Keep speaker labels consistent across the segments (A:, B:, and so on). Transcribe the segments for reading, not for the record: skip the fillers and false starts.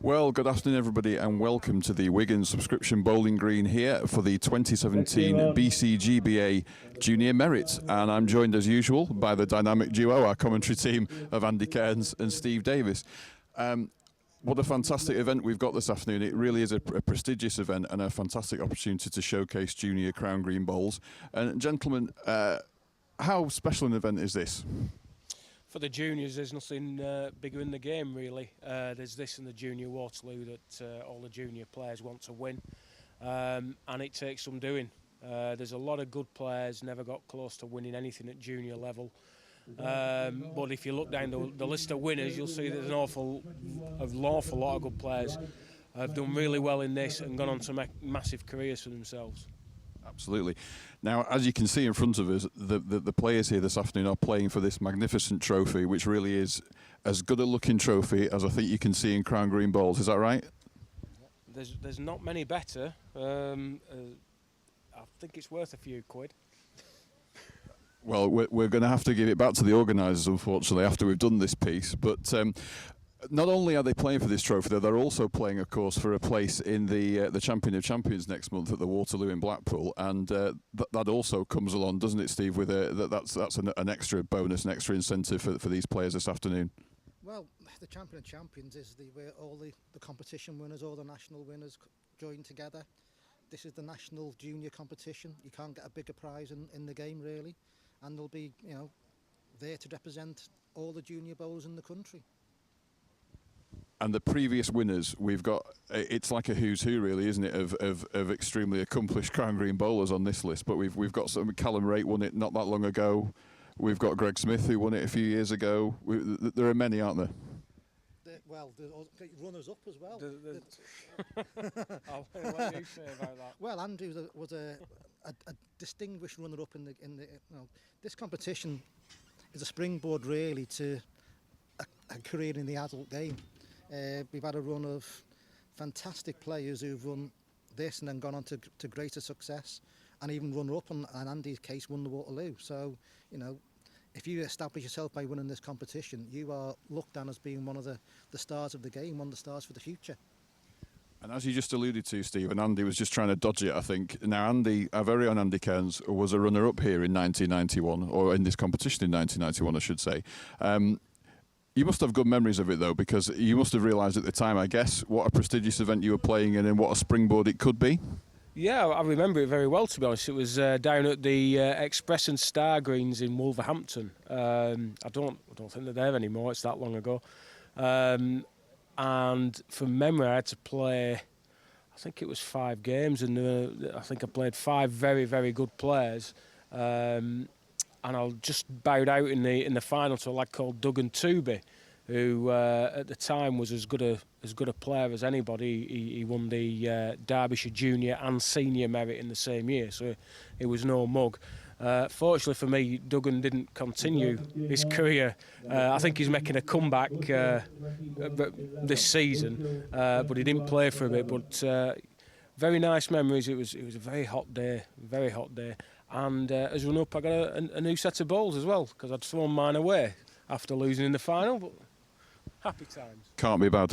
A: Well, good afternoon, everybody, and welcome to the Wigan subscription bowling green here for the 2017 Bcgba Junior Merit. And I'm joined, as usual, by the dynamic duo, our commentary team of Andy Cairns and Steve Davis. What a fantastic event we've got this afternoon. It really is a prestigious event and a fantastic opportunity to showcase junior crown green bowls. And gentlemen, how special an event is this?
B: For the juniors, there's nothing bigger in the game, really. There's this and the Junior Waterloo that all the junior players want to win, and it takes some doing. There's a lot of good players, never got close to winning anything at junior level. But if you look down the list of winners, you'll see there's an awful lot of good players have done really well in this and gone on to make massive careers for themselves.
A: Absolutely. Now, as you can see in front of us, the players here this afternoon are playing for this magnificent trophy, which really is as good a looking trophy as I think you can see in crown green bowls. Is that right?
B: There's not many better. I think it's worth a few quid.
A: Well, we're going to have to give it back to the organisers, unfortunately, after we've done this piece. But not only are they playing for this trophy, though, they're also playing, of course, for a place in the Champion of Champions next month at the Waterloo in Blackpool, and that also comes along, doesn't it, Steve? With that's an extra bonus, an extra incentive for these players this afternoon.
C: Well, the Champion of Champions is where all the competition winners, all the national winners join together. This is the national junior competition. You can't get a bigger prize in the game, really, and they'll be, there to represent all the junior bowlers in the country.
A: And the previous winners, we've got, it's like a who's who, really, isn't it, of extremely accomplished crown green bowlers on this list. But we've got some. Callum Raitt won it not that long ago. We've got Greg Smith, who won it a few years ago. There are many, aren't there?
C: Well, there's runners up as well.
B: What do you say about that?
C: Well, Andrew was a distinguished runner up in the. This competition is a springboard, really, to a career in the adult game. We've had a run of fantastic players who've run this and then gone on to greater success, and even runner up, and in Andy's case, won the Waterloo. So, if you establish yourself by winning this competition, you are looked on as being one of the stars of the game, one of the stars for the future.
A: And as you just alluded to, Steve, and Andy was just trying to dodge it, I think. Now, Andy, our very own Andy Cairns, was a runner-up here in 1991, or in this competition in 1991, I should say. You must have good memories of it, though, because you must have realised at the time, I guess, what a prestigious event you were playing in and what a springboard it could be. Yeah,
B: I remember it very well, to be honest. It was down at the Express and Star Greens in Wolverhampton. I don't think they're there anymore. It's that long ago. And from memory, I had to play, I think it was 5 games, and I think I played 5 very, very good players. And I just bowed out in the final to a lad called Dougan Tooby, who at the time was as good a player as anybody. He won the Derbyshire Junior and Senior Merit in the same year, so it was no mug. Fortunately for me, Dougan didn't continue his career. I think he's making a comeback this season, but he didn't play for a bit. But very nice memories. It was a very hot day. And as a run-up, I got a new set of bowls as well, because I'd thrown mine away after losing in the final. But happy times.
A: Can't be bad.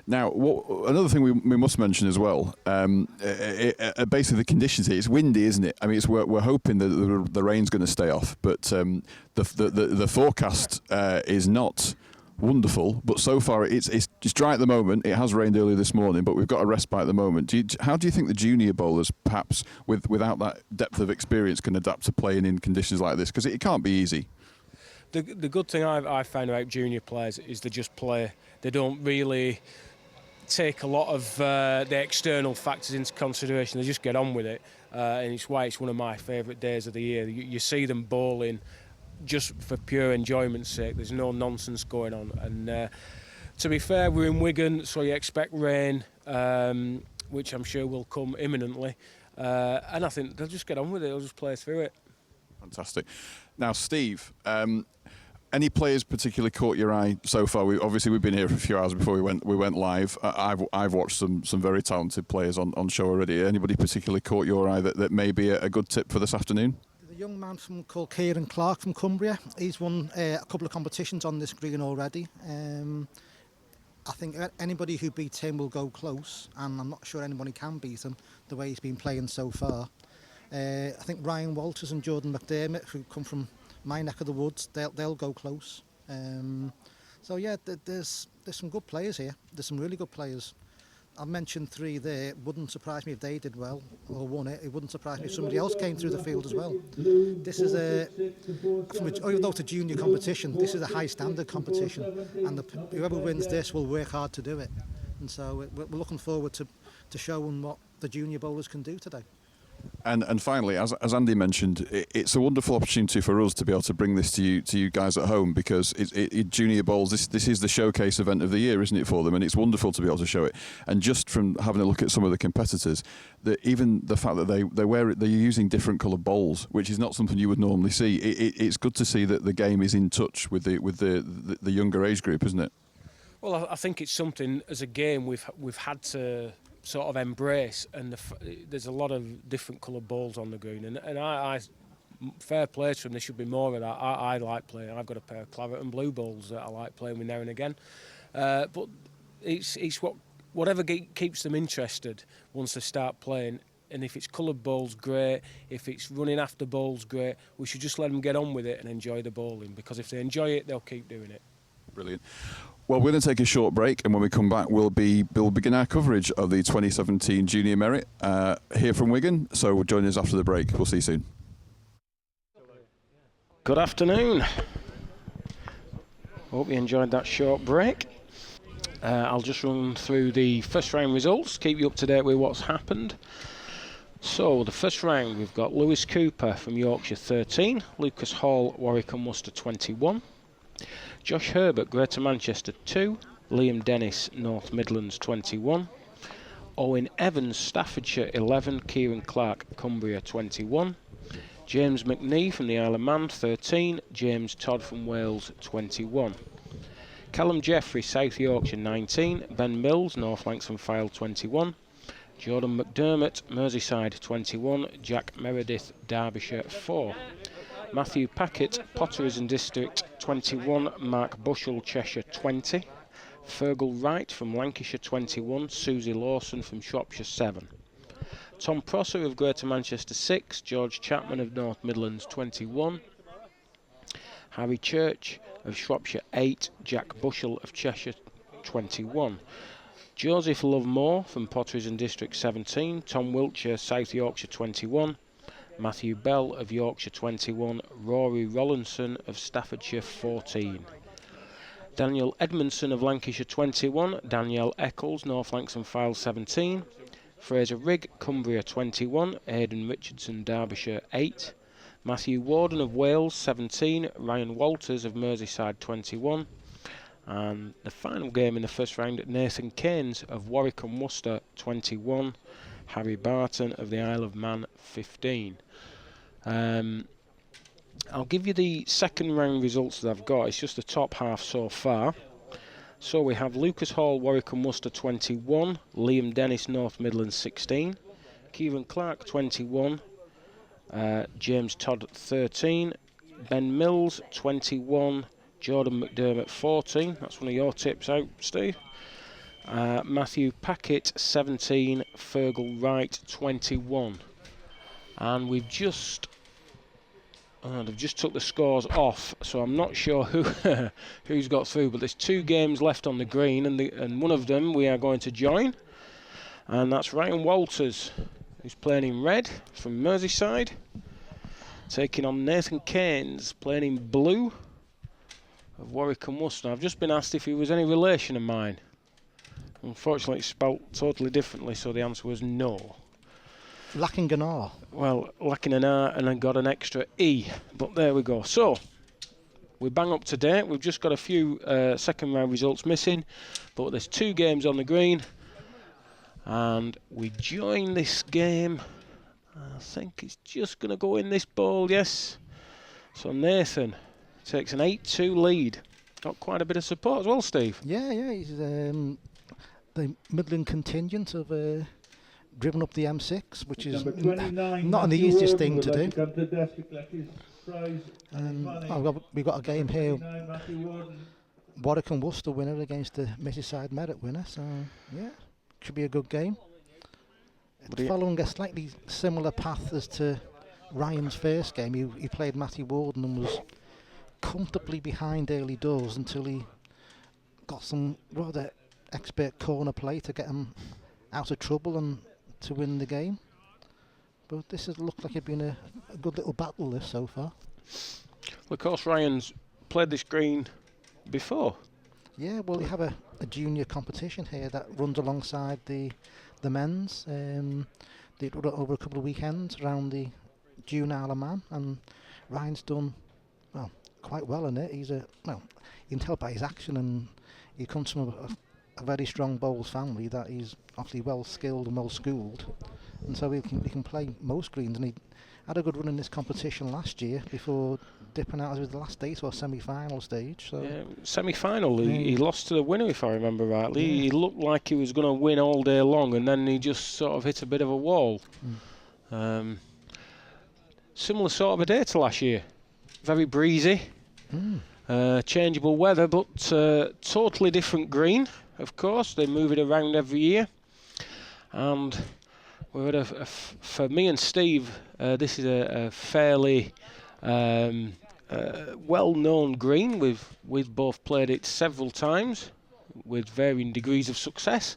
A: Now, another thing we must mention as well, basically the conditions here, it's windy, isn't it? I mean, we're hoping that the rain's going to stay off, but the forecast is not wonderful, but so far it's dry at the moment. It has rained earlier this morning, but we've got a respite at the moment. How do you think the junior bowlers, perhaps without that depth of experience, can adapt to playing in conditions like this? Because it can't be easy.
B: The good thing I found about junior players is they just play. They don't really take a lot of the external factors into consideration. They just get on with it, and it's why it's one of my favourite days of the year. You see them bowling just for pure enjoyment's sake. There's no nonsense going on. And to be fair, we're in Wigan, so you expect rain, which I'm sure will come imminently. And I think they'll just get on with it. They'll just play through it.
A: Fantastic. Now, Steve, any players particularly caught your eye so far? We've been here for a few hours before we went live. I've watched some very talented players on show already. Anybody particularly caught your eye that may be a good tip for this afternoon?
C: The young man called Kieran Clark from Cumbria. He's won a couple of competitions on this green already. I think anybody who beats him will go close, and I'm not sure anybody can beat him the way he's been playing so far. I think Ryan Walters and Jordan McDermott, who come from my neck of the woods, they'll go close. So yeah, there's some good players here. There's some really good players. I've mentioned 3 there. It wouldn't surprise me if they did well or won it. It wouldn't surprise me if somebody else came through the field as well. This is even though it's a junior competition, this is a high standard competition, and whoever wins this will work hard to do it. And so we're looking forward to showing what the junior bowlers can do today.
A: And finally, as Andy mentioned, it's a wonderful opportunity for us to be able to bring this to you guys at home, because junior bowls, this is the showcase event of the year, isn't it, for them? And it's wonderful to be able to show it. And just from having a look at some of the competitors, even the fact that they're using different coloured bowls, which is not something you would normally see. It's good to see that the game is in touch with the younger age group, isn't it?
B: Well, I think it's something as a game we've had to sort of embrace, and there's a lot of different coloured balls on the green, and I fair play to them. There should be more of that. I like playing. I've got a pair of claret and blue balls that I like playing with now and again, but it's whatever keeps them interested once they start playing. And if it's coloured bowls, great. If it's running after bowls, great. We should just let them get on with it and enjoy the bowling, because if they enjoy it, they'll keep doing it.
A: Brilliant. Well, we're going to take a short break, and when we come back, we'll begin our coverage of the 2017 Junior Merit here from Wigan. So join us after the break. We'll see you soon.
B: Good afternoon. Hope you enjoyed that short break. I'll just run through the first round results, keep you up to date with what's happened. So, the first round, we've got Lewis Cooper from Yorkshire 13, Lucas Hall, Warwick and Worcester 21. Josh Herbert, Greater Manchester 2, Liam Dennis, North Midlands 21, Owen Evans, Staffordshire 11, Kieran Clark, Cumbria 21, James McNee from the Isle of Man 13, James Todd from Wales 21, Callum Jeffrey, South Yorkshire 19, Ben Mills, North Lancs and Fylde 21, Jordan McDermott, Merseyside 21, Jack Meredith, Derbyshire 4. Matthew Packett, Potteries and District 21, Mark Bushell, Cheshire 20, Fergal Wright from Lancashire 21, Susie Lawson from Shropshire 7, Tom Prosser of Greater Manchester 6, George Chapman of North Midlands 21, Harry Church of Shropshire 8, Jack Bushell of Cheshire 21, Joseph Lovemore from Potteries and District 17, Tom Wiltshire, South Yorkshire 21, Matthew Bell of Yorkshire 21, Rory Rollinson of Staffordshire 14. Daniel Edmondson of Lancashire 21, Danielle Eccles, North Lancs and Fylde 17, Fraser Rigg, Cumbria 21, Aidan Richardson, Derbyshire 8, Matthew Warden of Wales 17, Ryan Walters of Merseyside 21, and the final game in the first round, Nathan Keynes of Warwick and Worcester 21, Harry Barton of the Isle of Man 15. I'll give you the second round results that I've got. It's just the top half so far. So we have Lucas Hall, Warwick and Worcester 21, Liam Dennis, North Midlands 16, Kieran Clark 21, James Todd 13, Ben Mills 21, Jordan McDermott 14. That's one of your tips out, Steve. Matthew Packett 17, Fergal Wright 21. And they've just took the scores off, so I'm not sure who's got through, but there's 2 games left on the green, and one of them we are going to join, and that's Ryan Walters, who's playing in red from Merseyside, taking on Nathan Keynes, playing in blue of Warwick and Worcester. I've just been asked if he was any relation of mine. Unfortunately, it's spelt totally differently, so the answer was no.
C: Lacking an R.
B: Well, lacking an R, and I got an extra E, but there we go. So, we're bang up to date. We've just got a few second round results missing, but there's 2 games on the green, and we join this game. I think it's just going to go in this ball, yes. So Nathan takes an 8-2 lead. Got quite a bit of support as well, Steve.
C: Yeah, he's the Midland contingent of driven up the M6, which is not the easiest thing to do. We've got a game here. Warwick and Worcester winner against the Merseyside Merit winner, so yeah, should be a good game. It's following a slightly similar path as to Ryan's first game. He played Matty Warden and was comfortably behind early doors until he got some rather expert corner play to get him out of trouble and to win the game. But this has looked like it's been a good little battle this so far.
B: Well, of course, Ryan's played this green before.
C: Yeah, well, we have a junior competition here that runs alongside the men's. They do it over a couple of weekends around the June Isle of Man, and Ryan's done quite well in it. You can tell by his action, and he comes from a very strong bowls family that he's obviously well skilled and well schooled, and so he can play most greens. And he had a good run in this competition last year before dipping out as the last stage or semi-final stage. So
B: yeah, semi-final, he lost to the winner if I remember rightly. Yeah. He looked like he was going to win all day long, and then he just sort of hit a bit of a wall. Similar sort of a day to last year. Very breezy, changeable weather, but totally different green. Of course, they move it around every year, and we're at for me and Steve, this is a fairly well-known green. We've both played it several times with varying degrees of success.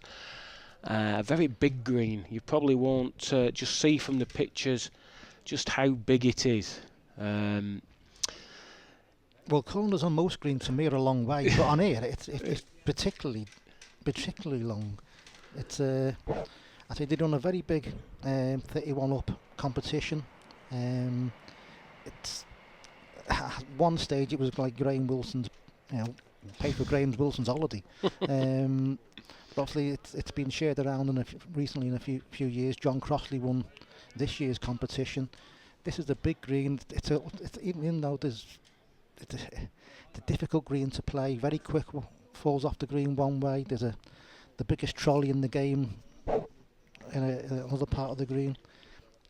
B: A very big green. You probably won't just see from the pictures just how big it is.
C: Well, corners on most greens for me are a long way, but on here it's particularly long. It's I think they done a very big 31 up competition. It's at one stage it was like Graham Wilson's, pay for Graham Wilson's holiday. But obviously it's been shared around recently in a few years. John Crossley won this year's competition. This is the big green. It's even though it's a difficult green to play. Very quick, falls off the green one way. There's the biggest trolley in the game in another part of the green.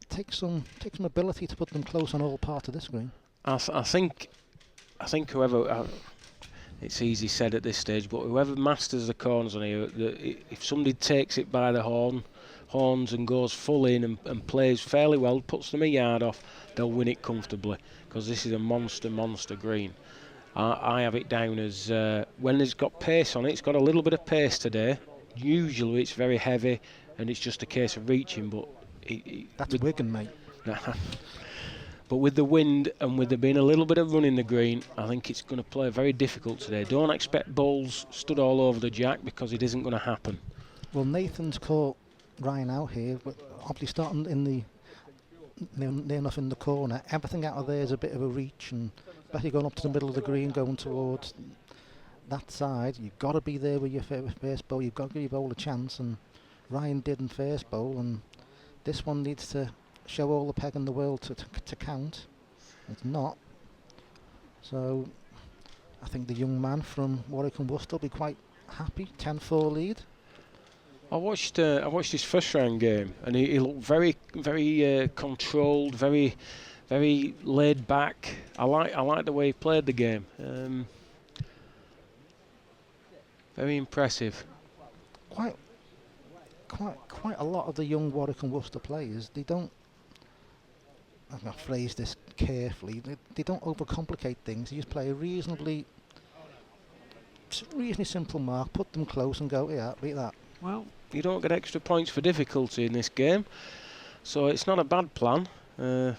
C: It takes some ability to put them close on all parts of this green.
B: I think whoever. It's easy said at this stage, but whoever masters the corners on here, if somebody takes it by the horns and goes full in and plays fairly well, puts them a yard off, they'll win it comfortably, because this is a monster green. I have it down as when it's got pace on it, it's got a little bit of pace today. Usually it's very heavy and it's just a case of reaching, but
C: that's Wigan, mate.
B: But with the wind and with there being a little bit of run in the green, I think it's going to play very difficult today. Don't expect balls stood all over the jack, because it isn't going to happen.
C: Well, Nathan's caught Ryan out here, but obviously starting in the near enough in the corner. Everything out of there is a bit of a reach, and especially going up to the middle of the green, going towards that side. You've got to be there with your first bowl. You've got to give your bowl a chance, and Ryan did in first bowl, and this one needs to show all the peg in the world to count. It's not. So I think the young man from Warwick and Worcester will be quite happy. 10-4 lead.
B: I watched his first round game, and he looked very controlled, very laid back. I like the way he played the game. Very impressive.
C: Quite a lot of the young Warwick and Worcester players, they don't. I'm going to phrase this carefully. They don't overcomplicate things. They just play a reasonably simple mark, put them close, and go, yeah, beat that.
B: Well, you don't get extra points for difficulty in this game, so it's not a bad plan. There's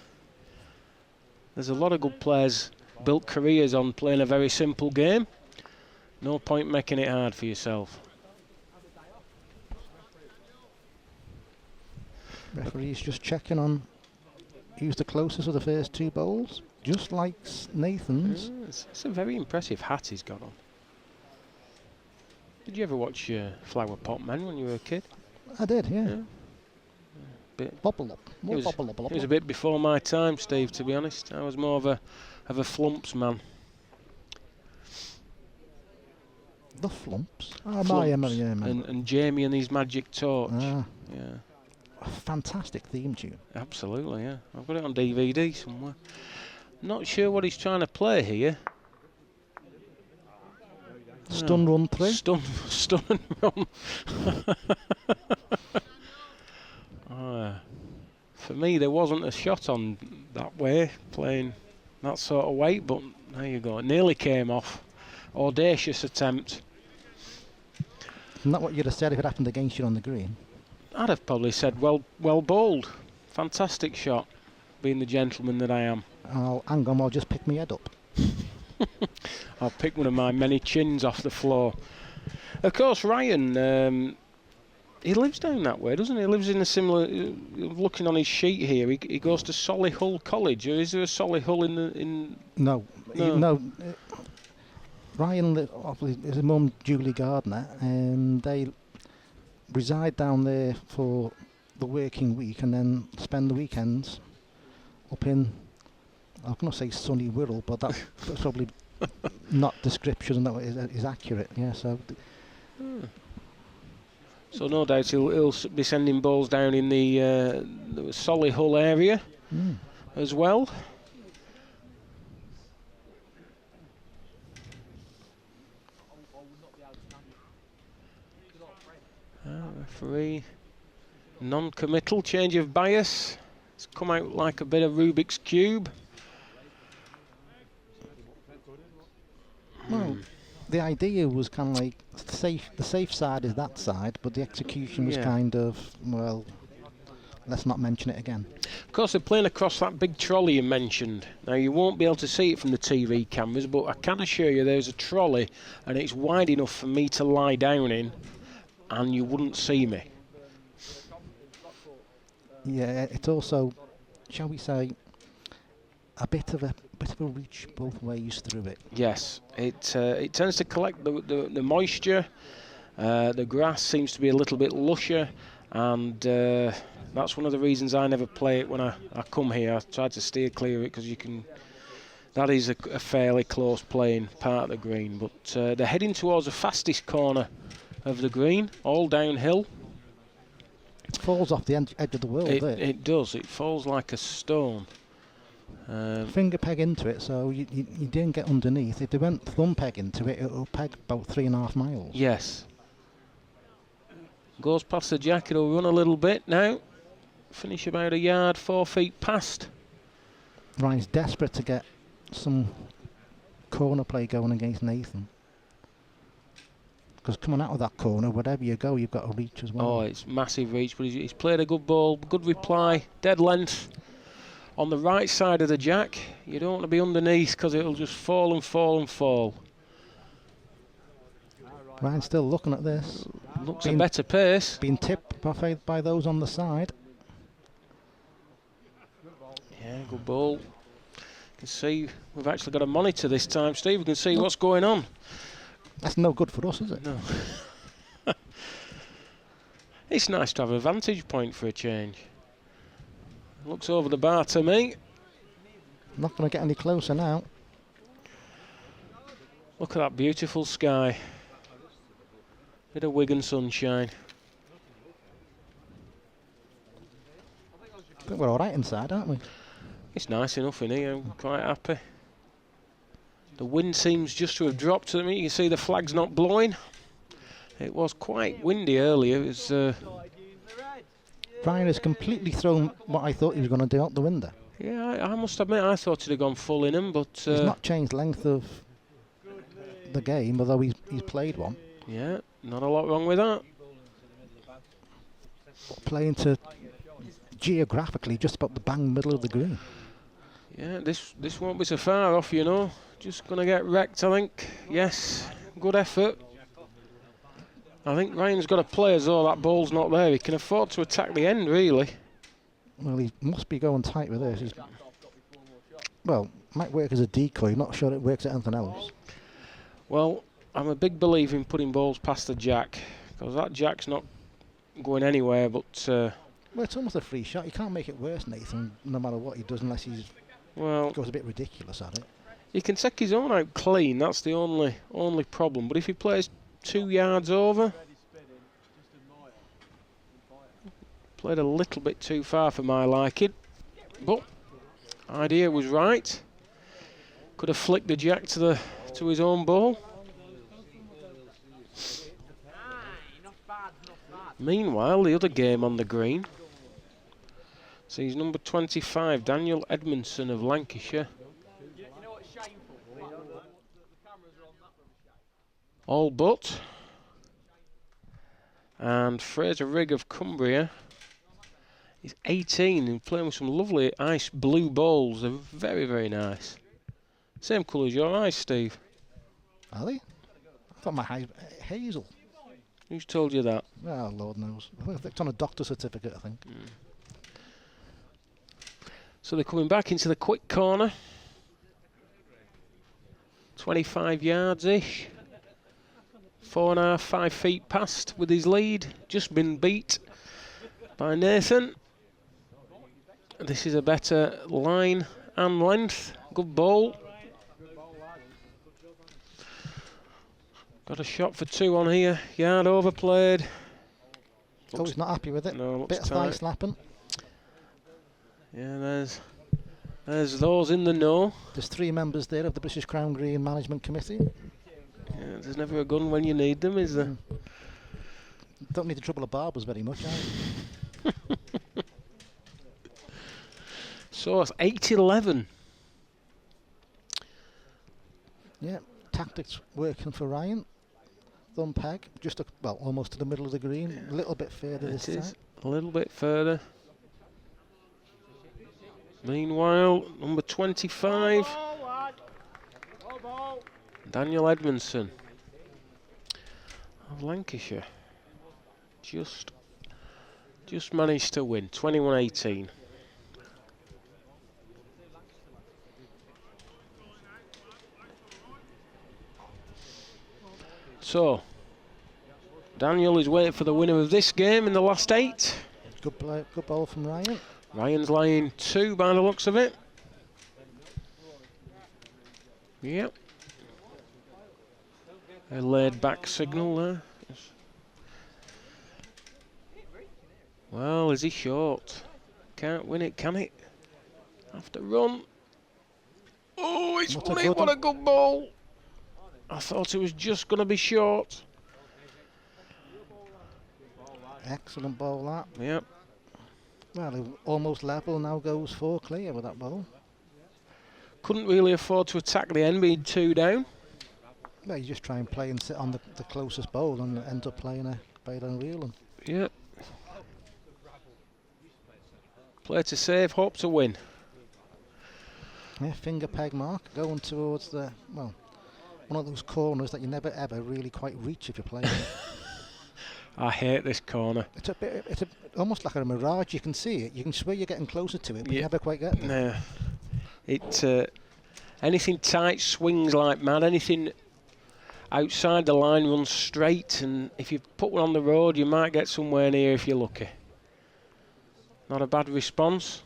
B: a lot of good players built careers on playing a very simple game. No point making it hard for yourself.
C: Referee's just checking on who's the closest of the first two bowls, just like Nathan's.
B: It's a very impressive hat he's got on. Did you ever watch Flower Pot Men when you were a kid?
C: I did, yeah. Bobble up.
B: It was a bit before my time, Steve, to be honest. I was more of a Flumps man.
C: The Flumps?
B: Flumps. And Jamie and his magic torch. Yeah.
C: A fantastic theme tune.
B: Absolutely, yeah. I've got it on DVD somewhere. Not sure what he's trying to play here.
C: Stun run through.
B: Stun and run. For me, there wasn't a shot on that way, playing that sort of weight, but there you go. It nearly came off. Audacious attempt.
C: Isn't that what you'd have said if it happened against you on the green?
B: I'd have probably said, well bowled. Fantastic shot, being the gentleman that I am.
C: Oh, hang on, I'll just pick my head up.
B: I'll pick one of my many chins off the floor. Of course, Ryan, he lives down that way, doesn't he? He lives in a similar. Looking on his sheet here, he goes to Solihull College. Or is there a Solihull in?
C: No. Ryan, obviously, his mum Julie Gardner, and they reside down there for the working week, and then spend the weekends up in. I'm going to say sunny Wirral, but that's probably not description that is accurate. Yeah, so.
B: So no doubt he'll be sending balls down in the Solihull area as well. Referee, non-committal, change of bias. It's come out like a bit of Rubik's Cube.
C: Well, the idea was kind of like the safe side is that side, but the execution was kind of, well, let's not mention it again.
B: Of course, they're playing across that big trolley you mentioned. Now, you won't be able to see it from the TV cameras, but I can assure you there's a trolley, and it's wide enough for me to lie down in, and you wouldn't see me.
C: Yeah, it's also, shall we say, a bit of a reach both ways through it.
B: Yes, it tends to collect the moisture. The grass seems to be a little bit lusher, and that's one of the reasons I never play it when I come here. I try to steer clear of it because you can. That is a fairly close playing part of the green, but they're heading towards the fastest corner of the green, all downhill.
C: It falls off the edge of the world.
B: It does. It falls like a stone.
C: Finger peg into it, so you didn't get underneath. If they went thumb peg into it, it'll peg about 3.5 miles.
B: Yes. Goes past the jack, it'll run a little bit now. Finish about a yard, 4 feet past.
C: Ryan's desperate to get some corner play going against Nathan. Because coming out of that corner, wherever you go, you've got a reach as well.
B: Oh, it's massive reach, but he's played a good ball, good reply, dead length. On the right side of the jack, you don't want to be underneath because it'll just fall and fall and fall.
C: Ryan's still looking at this.
B: Looks a better pace.
C: Being tipped by those on the side.
B: Yeah, good ball. You can see we've actually got a monitor this time, Steve. We can see what's going on.
C: That's no good for us, is it?
B: No. It's nice to have a vantage point for a change. Looks over the bar to me.
C: Not going to get any closer now.
B: Look at that beautiful sky. Bit of Wigan sunshine.
C: I think we're all right inside, aren't we?
B: It's nice enough in here. I'm quite happy. The wind seems just to have dropped to me. You can see the flag's not blowing. It was quite windy earlier. It was.
C: Ryan has completely thrown what I thought he was going to do out the window.
B: Yeah, I must admit, I thought he'd have gone full in him, but...
C: he's not changed length of the game, although he's played one.
B: Yeah, not a lot wrong with that.
C: Playing to geographically just about the bang middle of the green.
B: Yeah, this won't be so far off, you know. Just going to get wrecked, I think. Yes, good effort. I think Ryan's got to play as though that ball's not there. He can afford to attack the end, really.
C: Well, he must be going tight with this. Well, might work as a decoy. Not sure it works at anything else.
B: Well, I'm a big believer in putting balls past the jack, because that jack's not going anywhere, but...
C: well, it's almost a free shot. You can't make it worse, Nathan, no matter what he does, unless he goes a bit ridiculous at it.
B: He can take his own out clean. That's the only problem. But if he plays 2 yards over, played a little bit too far for my liking, but idea was right. Could have flicked the jack to his own ball. Meanwhile, the other game on the green sees number 25, Daniel Edmondson of Lancashire. All but. And Fraser Rigg of Cumbria is 18 and playing with some lovely ice blue balls. They're very, very nice. Same colour as your eyes, Steve.
C: Are they? I thought my hazel.
B: Who's told you that?
C: Oh, Lord knows. I think it's on a doctor's certificate, I think.
B: So they're coming back into the quick corner. 25 yards-ish. 4.5, 5 feet past with his lead. Just been beat by Nathan. This is a better line and length. Good ball. Got a shot for 2 on here. Yard overplayed.
C: Oh, he's not happy with it.
B: No,
C: bit of thigh slapping.
B: Yeah, there's those in the know.
C: There's 3 members there of the British Crown Green Management Committee.
B: Yeah, there's never a gun when you need them, is there?
C: Don't need the trouble of barbers very much, either.
B: So it's 8-11.
C: Yeah, tactics working for Ryan. Thumb peg, just almost to the middle of the green. A little bit further this time.
B: A little bit further. Meanwhile, number 25, Daniel Edmondson of Lancashire, just managed to win, 21-18. So, Daniel is waiting for the winner of this game in the last 8.
C: Good ball from Ryan.
B: Ryan's lying 2 by the looks of it. Yep. A laid back signal there. Well, is he short? Can't win it, can it? Have to run. Oh, he's won it. What a good ball. I thought it was just going to be short.
C: Excellent ball, that.
B: Yep.
C: Well, almost level, now goes 4 clear with that ball.
B: Couldn't really afford to attack the end, being 2 down.
C: Well, you just try and play and sit on the closest bowl and end up playing a bait and reeling.
B: Yep. Play to save, hope to win.
C: Yeah, finger peg mark, going towards the, well, one of those corners that you never ever really quite reach if you're playing.
B: I hate this corner.
C: It's almost like a mirage. You can see it. You can swear you're getting closer to it, but you never quite get there.
B: It anything tight swings like mad. Anything outside the line runs straight, and if you put one on the road, you might get somewhere near if you're lucky. Not a bad response.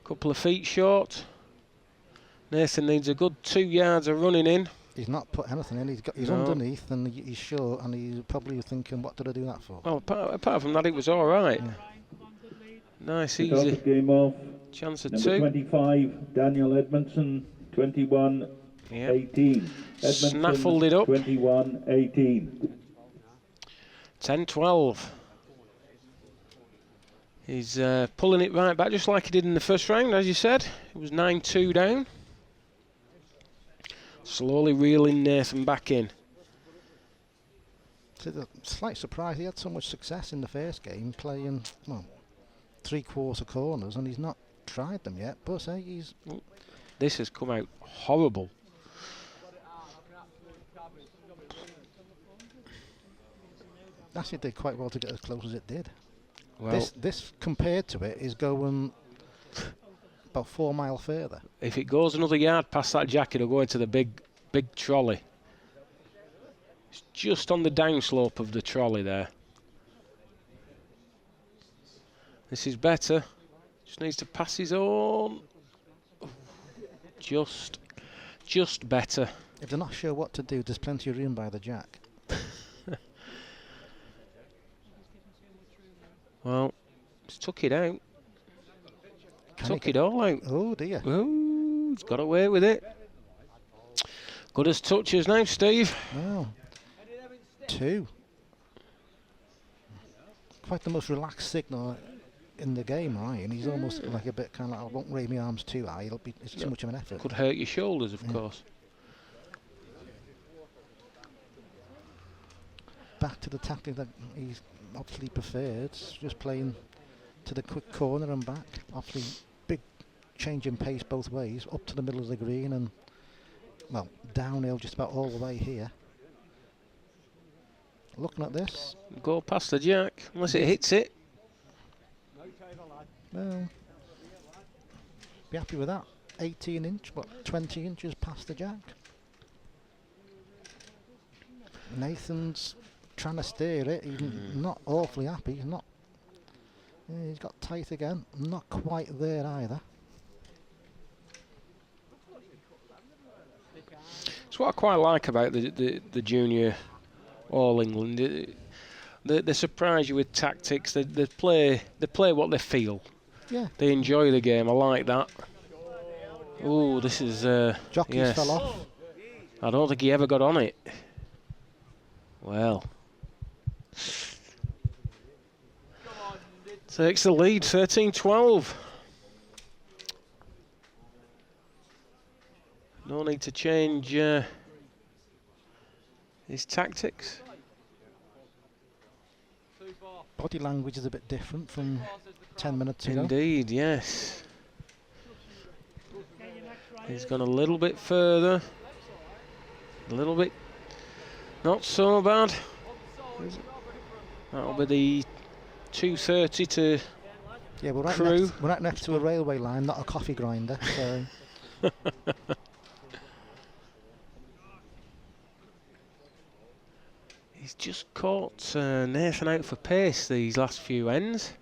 B: Couple of feet short. Nathan needs a good 2 yards of running in.
C: He's not put anything in. He's underneath and he's short, and he's probably thinking, what did I do that for?
B: Well, apart from that, it was all right. Yeah. Nice, easy.
D: Game off.
B: Chance of
D: Number
B: 2.
D: 25, Daniel Edmondson, 21-18.
B: Snaffled it up.
D: 21-18.
B: 10-12. He's pulling it right back, just like he did in the first round, as you said. It was 9-2 down. Slowly reeling Nathan back in.
C: It's a slight surprise. He had so much success in the first game playing, well, 3/4 corners, and he's not tried them yet. But he's.
B: This has come out horrible.
C: Actually, did quite well to get as close as it did.
B: Well,
C: this compared to it is going about 4 miles further.
B: If it goes another yard past that jack, it'll go into the big trolley. It's just on the downslope of the trolley there. This is better. Just needs to pass his own. Just better.
C: If they're not sure what to do, there's plenty of room by the jack.
B: Well, he's took it out. Took it all out.
C: Oh dear.
B: Oh, he's got away with it. Good as touches now, Steve.
C: Wow. 2. quite the most relaxed signal in the game, right? And he's almost like a bit kind of like, I won't raise my arms too high. It's too much of an effort.
B: Could hurt your shoulders, of course.
C: Back to the tactic that he's obviously preferred, just playing to the quick corner and back. Obviously, big change in pace both ways, up to the middle of the green and, well, downhill just about all the way here. Looking at this.
B: Go past the jack, unless it hits it.
C: Well, be happy with that. 18 inch, what, 20 inches past the jack. Nathan's trying to steer it. He's not awfully happy. He's not. Yeah, he's got tight again. Not quite there either.
B: It's what I quite like about the junior All England. They surprise you with tactics. They play what they feel.
C: Yeah.
B: They enjoy the game. I like that. Oh, this is
C: Jockeys
B: yes.
C: fell off.
B: I don't think he ever got on it. Well, takes the lead, 13-12. No need to change his tactics.
C: Body language is a bit different from 10 minutes ago.
B: Indeed, yes. He's gone a little bit further. A little bit not so bad. That'll be the 2:30 to
C: Yeah, we're right next to a railway line, not a coffee grinder. So.
B: He's just caught Nathan out for pace these last few ends.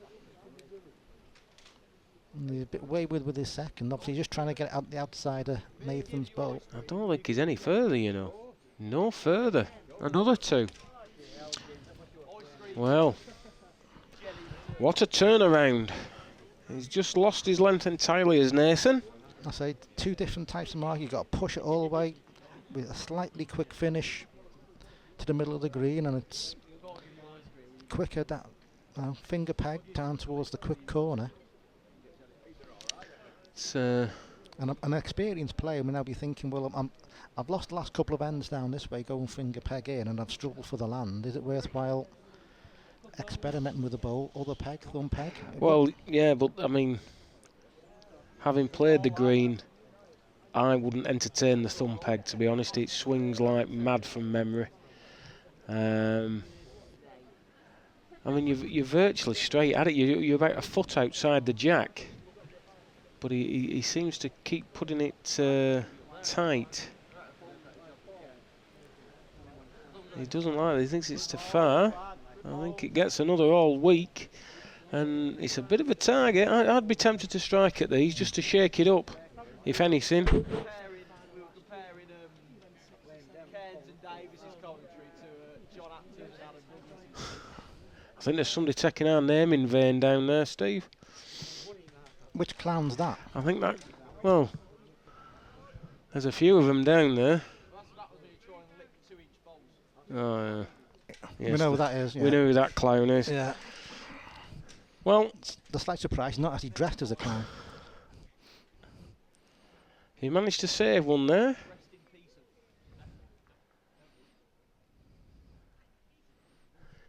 C: And he's a bit wayward with his second. Obviously, just trying to get it out the outside of Nathan's boat.
B: I don't think he's any further, you know. No further. Another two. Well, what a turnaround. He's just lost his length entirely as Nathan.
C: I say two different types of mark. You've got to push it all the way with a slightly quick finish to the middle of the green, and it's quicker down, finger peg down towards the quick corner.
B: It's
C: and an experienced player will now be thinking, well, I've lost the last couple of ends down this way, going finger peg in, and I've struggled for the land. Is it worthwhile experimenting with the bowl, other peg, thumb peg?
B: Well, yeah, but I mean, having played the green, I wouldn't entertain the thumb peg, to be honest. It swings like mad from memory. I mean, you're virtually straight at it. You're about a foot outside the jack, but he seems to keep putting it tight. He doesn't like it. He thinks it's too far. I think it gets another all week, and it's a bit of a target. I'd be tempted to strike at these just to shake it up, if anything. I think there's somebody taking our name in vain down there, Steve.
C: Which clown's that?
B: I think that, well, there's a few of them down there. Oh, yeah. Yes,
C: we know who that is. Yeah.
B: We know who that clown is.
C: Yeah.
B: Well,
C: the slight surprise, not actually dressed as a clown.
B: He managed to save one there.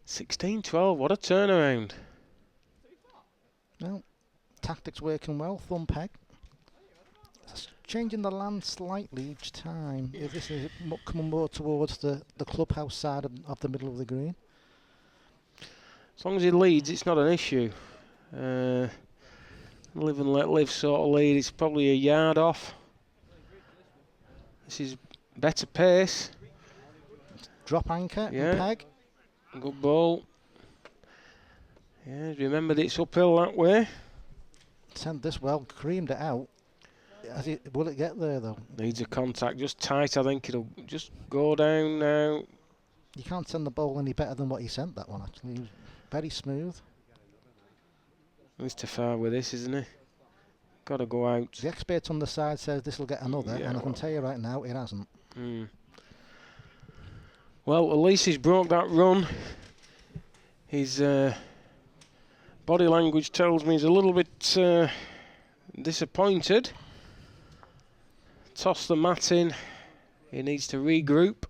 B: $16-12, what a turnaround.
C: Well, tactics working well, thumb peg. Just changing the land slightly each time. This is coming more towards the clubhouse side of the middle of the green.
B: As long as he leads, it's not an issue. Live and let live sort of lead. It's probably a yard off. This is better pace.
C: Drop anchor
B: yeah.
C: and peg.
B: Good ball. Yeah, remember that it's uphill that way.
C: Sent this well, creamed it out. Will it get there though?
B: Needs a contact, just tight. I think it'll just go down now.
C: You can't send the ball any better than what he sent that one actually. He was very smooth.
B: He's too far with this, isn't he? Got to go out.
C: The expert on the side says this will get another,
B: yeah,
C: and I can tell you right now, it hasn't.
B: Well, at least he's broke that run. He's Body language tells me he's a little bit disappointed. Toss the mat in. He needs to regroup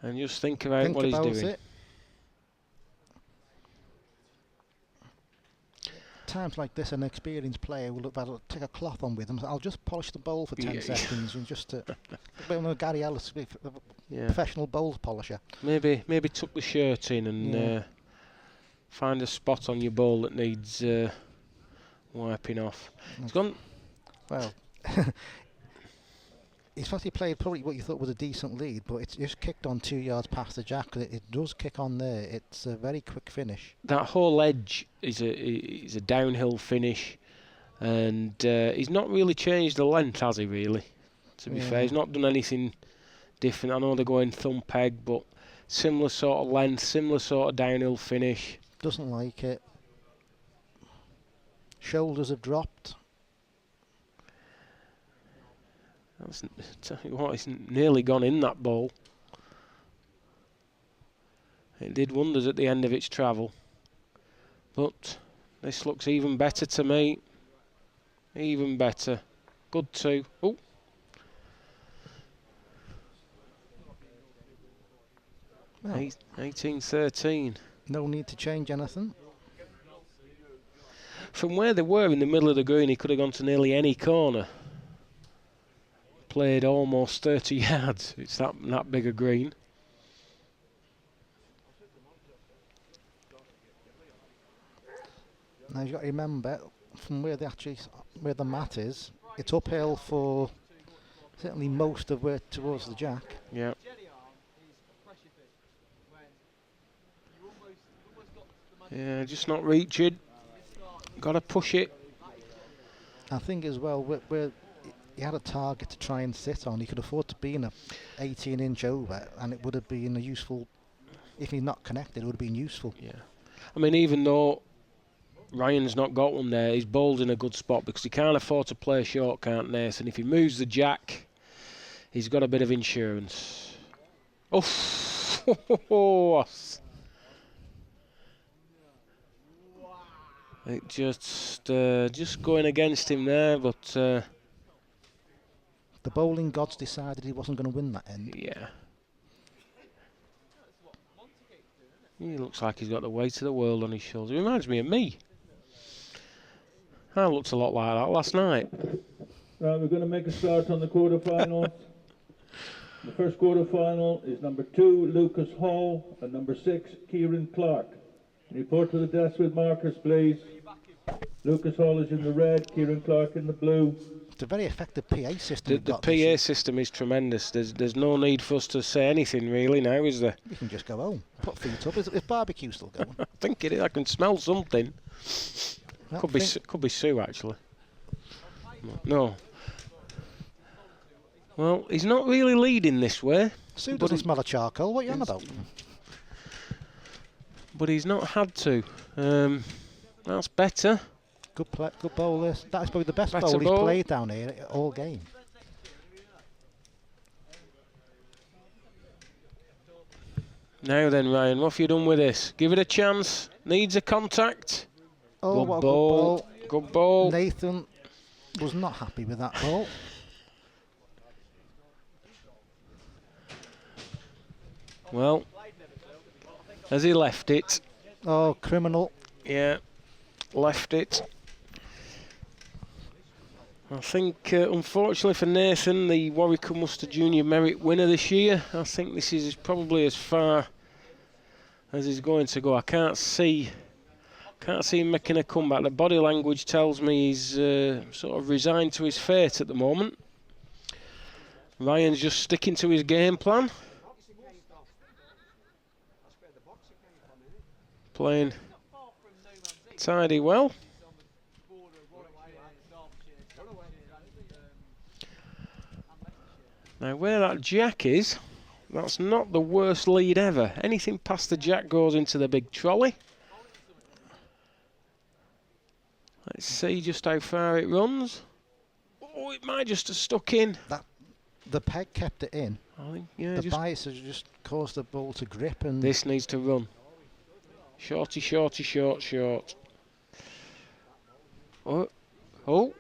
B: and just think about what he's doing.
C: It. Times like this, an experienced player will have take a cloth on with him. I'll just polish the bowl for 10 seconds and just Gary Ellis, the professional bowl polisher.
B: Maybe tuck the shirt in and find a spot on your bowl that needs wiping off. It's gone.
C: Well, he's actually played probably what you thought was a decent lead, but it's just kicked on 2 yards past the jack. It does kick on there. It's a very quick finish.
B: That whole edge is a downhill finish, and he's not really changed the length, has he? Really, to be fair, he's not done anything different. I know they're going thumb peg, but similar sort of length, similar sort of downhill finish.
C: Doesn't like it. Shoulders have dropped.
B: Tell you what, it's nearly gone in that bowl. It did wonders at the end of its travel. But this looks even better to me. Even better. Good too. Oh. Well, 18-13.
C: No need to change anything.
B: From where they were in the middle of the green, he could have gone to nearly any corner. Played almost 30 yards. It's that big a green.
C: Now you've got to remember, from where the mat is, it's uphill for certainly most of where towards the jack.
B: Yeah. Yeah, just not reaching. Got to push it.
C: I think as well, where he had a target to try and sit on, he could afford to be in a 18-inch over, and it would have been a useful. If he's not connected, it would have been useful.
B: Yeah. I mean, even though Ryan's not got one there, he's bowled in a good spot because he can't afford to play short, can't Nathan? If he moves the jack, he's got a bit of insurance. Oh, it just going against him there, but
C: the bowling gods decided he wasn't going to win that end.
B: Yeah. He looks like he's got the weight of the world on his shoulders. He reminds me of me. I looked a lot like that last night.
D: Right, we're going to make a start on the quarterfinals. The first quarterfinal is number 2, Lucas Hall, and number 6, Kieran Clark. Report to the desk with markers, please. Lucas Hall is in the red, Kieran Clark in the blue.
C: It's a very effective PA system.
B: The PA system is tremendous. There's no need for us to say anything really now, is there?
C: You can just go home, put feet up. Is barbecue still going?
B: I think it is. I can smell something.
C: Well,
B: Could be Sue actually. No. Well, he's not really leading this way.
C: Sue doesn't smell a charcoal. What are you on about?
B: But he's not had to. That's better.
C: Good bowler. That is probably the best
B: Better
C: bowler he's
B: bowl.
C: played down here all game.
B: Now then, Ryan, what have you done with this? Give it a chance. Needs a contact.
C: Oh,
B: Good
C: what a
B: ball.
C: good ball.
B: Good ball.
C: Nathan was not happy with that ball.
B: Well, has he left it?
C: Oh, criminal.
B: Yeah, left it. I think, unfortunately for Nathan, the Warwick and Worcester Junior Merit winner this year, I think this is probably as far as he's going to go. I can't see him making a comeback. The body language tells me he's sort of resigned to his fate at the moment. Ryan's just sticking to his game plan. Playing tidy well. Now where that jack is, that's not the worst lead ever. Anything past the jack goes into the big trolley. Let's see just how far it runs. Oh, it might just have stuck in.
C: The peg kept it in.
B: I think, yeah,
C: The bias has just caused the ball to grip, and
B: this needs to run. Shorty, shorty, short, short. Oh. Oh.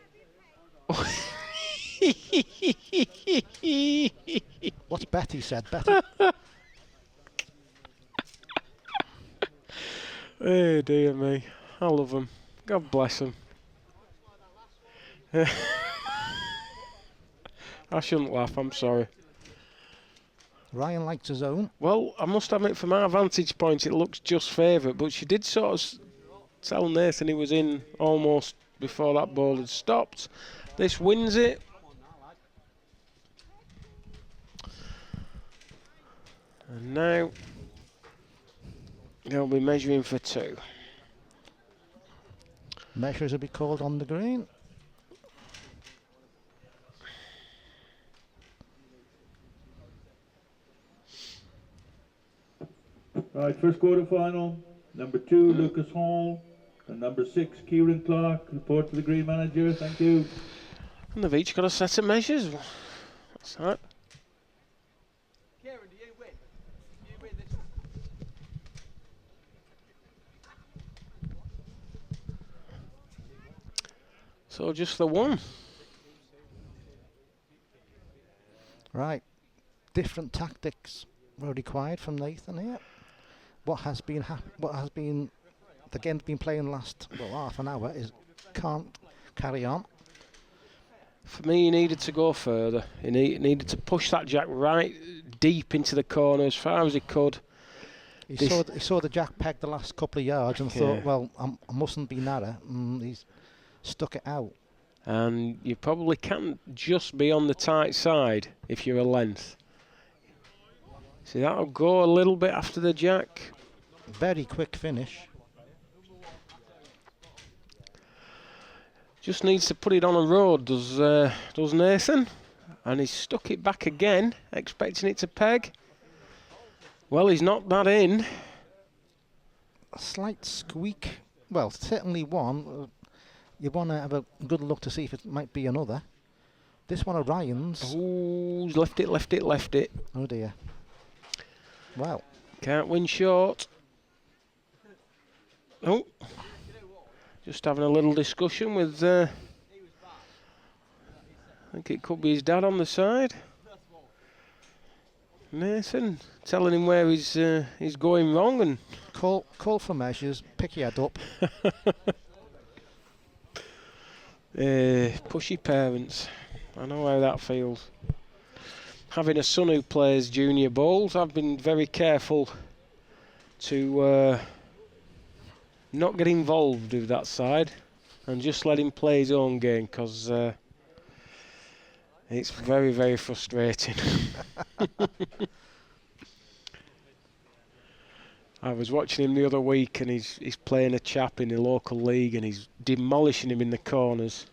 C: What's Betty said? Betty.
B: Oh dear me. I love them. God bless them. I shouldn't laugh, I'm sorry.
C: Ryan likes his own.
B: Well, I must admit, from our vantage point, it looks just favourite, but she did sort of tell Nathan he was in almost before that ball had stopped. This wins it. And now they'll be measuring for 2.
C: Measures will be called on the green.
D: Right, first quarter final. Number 2, Lucas Hall. And number 6, Kieran Clark. Report to the green manager. Thank you.
B: And they've each got a set of measures. That's that.
E: Kieran, do you win? You win this one.
B: So just the one.
C: Right. Different tactics were required from Nathan here. What has been the game's been playing last half an hour is can't carry on.
B: For me, he needed to go further. He needed to push that jack right deep into the corner as far as he could.
C: He saw the jack peg the last couple of yards and thought, well, I mustn't be narrow. He's stuck it out.
B: And you probably can't just be on the tight side if you're a length. See, that'll go a little bit after the jack.
C: Very quick finish.
B: Just needs to put it on a road, does Nathan. And he's stuck it back again, expecting it to peg. Well, he's knocked that in.
C: A slight squeak. Well, certainly one. You want to have a good look to see if it might be another. This one of Ryan's.
B: Ooh, left it, left it, left it.
C: Oh dear. Well.
B: Can't win short. Oh. Just having a little discussion with, I think it could be his dad on the side. Nathan, telling him where he's going wrong and
C: Call for measures, pick your head up.
B: pushy parents. I know how that feels. Having a son who plays junior bowls, I've been very careful to not get involved with that side and just let him play his own game, because it's very, very frustrating. I was watching him the other week, and he's playing a chap in the local league, and he's demolishing him in the corners.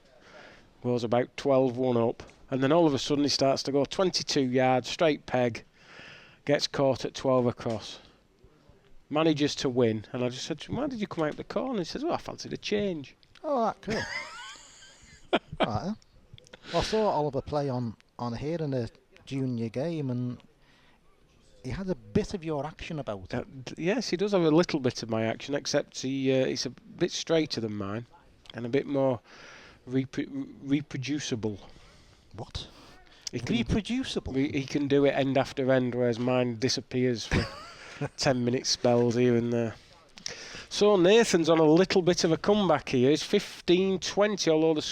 B: Goes about 12-1 up, and then all of a sudden he starts to go 22 yards, straight peg, gets caught at 12 across. Manages to win, and I just said to him, why did you come out the corner? He says, well, I fancied a change.
C: Oh, that cool. Right, then. I saw Oliver play on here in a junior game, and he had a bit of your action about him.
B: Yes, he does have a little bit of my action, except he's a bit straighter than mine and a bit more reproducible.
C: What?
B: He can,
C: Reproducible?
B: he can do it end after end, whereas mine disappears for 10-minute spells here and there. So Nathan's on a little bit of a comeback here. It's 15-20, although the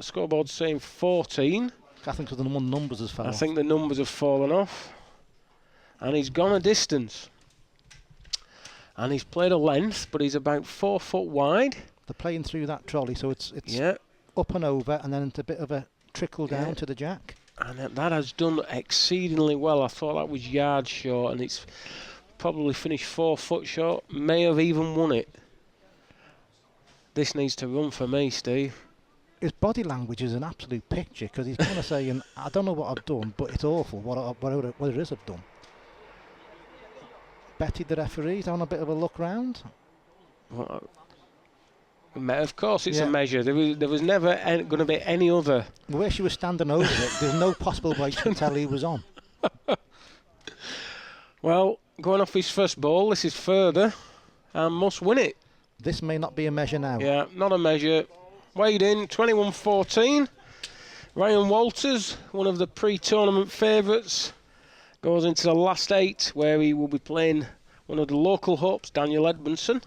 B: scoreboard's saying 14.
C: I think the numbers has fallen.
B: I think the numbers have fallen off. And he's gone a distance. And he's played a length, but he's about 4 foot wide.
C: They're playing through that trolley, so it's
B: Yeah.
C: up and over, and then it's a bit of a trickle down to the jack.
B: And that has done exceedingly well. I thought that was yard short, and it's probably finished 4 foot short. May have even won it. This needs to run for me, Steve.
C: His body language is an absolute picture, because he's kind of saying, I don't know what I've done, but it's awful what it is I've done. Betty, the referee's on a bit of a look round.
B: Well, of course it's a measure. There was never going to be any other.
C: The way she was standing over it, there's no possible way she can tell he was on.
B: Well, going off his first ball, this is further. and must win it.
C: This may not be a measure now.
B: Yeah, not a measure. Weighed in 21-14. Ryan Walters, one of the pre-tournament favourites, goes into the last 8 where he will be playing one of the local hopes, Daniel Edmondson.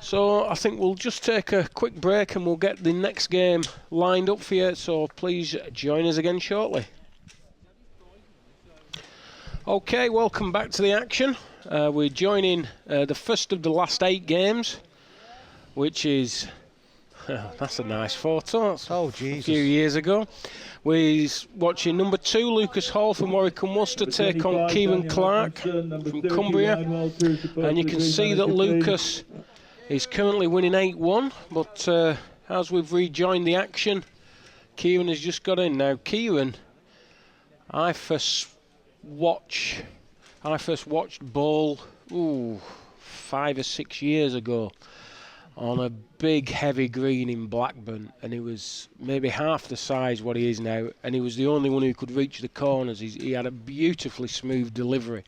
B: So I think we'll just take a quick break and we'll get the next game lined up for you. So please join us again shortly. Okay, welcome back to the action. We're joining the first of the last 8 games, which is... that's a nice photo. That's
C: Oh,
B: a
C: Jesus.
B: few years ago. We're watching number 2, Lucas Hall from Warwick and Worcester, take on Kieran Clark from Cumbria. And you can see that Lucas is currently winning 8-1, but as we've rejoined the action, Kieran has just got in. Now, Kieran, I first watched bowl 5 or 6 years ago on a big heavy green in Blackburn, and he was maybe half the size what he is now, and he was the only one who could reach the corners. He had a beautifully smooth delivery.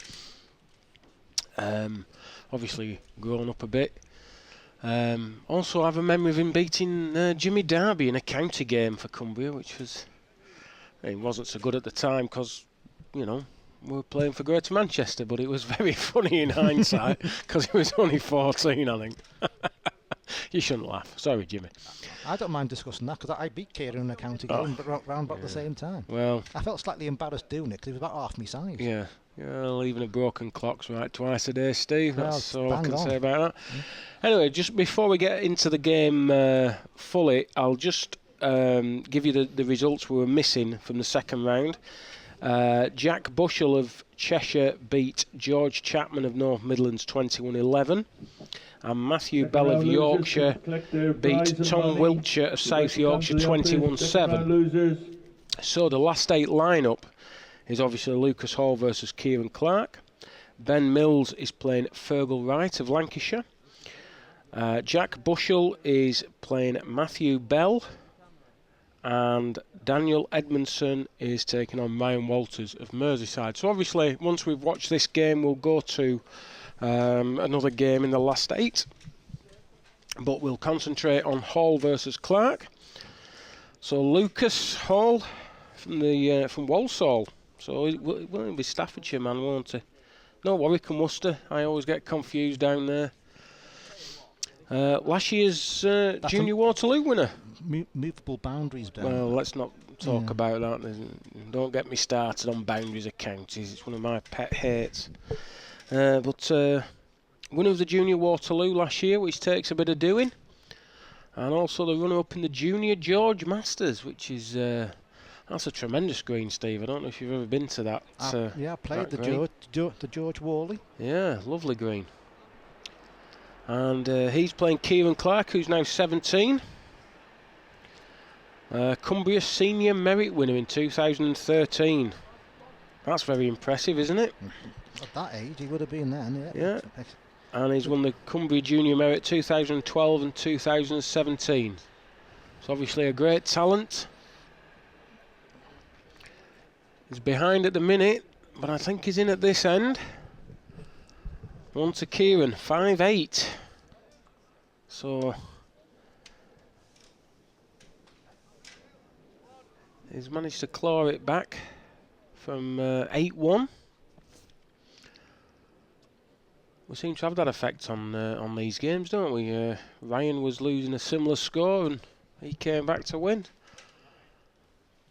B: Obviously grown up a bit. Also I have a memory of him beating Jimmy Darby in a county game for Cumbria, which was, it wasn't so good at the time because, you know, we were playing for Greater Manchester, but it was very funny in hindsight because he was only 14, I think. You shouldn't laugh. Sorry, Jimmy.
C: I don't mind discussing that because I beat Kieran in a county game, but round about the same time.
B: Well,
C: I felt slightly embarrassed doing it because he was about half my size.
B: yeah. Well, even a broken clock's right twice a day, Steve.
C: Well,
B: That's all I
C: bang
B: can
C: on.
B: say about that. Anyway, just before we get into the game fully, I'll just give you the results we were missing from the second round. Jack Bushell of Cheshire beat George Chapman of North Midlands 21-11. And Matthew Bell of Yorkshire beat Tom Wiltshire of South Yorkshire 21-7. So the last 8 lineup is obviously Lucas Hall versus Kieran Clark. Ben Mills is playing Fergal Wright of Lancashire. Jack Bushell is playing Matthew Bell. And Daniel Edmondson is taking on Ryan Walters of Merseyside. So obviously, once we've watched this game, we'll go to another game in the last 8. But we'll concentrate on Hall versus Clark. So Lucas Hall from Walsall. So it'll be Staffordshire, man, won't it? No, Warwick and Worcester. I always get confused down there. Last year's Junior Waterloo winner.
C: Movable boundaries down.
B: Well, let's not talk about that. Don't get me started on boundaries of counties. It's one of my pet hates. But winner of the Junior Waterloo last year, which takes a bit of doing. And also the runner-up in the Junior George Masters, which is... that's a tremendous green, Steve. I don't know if you've ever been to that.
C: I played the George Worley.
B: Yeah, lovely green. And he's playing Kieran Clark, who's now 17. Cumbria Senior Merit winner in 2013. That's very impressive, isn't it?
C: At that age, he would have been then.
B: Yeah. And he's won the Cumbria Junior Merit 2012 and 2017. So obviously a great talent. He's behind at the minute, but I think he's in at this end. One to Kieran, 5'8". So he's managed to claw it back from 8-1. We seem to have that effect on these games, don't we? Ryan was losing a similar score and he came back to win.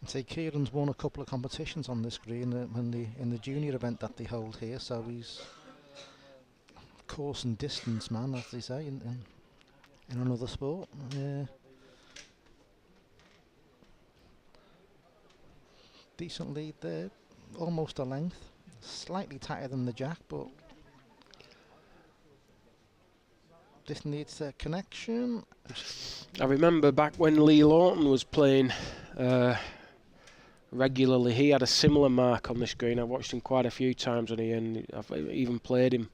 C: I'd say Kieran's won a couple of competitions on this green in the junior event that they hold here, so he's course and distance man, as they say in another sport. Decent lead there, almost a length, slightly tighter than the Jack, but this needs a connection.
B: I remember back when Lee Lawton was playing regularly, he had a similar mark on this green. I watched him quite a few times and I've even played him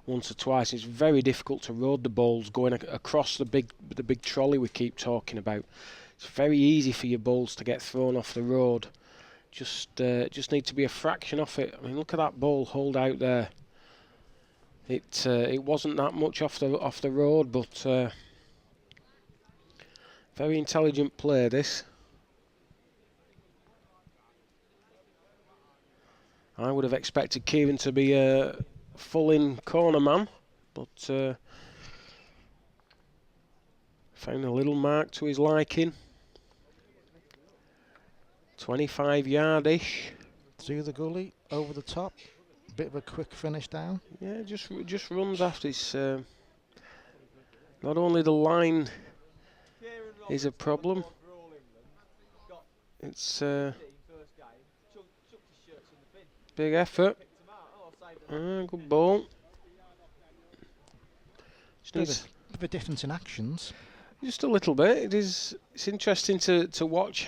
B: once or twice. It's very difficult to road the bowls going across the big trolley we keep talking about. It's very easy for your bowls to get thrown off the road. Just need to be a fraction off it. I mean, look at that bowl hold out there. It wasn't that much off the road, but very intelligent play this. I would have expected Kieran to be a full-in corner man, but found a little mark to his liking. 25-yard-ish.
C: Through the gully, over the top. Bit of a quick finish down.
B: Yeah, just runs after his. Not only the line is a problem. It's big effort. Good ball.
C: Bit of a difference in actions.
B: Just a little bit. It's interesting to watch.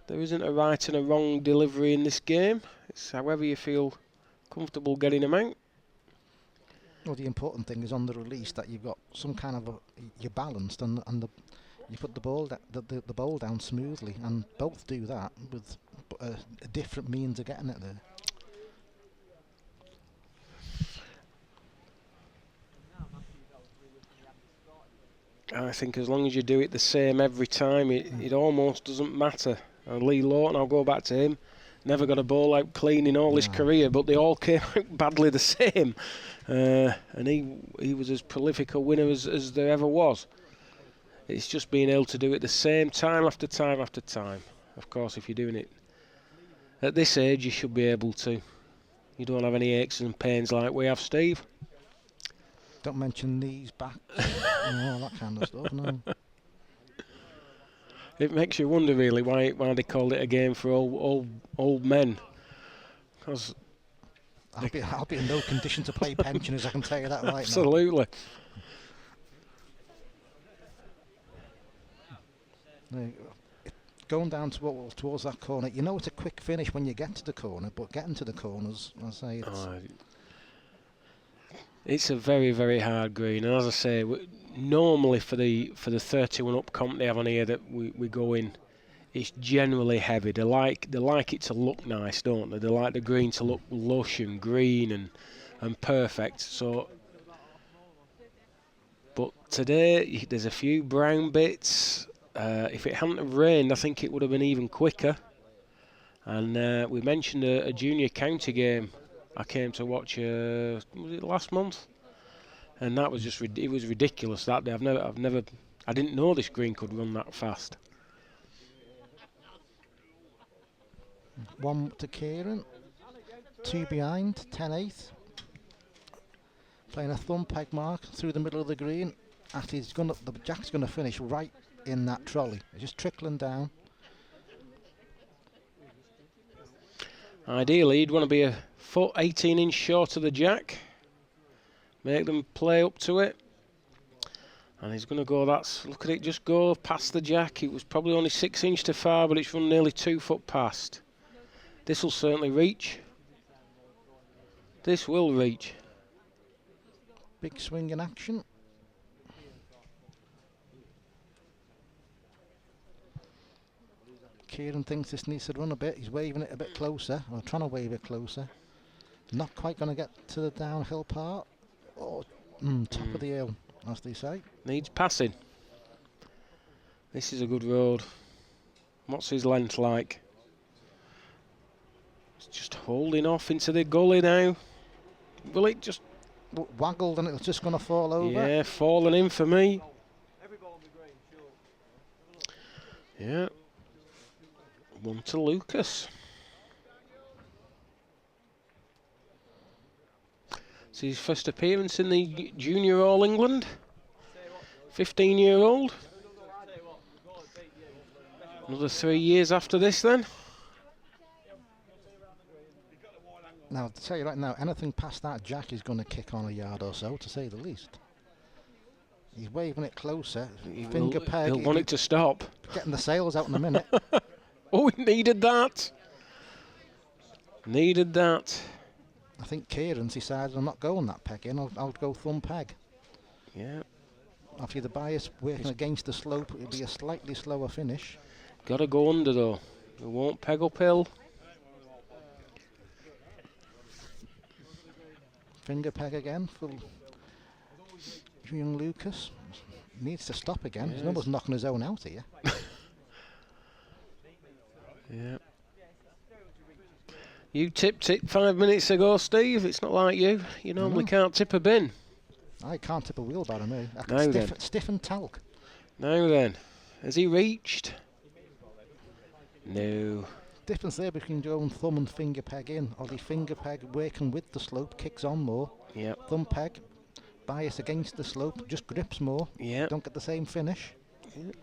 B: There isn't a right and a wrong delivery in this game. It's however you feel comfortable getting them out.
C: Well, the important thing is on the release that you've got some kind of you're balanced and you put the ball the ball down smoothly, and both do that with a different means of getting it there.
B: I think as long as you do it the same every time, it almost doesn't matter. And Lee Lawton, I'll go back to him, never got a ball out clean in all his career, but they all came out badly the same. And he was as prolific a winner as there ever was. It's just being able to do it the same time after time after time. Of course, if you're doing it at this age, you should be able to. You don't have any aches and pains like we have, Steve.
C: Don't mention knees, back, all that kind of stuff, no.
B: It makes you wonder, really, why they called it a game for old men. Because
C: I'll be in no condition to play pensioners, I can tell you that right now.
B: Absolutely.
C: Going down towards that corner, you know it's a quick finish when you get to the corner, but getting to the corners, I say
B: it's a very, very hard green, and as I say, normally for the 31 up comp they have on here that we go in, it's generally heavy. They like it to look nice, don't they? They like the green to look lush and green and perfect. So, but today there's a few brown bits. If it hadn't have rained, I think it would have been even quicker. And we mentioned a junior county game I came to watch. Was it last month? And that was just it was ridiculous that day. I didn't know this green could run that fast.
C: One to Kieran, two behind, 10-8. Playing a thumb peg mark through the middle of the green. Actually, the jack's going to finish right in that trolley. It's just trickling down.
B: Ideally, you'd want to be a foot 18 inch short of the jack. Make them play up to it. And he's going to go, look at it, just go past the jack. It was probably only 6 inch to far, but it's run nearly 2 foot past. This will certainly reach. This will reach.
C: Big swing in action. Kieran thinks this needs to run a bit. He's waving it a bit closer, or trying to wave it closer. Not quite going to get to the downhill part. Oh, top of the hill, as they say.
B: Needs passing. This is a good road. What's his length like? It's just holding off into the gully now. Will it just
C: waggled and it's just going to fall over?
B: Yeah, falling in for me. Yeah. One to Lucas. It's his first appearance in the Junior All England. 15-year-old. Another 3 years after this then.
C: Now, to tell you right now, anything past that jack is going to kick on a yard or so, to say the least. He's waving it closer. Finger peg.
B: He'll want it to stop.
C: Getting the sails out in a minute.
B: Oh, he needed that. Needed that.
C: I think Kieran's decided I'm not going that peg in. I'll go thumb peg.
B: Yeah.
C: After the bias working against the slope, it'll be a slightly slower finish.
B: Got to go under though. It won't peg uphill.
C: Finger peg again for young Lucas. Needs to stop again. He's almost knocking his own out here.
B: Yeah. You tipped it 5 minutes ago, Steve. It's not like you. You normally can't tip a bin.
C: I can't tip a wheelbarrow, me. I
B: Now
C: can stiff and talc.
B: Now then, has he reached? No.
C: Difference there between your own thumb and finger peg in, or the finger peg working with the slope, kicks on more.
B: Yep.
C: Thumb peg, bias against the slope, just grips more.
B: Yep.
C: Don't get the same finish.
B: Yep.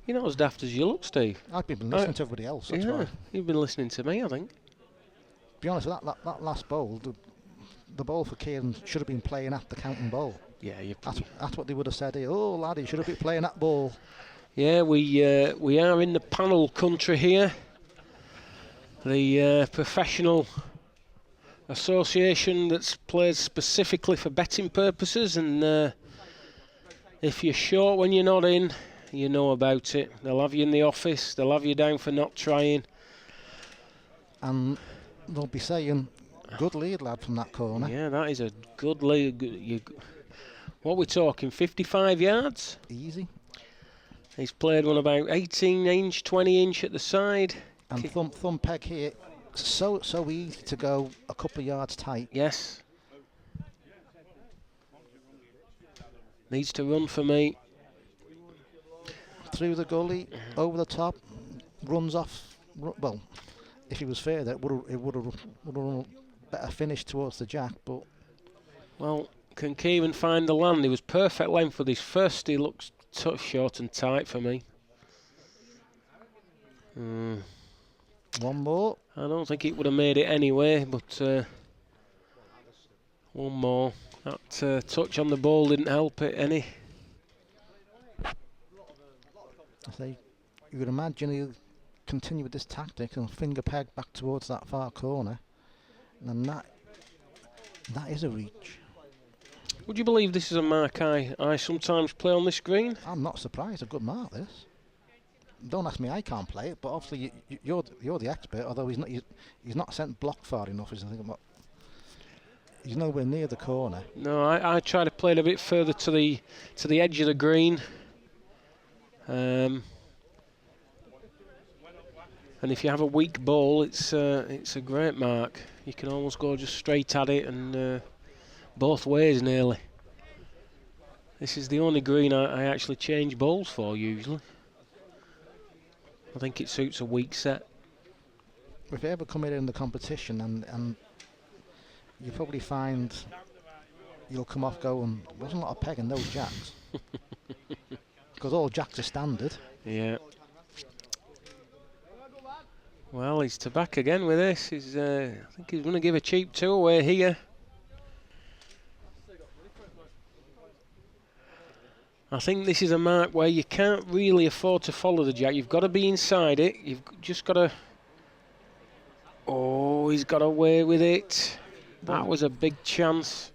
B: You're not as daft as you look, Steve.
C: I've been listening to everybody else, that's why.
B: You've been listening to me, I think.
C: To be honest, that last bowl, the ball for Kieran should have been playing at the counting ball.
B: Yeah,
C: that's what they would have said here. Oh, laddie, you should have been playing that ball.
B: Yeah, we are in the panel country here. The professional association that's played specifically for betting purposes, and if you're short when you're not in, you know about it. They'll have you in the office, they'll have you down for not trying.
C: And they'll be saying, good lead, lad, from that corner.
B: Yeah, that is a good lead. What we're talking, 55 yards?
C: Easy.
B: He's played one about 18 inch, 20 inch at the side.
C: And thumb peg here, so easy to go a couple of yards tight.
B: Yes. Needs to run for me.
C: Through the gully, over the top, runs off. Well, if he was fair, it would have run a better finish towards the jack, but...
B: Well, can Kieran find the land? He was perfect length with his first. He looks short and tight for me.
C: One more.
B: I don't think it would have made it anyway, but one more. That touch on the ball didn't help it any.
C: You would imagine he'll continue with this tactic and finger peg back towards that far corner, and that is a reach.
B: Would you believe this is a mark I sometimes play on this green?
C: I'm not surprised. A good mark, this. Don't ask me, I can't play it, but obviously you're the expert. Although he's not sent block far enough. He's nowhere near the corner.
B: No, I try to play it a bit further to the edge of the green. And if you have a weak ball, it's a great mark. You can almost go just straight at it and both ways nearly. This is the only green I actually change balls for usually. I think it suits a weak set.
C: If you ever come in the competition and you probably find you'll come off going, wasn't a lot of pegging those jacks. Because all jacks are standard.
B: Yeah. Well, he's to back again with this. I think he's going to give a cheap two away here. I think this is a mark where you can't really afford to follow the jack. You've got to be inside it. You've just got to... Oh, he's got away with it. That was a big chance.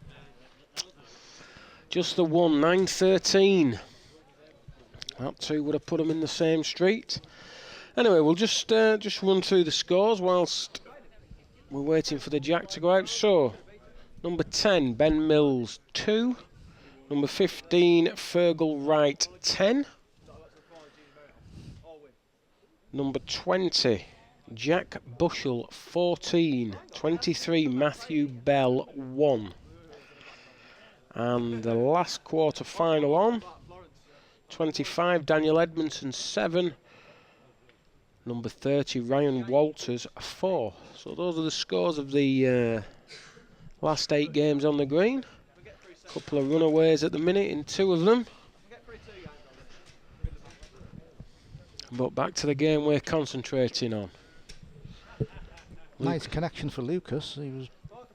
B: Just the one, 9-13. That two would have put them in the same street. Anyway, we'll just run through the scores whilst we're waiting for the jack to go out. So, number 10, Ben Mills, 2. Number 15, Fergal Wright, 10. Number 20, Jack Bushell, 14. 23, Matthew Bell, 1. And the last quarter final on, 25, Daniel Edmondson, 7. Number 30, Ryan Walters, 4. So those are the scores of the last 8 games on the green. Couple of runaways at the minute in 2 of them. But back to the game we're concentrating on.
C: Nice connection for Lucas. He was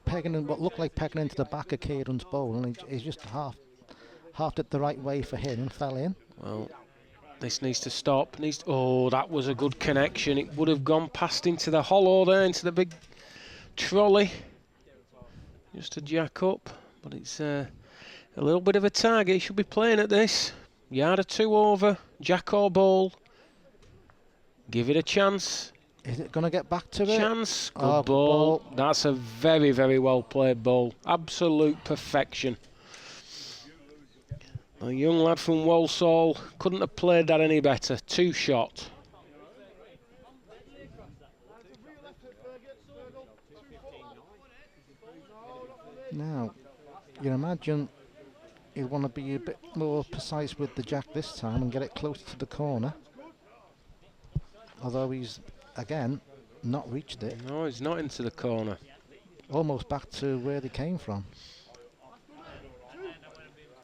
C: pegging in what looked like pegging into the back of Kieran's bowl, and he's just halved it the right way for him and fell in.
B: Well, this needs to stop. Oh, that was a good connection. It would have gone past into the hollow there, into the big trolley. Just to jack up. But it's a little bit of a target. He should be playing at this. Yard or 2 over. Jack or ball. Give it a chance.
C: Is it going to get back to it?
B: Chance. Good
C: Oh,
B: ball.
C: ball.
B: That's a very, very well played ball. Absolute perfection. A young lad from Walsall couldn't have played that any better. 2 shot.
C: Now, you imagine he'll want to be a bit more precise with the jack this time and get it closer to the corner. Although he's, again, not reached it.
B: No, he's not into the corner.
C: Almost back to where they came from.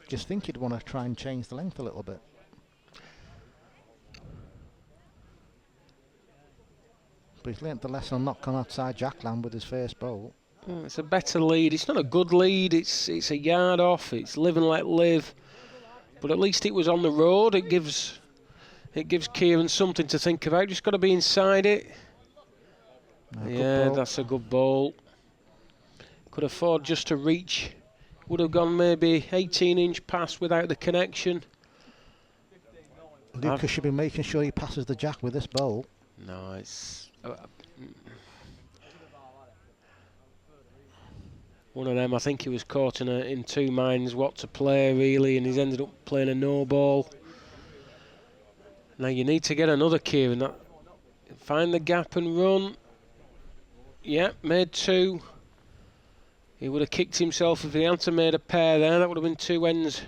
C: Just think you'd want to try and change the length a little bit. But he's learnt the lesson on not going outside Jackland with his first bowl.
B: It's a better lead. It's not a good lead. It's a yard off. It's live and let live. But at least it was on the road. It gives Kieran something to think about. Just got to be inside it. Yeah, that's a good ball. Could afford just to reach. Would have gone maybe 18-inch pass without the connection.
C: Lucas should be making sure he passes the jack with this bowl.
B: No, it's one of them. I think he was caught in 2 minds what to play really, and he's ended up playing a no ball. Now you need to get another Kieran. Find the gap and run. Yep, made 2. He would have kicked himself if he hadn't made a pair there. That would have been 2 ends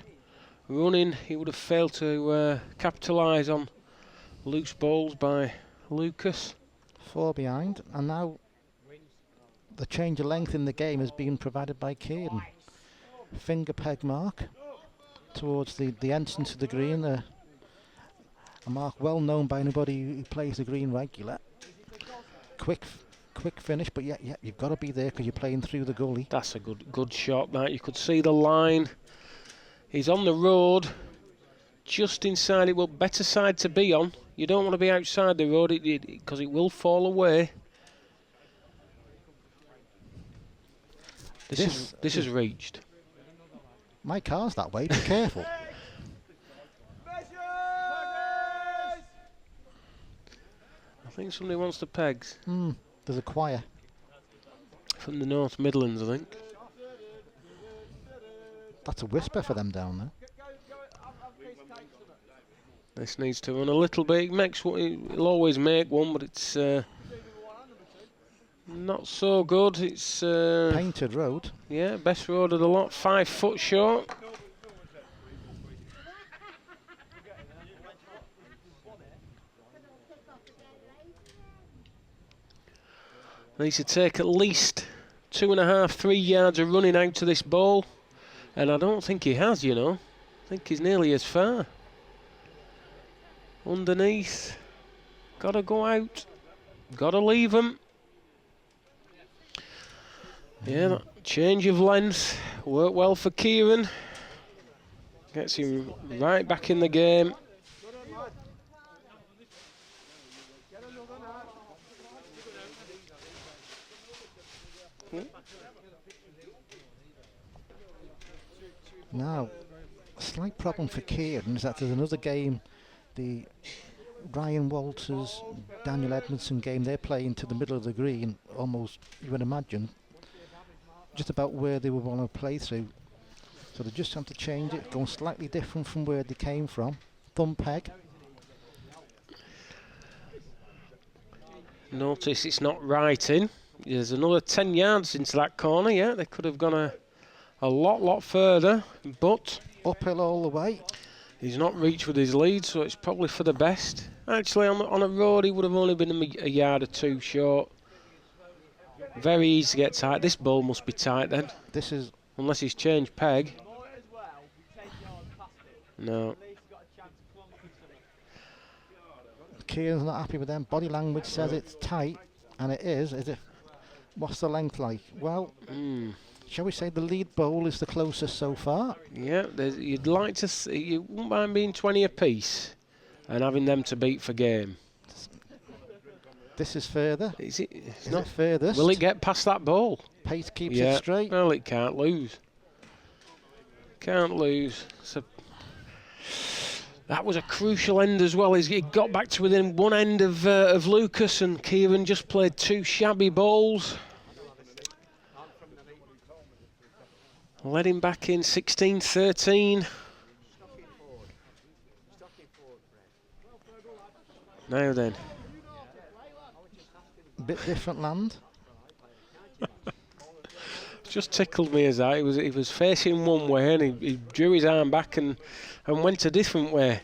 B: running. He would have failed to capitalise on loose balls by Lucas.
C: 4 behind, and now the change of length in the game has been provided by Kieran. Finger peg mark towards the entrance of the green. A mark well known by anybody who plays the green regular. Quick finish, but yeah, you've got to be there because you're playing through the gully.
B: That's a good shot, that. You could see the line. He's on the road, just inside it. Well, better side to be on. You don't want to be outside the road because it will fall away. This is reached.
C: My car's that way, be careful.
B: I think somebody wants the pegs.
C: There's a choir.
B: From the North Midlands, I think.
C: That's a whisper for them down there.
B: This needs to run a little bit. It'll always make one, but it's not so good. It's
C: Painted road.
B: Yeah, best road of the lot. 5 foot short. Needs to take at least 2.5, 3 yards of running out to this ball, and I don't think he has. I think he's nearly as far. Underneath, gotta go out, gotta leave him. Yeah, that change of length worked well for Kieran. Gets him right back in the game.
C: Now, a slight problem for Kieran is that there's another game, the Ryan Walters, Daniel Edmondson game. They're playing to the middle of the green, almost, you would imagine, just about where they would want to play through. So they just have to change it, going slightly different from where they came from. Thumb peg.
B: Notice it's not right in. There's another 10 yards into that corner. Yeah, they could have gone a lot further, but
C: uphill all the way.
B: He's not reached with his lead, so it's probably for the best. Actually, on a road, he would have only been a yard or 2 short. Very easy to get tight. This ball must be tight then.
C: This is...
B: Unless he's changed peg. No.
C: Kieran's not happy with them. Body language says it's tight, and it is. What's the length like? Well, shall we say the lead bowl is the closest so far?
B: Yeah, you'd like to see, you wouldn't mind being 20 apiece and having them to beat for game.
C: This is further.
B: Is it?
C: It's not furthest.
B: Will it get past that ball?
C: Pace keeps it straight.
B: Well, it can't lose. Can't lose. So That was a crucial end as well. He got back to within one end of Lucas, and Kieran just played 2 shabby balls. Led him back in 16-13. Now then.
C: Bit different land.
B: Just tickled me as that. He was facing one way and he drew his arm back and went a different way.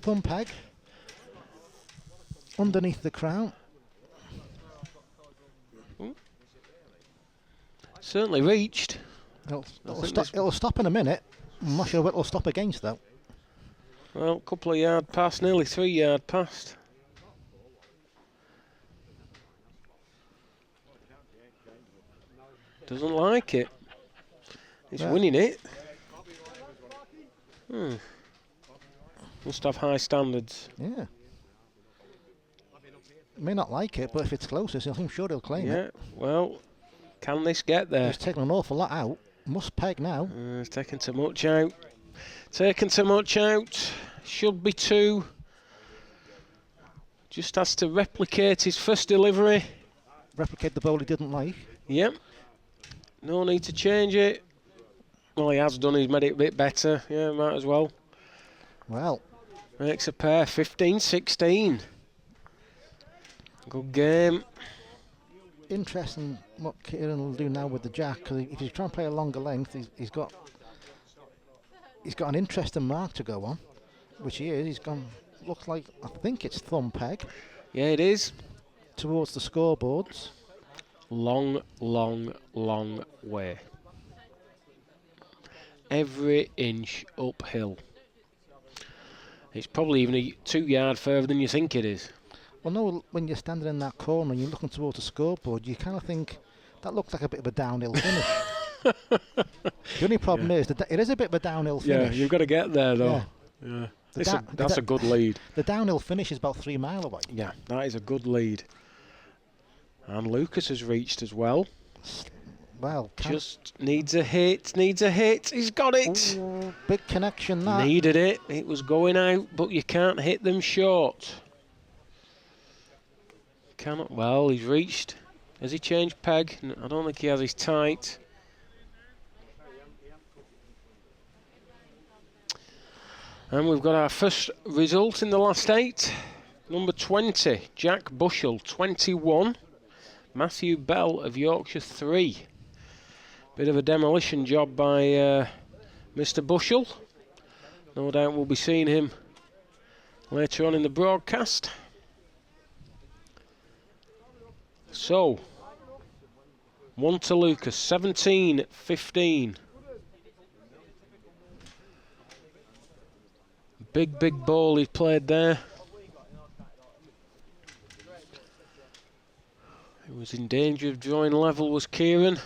C: Thumb peg. Underneath the crown.
B: Certainly reached.
C: It'll stop in a minute. I'm not sure what it'll stop against though.
B: Well, a couple of yard past, nearly 3 yard past. Doesn't like it. He's winning it. Must have high standards.
C: Yeah. May not like it, but if it's closest, I'm sure he'll claim it.
B: Yeah, well, can this get there?
C: He's taken an awful lot out. Must peg now.
B: He's taken too much out. Taken too much out. Should be 2. Just has to replicate his first delivery.
C: Replicate the bowl he didn't like.
B: Yep. No need to change it. Well, he has done. He's made it a bit better. Yeah, might as well.
C: Well.
B: Makes a pair. 15-16. Good game.
C: Interesting what Kieran will do now with the jack, because if he's trying to play a longer length, he's got an interesting mark to go on, which he is. He's gone. Looks like, I think it's thumb peg.
B: Yeah, it is.
C: Towards the scoreboards.
B: Long, long, long way. Every inch uphill. It's probably even 2 yard further than you think it is.
C: Well, no, when you're standing in that corner and you're looking towards the scoreboard, you kind of think that looks like a bit of a downhill finish. The only problem is that it is a bit of a downhill finish.
B: Yeah, you've got to get there though. Yeah. That's a good lead.
C: The downhill finish is about 3 miles away.
B: Yeah, that is a good lead. And Lucas has reached as well.
C: Well,
B: just needs a hit. He's got it.
C: Ooh, big connection that.
B: Needed it. It was going out, but you can't hit them short. Cannot. Well, he's reached. Has he changed peg? No, I don't think he has his tight. And we've got our first result in the last 8. Number 20, Jack Bushell, 21. Matthew Bell of Yorkshire, 3. Bit of a demolition job by Mr. Bushell. No doubt we'll be seeing him later on in the broadcast. So, 1 to Lucas, 17-15. Big ball he played there. Who was in danger of drawing level was Kieran.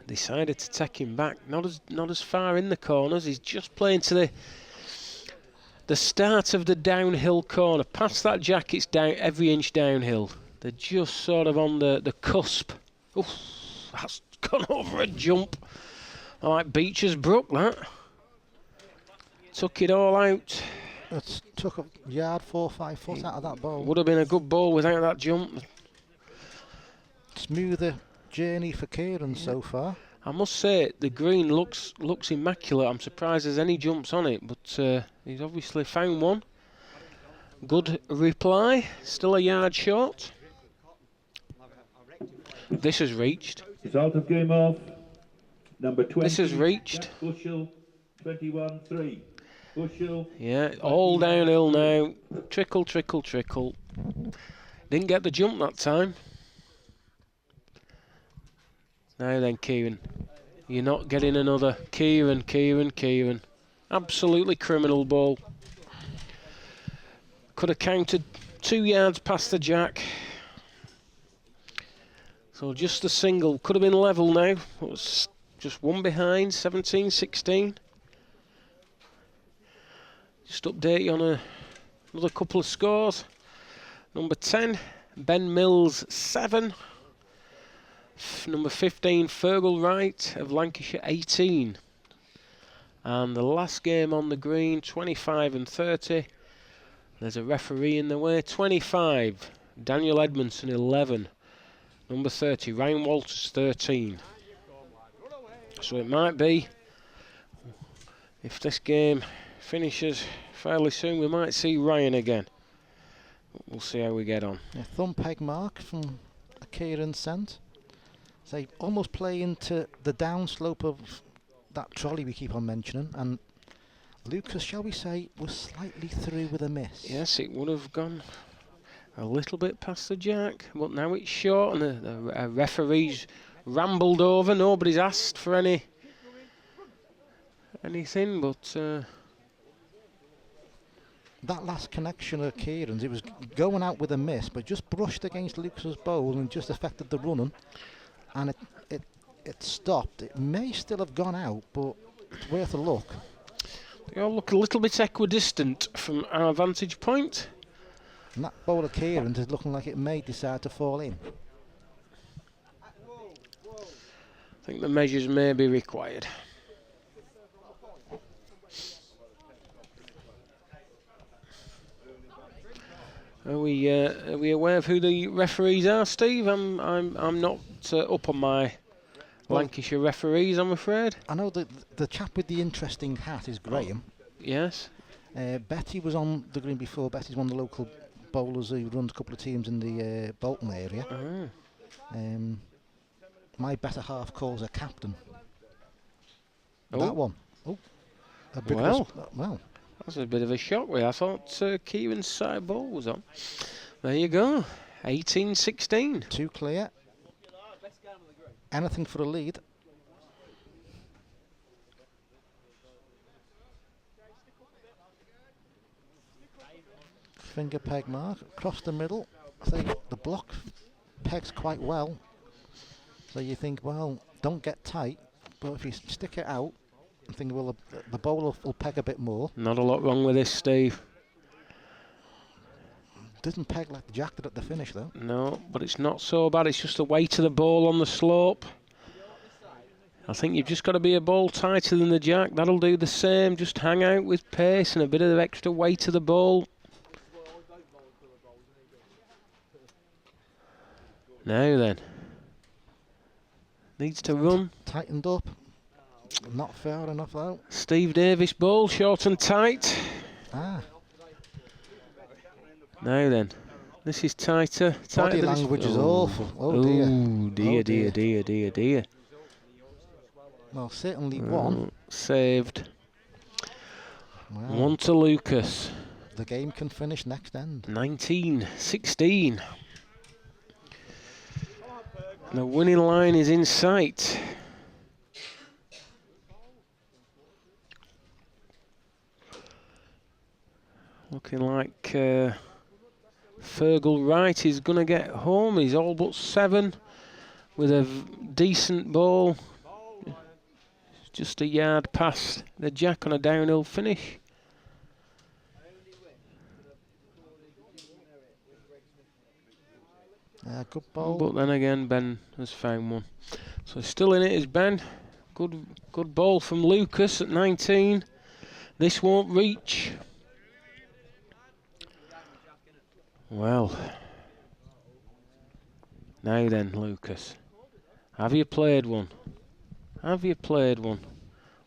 B: Decided to take him back. Not as far in the corners. He's just playing to the start of the downhill corner. Past that jack, it's down every inch downhill. They're just sort of on the cusp. Oof, that's gone over a jump. Like Beecher's Brook, that. Took it all out.
C: It took a yard, 4 or 5 foot out of that ball.
B: Would have been a good ball without that jump.
C: Smoother journey for Kieran so far.
B: I must say, the green looks immaculate. I'm surprised there's any jumps on it, but he's obviously found one. Good reply. Still a yard short. This has reached.
D: Result of game off. Number 20.
B: This has reached.
D: Bushell, 21-3. Bushell.
B: Yeah, all downhill now. Trickle. Didn't get the jump that time. Now then, Kieran. You're not getting another. Kieran. Absolutely criminal ball. Could have counted 2 yards past the jack. So just a single. Could have been level now. It was just one behind, 17-16. Just update you on another couple of scores. Number 10, Ben Mills, 7. Number 15, Fergal Wright of Lancashire, 18. And the last game on the green, 25 and 30. There's a referee in the way. 25, Daniel Edmondson, 11. Number 30, Ryan Walters, 13. So it might be, if this game finishes fairly soon, we might see Ryan again. We'll see how we get on.
C: A thumb peg mark from Kieran sent. So almost playing to the downslope of that trolley we keep on mentioning, and Lucas, shall we say, was slightly through with a miss.
B: Yes, it would have gone a little bit past the jack, but now it's short, and the referee's rambled over. Nobody's asked for anything, but
C: that last connection of Kieran's, it was going out with a miss, but just brushed against Lucas's bowl and just affected the running, and it stopped. It may still have gone out, but it's worth a look.
B: They all look a little bit equidistant from our vantage point.
C: And that bowl of Kieran's is looking like it may decide to fall in.
B: I think the measures may be required. Are we aware of who the referees are, Steve? I'm not up on my Lancashire referees, I'm afraid.
C: I know the chap with the interesting hat is Graham.
B: Yes.
C: Betty was on the green before. Betty's one of the local bowlers who runs a couple of teams in the Bolton area. My better half calls her captain. That one. Oh, a bit well.
B: That's a bit of a shock. I thought Kieran's side ball was on. There you go. 18-16.
C: Two clear. Anything for a lead. Finger peg mark across the middle. So the block pegs quite well. So you think, well, don't get tight, but if you stick it out, I think, well, the bowler will peg a bit more.
B: Not a lot wrong with this, Steve.
C: Didn't peg like the jack did at the finish, though.
B: No, but it's not so bad. It's just the weight of the ball on the slope. I think you've just got to be a ball tighter than the jack. That'll do the same. Just hang out with pace and a bit of extra weight of the ball. Now then. Needs to run.
C: Tightened up. Not far enough though.
B: Steve Davis ball, short and tight.
C: Ah.
B: Now then. This is tighter.
C: Body language is awful. Oh dear. Well, certainly one.
B: Saved.
C: Well,
B: one to Lucas.
C: The game can finish next end.
B: 19-16. The winning line is in sight. Looking like Fergal Wright is going to get home. He's all but 7 with a decent ball. Just a yard past the jack on a downhill finish.
C: Good ball.
B: But then again, Ben has found one. So still in it is Ben. Good ball from Lucas at 19. This won't reach. Well. Now then, Lucas. Have you played one? Have you played one?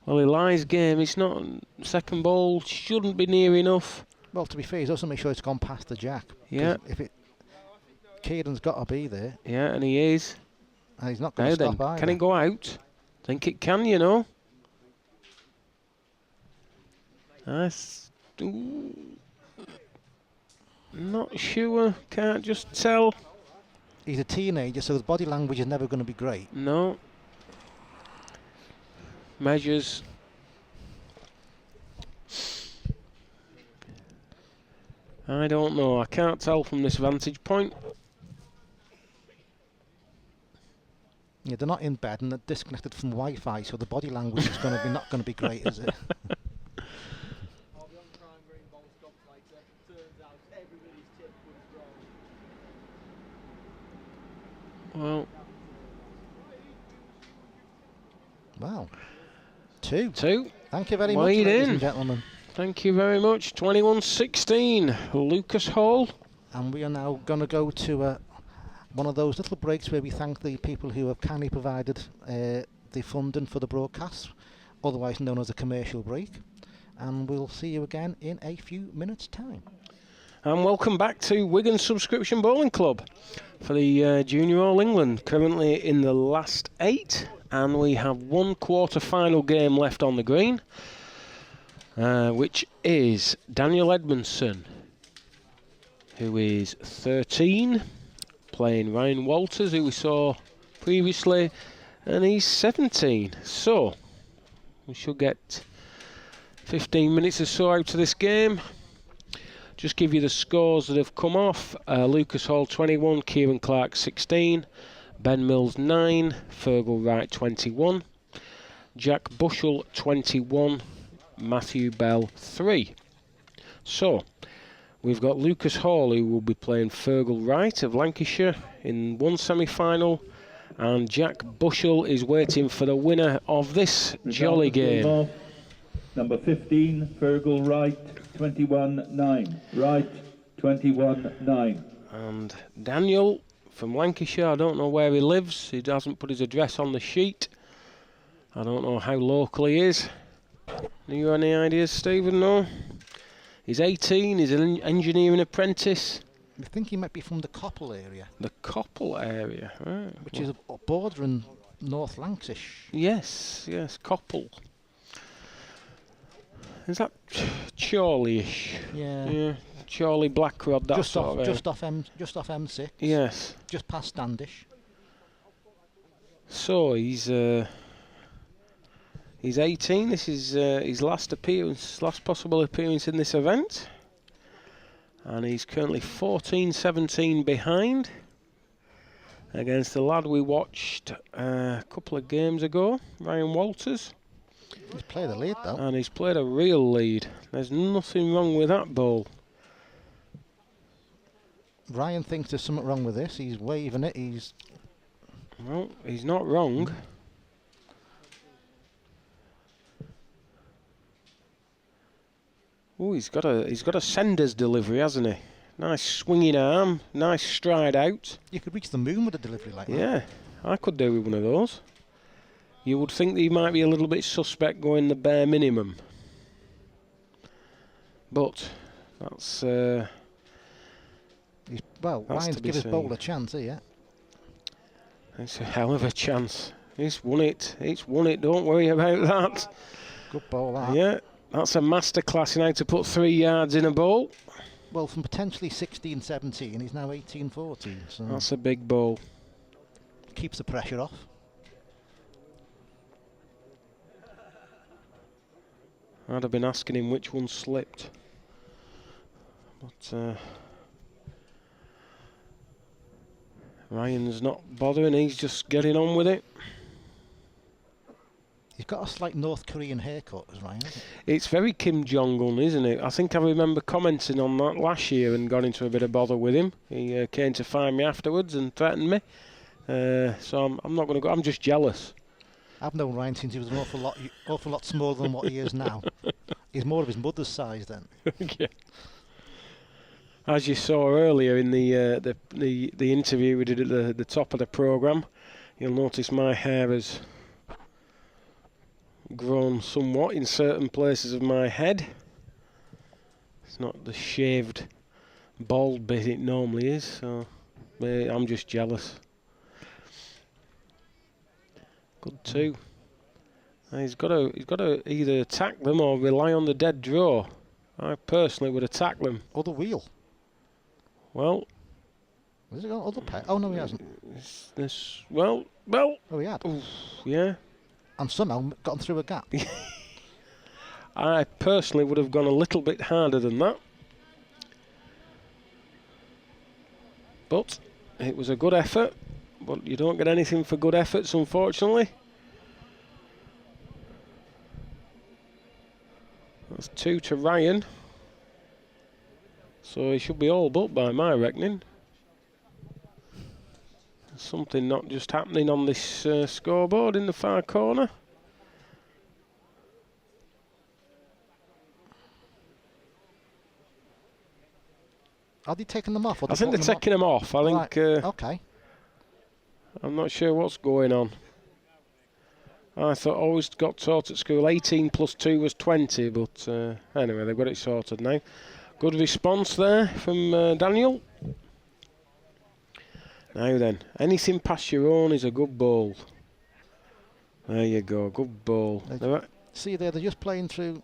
B: Well, Eli's game, it's not... Second ball shouldn't be near enough.
C: Well, to be fair, he's also made sure it's gone past the jack.
B: Yeah.
C: Kieran's got to be there.
B: Yeah, and he is.
C: And he's not going to stop either.
B: Can it go out? I think it can, you know. Not sure. Can't just tell.
C: He's a teenager, so his body language is never going to be great.
B: No. Measures. I don't know. I can't tell from this vantage point.
C: Yeah, they're not in bed and they're disconnected from Wi-Fi, so the body language is going to be not going to be great, is it?
B: Well,
C: Wow. 2.
B: 2.
C: Thank you very much,
B: Wade
C: ladies
B: in.
C: and gentlemen.
B: Thank you very much. 21-16, Lucas Hall.
C: And we are now going to go to one of those little breaks where we thank the people who have kindly provided the funding for the broadcast, otherwise known as a commercial break. And we'll see you again in a few minutes' time.
B: And welcome back to Wigan Subscription Bowling Club for the Junior All England, currently in the last 8, and we have one quarter-final game left on the green, which is Daniel Edmondson, who is 13, playing Ryan Walters, who we saw previously, and he's 17. So we should get 15 minutes or so out of this game. Just give you the scores that have come off. Lucas Hall 21, Kieran Clark 16, Ben Mills 9, Fergal Wright 21, Jack Bushell 21, Matthew Bell 3. So we've got Lucas Hall, who will be playing Fergal Wright of Lancashire in one semi-final, and Jack Bushell is waiting for the winner of this jolly game.
D: Number 15, Fergal Wright, 21-9. Wright, 21-9.
B: And Daniel from Lancashire, I don't know where he lives. He hasn't put his address on the sheet. I don't know how local he is. Do you have any ideas, Stephen? No? He's 18, he's an engineering apprentice.
C: I think he might be from the Coppell area.
B: The Coppell area, right.
C: Which is bordering North Lancashire.
B: Yes, Coppell. Is that Chorley-ish?
C: Yeah.
B: Chorley Blackrod, that
C: just
B: sort
C: off,
B: of
C: just off M6.
B: Yes.
C: Just past Standish.
B: So he's 18. This is his last possible appearance in this event, and he's currently 14-17 behind against the lad we watched a couple of games ago, Ryan Walters.
C: He's played a lead though.
B: And he's played a real lead. There's nothing wrong with that ball.
C: Ryan thinks there's something wrong with this. He's waving it.
B: Well, he's not wrong. Oh, he's got a sender's delivery, hasn't he? Nice swinging arm, nice stride out.
C: You could reach the moon with a delivery like that.
B: Yeah, I could do with one of those. You would think that he might be a little bit suspect going the bare minimum. But that's...
C: Ryan's give his bowl a chance here.
B: It's a hell of a chance. He's won it. Don't worry about that.
C: Good ball, that.
B: Yeah, that's a masterclass in how to put 3 yards in a ball.
C: Well, from potentially 16-17, he's now 18-14. So
B: that's a big ball.
C: Keeps the pressure off.
B: I'd have been asking him which one slipped. But Ryan's not bothering, he's just getting on with it.
C: He's got a slight North Korean haircut, as Ryan.
B: It's very Kim Jong-un, isn't it? I think I remember commenting on that last year and got into a bit of bother with him. He came to find me afterwards and threatened me. So I'm not going to go, I'm just jealous.
C: I've known Ryan since he was an awful lot smaller than what he is now. He's more of his mother's size then.
B: Yeah. As you saw earlier in the interview we did at the top of the programme, you'll notice my hair has grown somewhat in certain places of my head. It's not the shaved bald bit it normally is, so I'm just jealous. Good too. He's got to either attack them or rely on the dead draw. I personally would attack them.
C: Other wheel.
B: Well.
C: Has he got other pair? Oh no, he hasn't.
B: Well.
C: Oh, he had.
B: Oof, yeah.
C: And somehow gotten through a gap.
B: I personally would have gone a little bit harder than that. But it was a good effort. But you don't get anything for good efforts, unfortunately. That's 2 to Ryan. So he should be all but by my reckoning. There's something not just happening on this scoreboard in the far corner.
C: Are they taking them off? Or
B: I think they're taking them off. I think.
C: Right. Okay.
B: I'm not sure what's going on. I thought always got taught at school 18 plus 2 was 20, but anyway, they've got it sorted now. Good response there from Daniel. Now then, anything past your own is a good ball. There you go, good ball.
C: See there, they're just playing through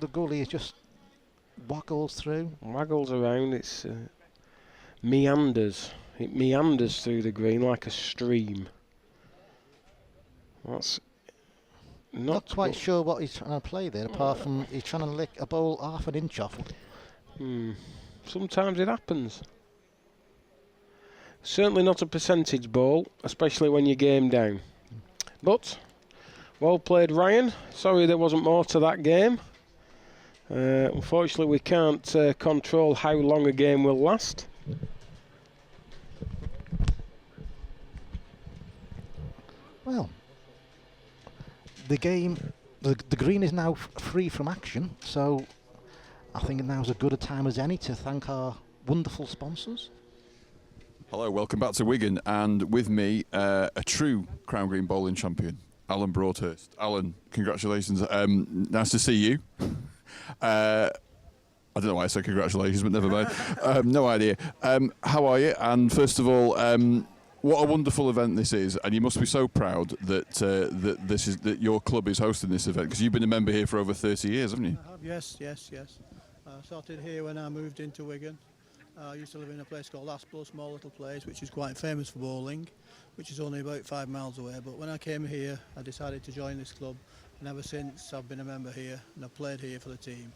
C: the gully. It just waggles through.
B: Waggles around, it's meanders. It meanders through the green like a stream. That's
C: not quite sure what he's trying to play there, apart from he's trying to lick a ball half an inch off.
B: Sometimes it happens. Certainly not a percentage ball, especially when you're game down. But, well played, Ryan. Sorry there wasn't more to that game. Unfortunately, we can't control how long a game will last.
C: Well, the game, the green is now free from action, so I think now's as good a time as any to thank our wonderful sponsors.
A: Hello, welcome back to Wigan, and with me, a true Crown Green bowling champion, Alan Broadhurst. Alan, congratulations. Nice to see you. I don't know why I said congratulations, but never mind. No idea. How are you? And first of all, what a wonderful event this is, and you must be so proud that that your club is hosting this event, because you've been a member here for over 30 years, haven't you?
F: I have, yes. I started here when I moved into Wigan. I used to live in a place called Aspel, a small little place which is quite famous for bowling, which is only about 5 miles away. But when I came here, I decided to join this club, and ever since I've been a member here, and I've played here for the team.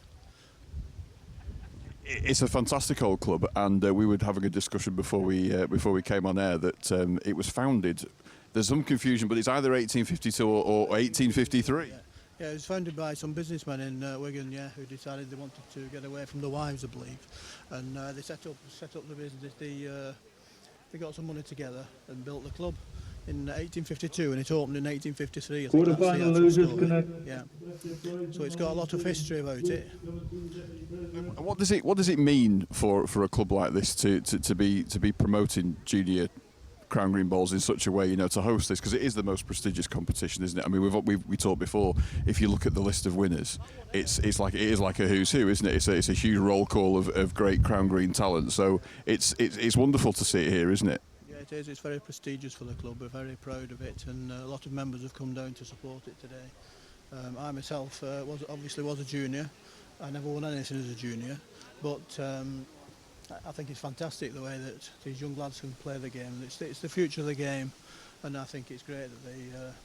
A: It's a fantastic old club, and we were having a discussion before we came on air that it was founded. There's some confusion, but it's either 1852 or 1853.
F: Yeah, it was founded by some businessmen in Wigan, who decided they wanted to get away from the wives, I believe, and they set up the business. They got some money together and built the club in 1852, and it opened in 1853.
D: Quarter-final losers connect.
F: Yeah, so it's got a lot of history about it.
A: What does it mean for a club like this to be promoting junior Crown Green bowls in such a way, to host this, because it is the most prestigious competition, isn't it? I mean, we talked before. If you look at the list of winners, it is like a who's who, isn't it? It's a huge roll call of great Crown Green talent. So it's wonderful to see it here, isn't it?
F: Yeah, it is. It's very prestigious for the club. We're very proud of it, and a lot of members have come down to support it today. I myself was a junior. I never won anything as a junior, but I think it's fantastic the way that these young lads can play the game. It's the future of the game, and I think it's great that they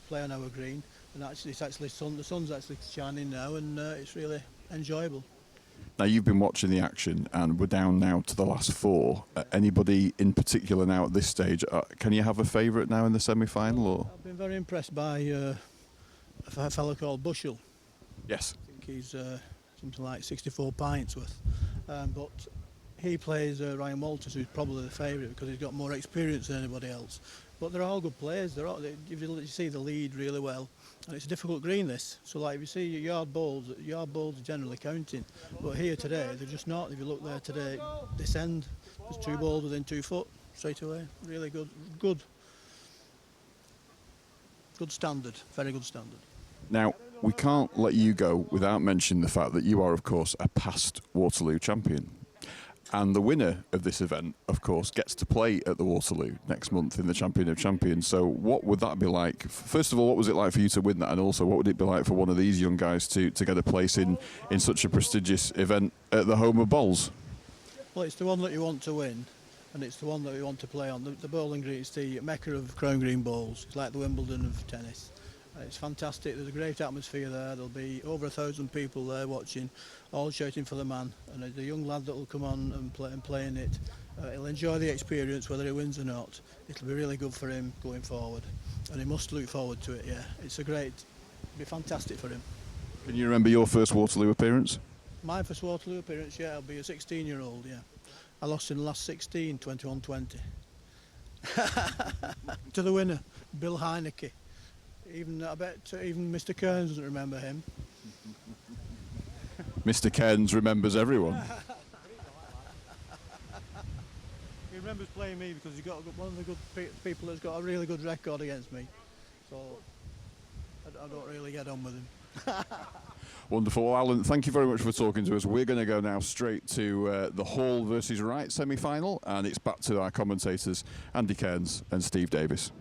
F: play on our green. And actually, the sun's actually shining now, and it's really enjoyable.
A: Now, you've been watching the action, and we're down now to the last 4. Anybody in particular now at this stage? Can you have a favourite now in the semi-final? Or?
F: I've been very impressed by a fellow called Bushell.
A: Yes.
F: I think he's something like 64 pints worth, but he plays Ryan Walters, who's probably the favourite because he's got more experience than anybody else. But they're all good players. You see the lead really well, and it's a difficult green this. So like if you see your yard balls are generally counting, but here today they're just not. If you look there today, this end there's 2 balls within 2 foot straight away. Really good standard, very good standard.
A: Now, we can't let you go without mentioning the fact that you are, of course, a past Waterloo champion. And the winner of this event, of course, gets to play at the Waterloo next month in the Champion of Champions. So what would that be like? First of all, what was it like for you to win that? And also, what would it be like for one of these young guys to get a place in such a prestigious event at the home of bowls?
F: Well, it's the one that you want to win, and it's the one that you want to play on. The bowling green is the mecca of Crown Green bowls. It's like the Wimbledon of tennis. It's fantastic. There's a great atmosphere there. There'll be over 1,000 people there watching, all shouting for the man. And the young lad that will come on and play in it, he'll enjoy the experience whether he wins or not. It'll be really good for him going forward, and he must look forward to it. Yeah, it'll be fantastic for him.
A: Can you remember your first Waterloo appearance?
F: My first Waterloo appearance, yeah, I'll be a 16-year-old. Yeah, I lost in the last 16, 21-20, to the winner, Bill Heineke. I bet even Mr. Kearns doesn't remember him.
A: Mr. Kearns remembers everyone.
F: remembers playing me because he's got one of the good people that's got a really good record against me. So I don't really get on with him.
A: Wonderful. Well, Alan, thank you very much for talking to us. We're going to go now straight to the Hall versus Wright semi-final, and it's back to our commentators, Andy Cairns and Steve Davis.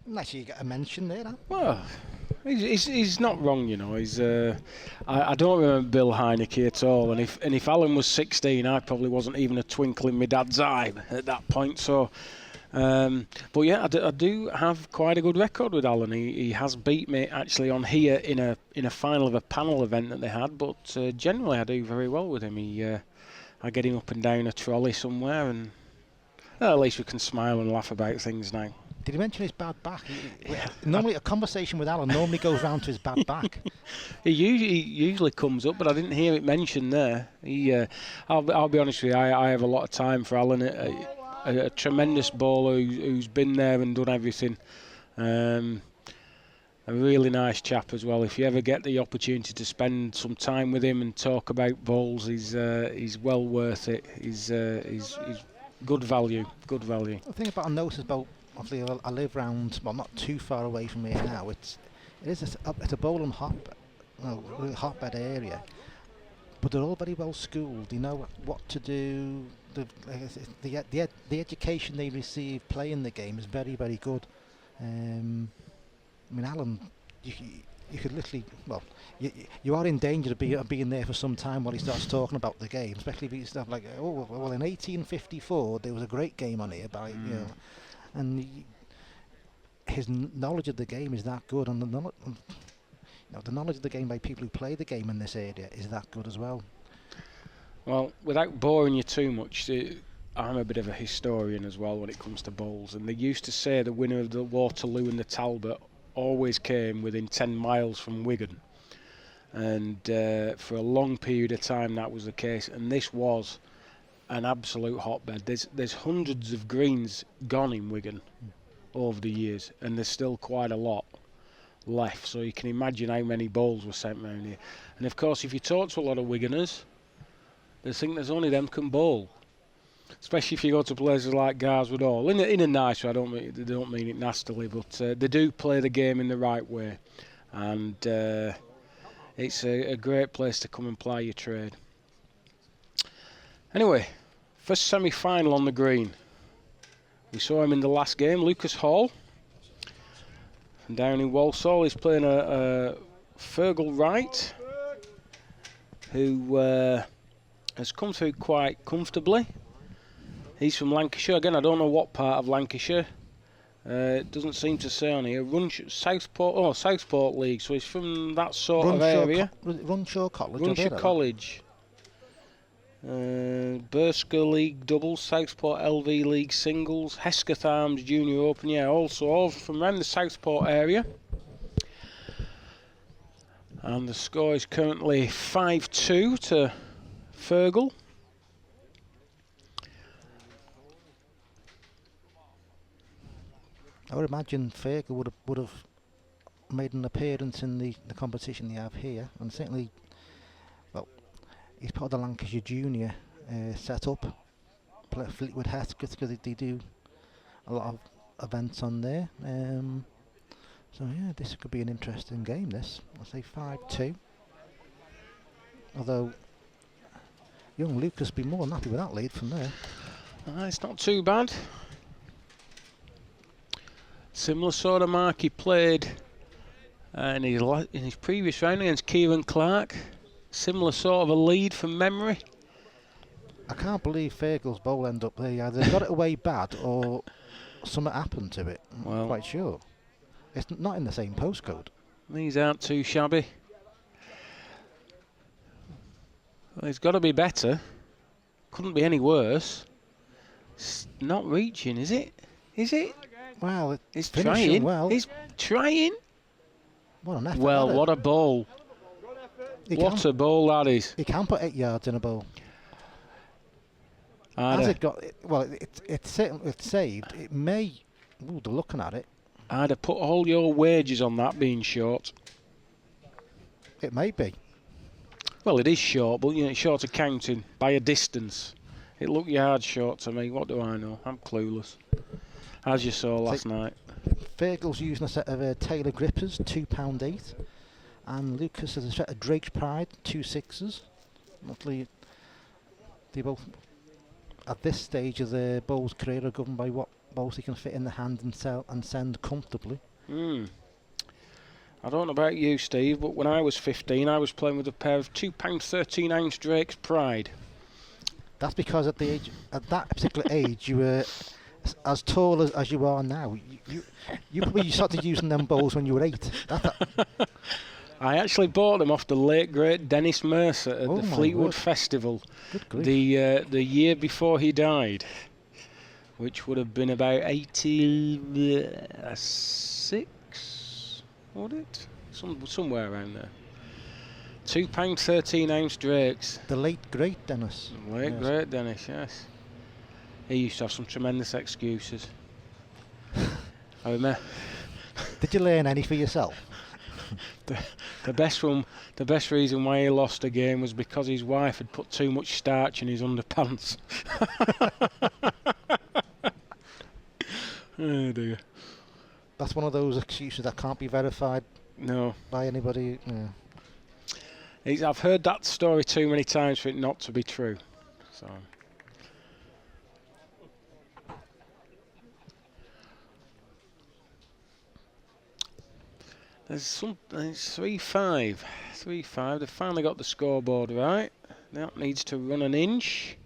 C: Unless you get a mention there, huh?
B: Well, he's not wrong, you know. I don't remember Bill Heineke at all, and if Alan was 16, I probably wasn't even a twinkle in my dad's eye at that point. So, but yeah, I do have quite a good record with Alan. He has beat me actually on here in a final of a panel event that they had, but generally I do very well with him. I get him up and down a trolley somewhere, and at least we can smile and laugh about things now.
C: Did he mention his bad back? Normally, a conversation with Alan normally goes round to his bad back.
B: He usually comes up, but I didn't hear it mentioned there. I'll be honest with you, I have a lot of time for Alan, a tremendous bowler who's been there and done everything. A really nice chap as well. If you ever get the opportunity to spend some time with him and talk about bowls, he's well worth it. He's good value. Good value.
C: The thing about I notice about, obviously I live round, well, not too far away from here now. It's a bowling really hotbed area, but they're all very well schooled. They know what to do. The education they receive playing the game is very, very good. I mean, Alan, you could literally, well, you are in danger of being there for some time while he starts talking about the game, especially if he stuff like, oh, well, in 1854 there was a great game on here by, you know, and his knowledge of the game is that good, and the knowledge of the game by people who play the game in this area is that good as well.
B: Well, without boring you too much, I'm a bit of a historian as well when it comes to bowls, and they used to say the winner of the Waterloo and the Talbot always came within 10 miles from Wigan, and for a long period of time that was the case, and this was an absolute hotbed. There's hundreds of greens gone in Wigan over the years, and there's still quite a lot left, so you can imagine how many bowls were sent round here. And of course, if you talk to a lot of Wiganers, they think there's only them can bowl, especially if you go to places like Garswood Hall. In a nice way, they don't mean it nastily, but they do play the game in the right way, and it's a great place to come and ply your trade. Anyway, first semi-final on the green. We saw him in the last game, Lucas Hall. And down in Walsall, he's playing a Fergal Wright, who has come through quite comfortably. He's from Lancashire. Again, I don't know what part of Lancashire. It doesn't seem to say on here. Southport League, so he's from that sort of area.
C: Runshaw College.
B: Runshaw College. Bursker League doubles, Southport LV League singles, Hesketh Arms Junior Open, also all from around the Southport area. And the score is currently 5-2 to Fergal.
C: I would imagine Fergal would have made an appearance in the competition they have here, and certainly, well, he's part of the Lancashire Junior set up. Fleetwood Hesketh, because they do a lot of events on there. So yeah, this could be an interesting game. This, I'll say 5-2. Although young Lucas be more than happy with that lead from there.
B: It's not too bad. Similar sort of mark he played in his previous round against Kieran Clark. Similar sort of a lead from memory.
C: I can't believe Fergal's bowl ended up there. Either they got it away bad or something happened to it. I'm not quite sure. It's not in the same postcode.
B: These aren't too shabby. Well, it's got to be better. Couldn't be any worse. It's not reaching, is it? Is it?
C: Well,
B: he's trying.
C: Well.
B: He's trying.
C: What an effort.
B: Well, what a bowl. What a bowl that is.
C: He can put 8 yards in a bowl. Has it got? Well, it's saved. It may. Ooh, they're looking at it.
B: I'd have put all your wages on that being short.
C: It may be.
B: Well, it is short, but it's short of counting by a distance. It looked yard short to me. What do I know? I'm clueless. As you saw last night.
C: Fergal's using a set of Taylor grippers, £2.8, and Lucas has a set of Drake's Pride, 2 6s. Luckily, they both, at this stage of the bowl's career, are governed by what bowls they can fit in the hand and send comfortably.
B: I don't know about you, Steve, but when I was 15, I was playing with a pair of £2.13 Drake's Pride.
C: That's because at that particular age, you were as tall as you are now. You probably started using them bowls when you were 8.
B: I actually bought them off the late great Dennis Mercer at the Fleetwood Festival the year before he died, which would have been about 86, would it? Somewhere around there. £2.13 Drakes.
C: The late great Dennis.
B: Great Dennis, yes. He used to have some tremendous excuses. I remember.
C: Did you learn any for yourself?
B: The best reason why he lost a game was because his wife had put too much starch in his underpants. Oh dear.
C: That's one of those excuses that can't be verified.
B: No.
C: By anybody. Yeah.
B: I've heard that story too many times for it not to be true. So. It's 3-5. 3-5. They've finally got the scoreboard right. That needs to run an inch.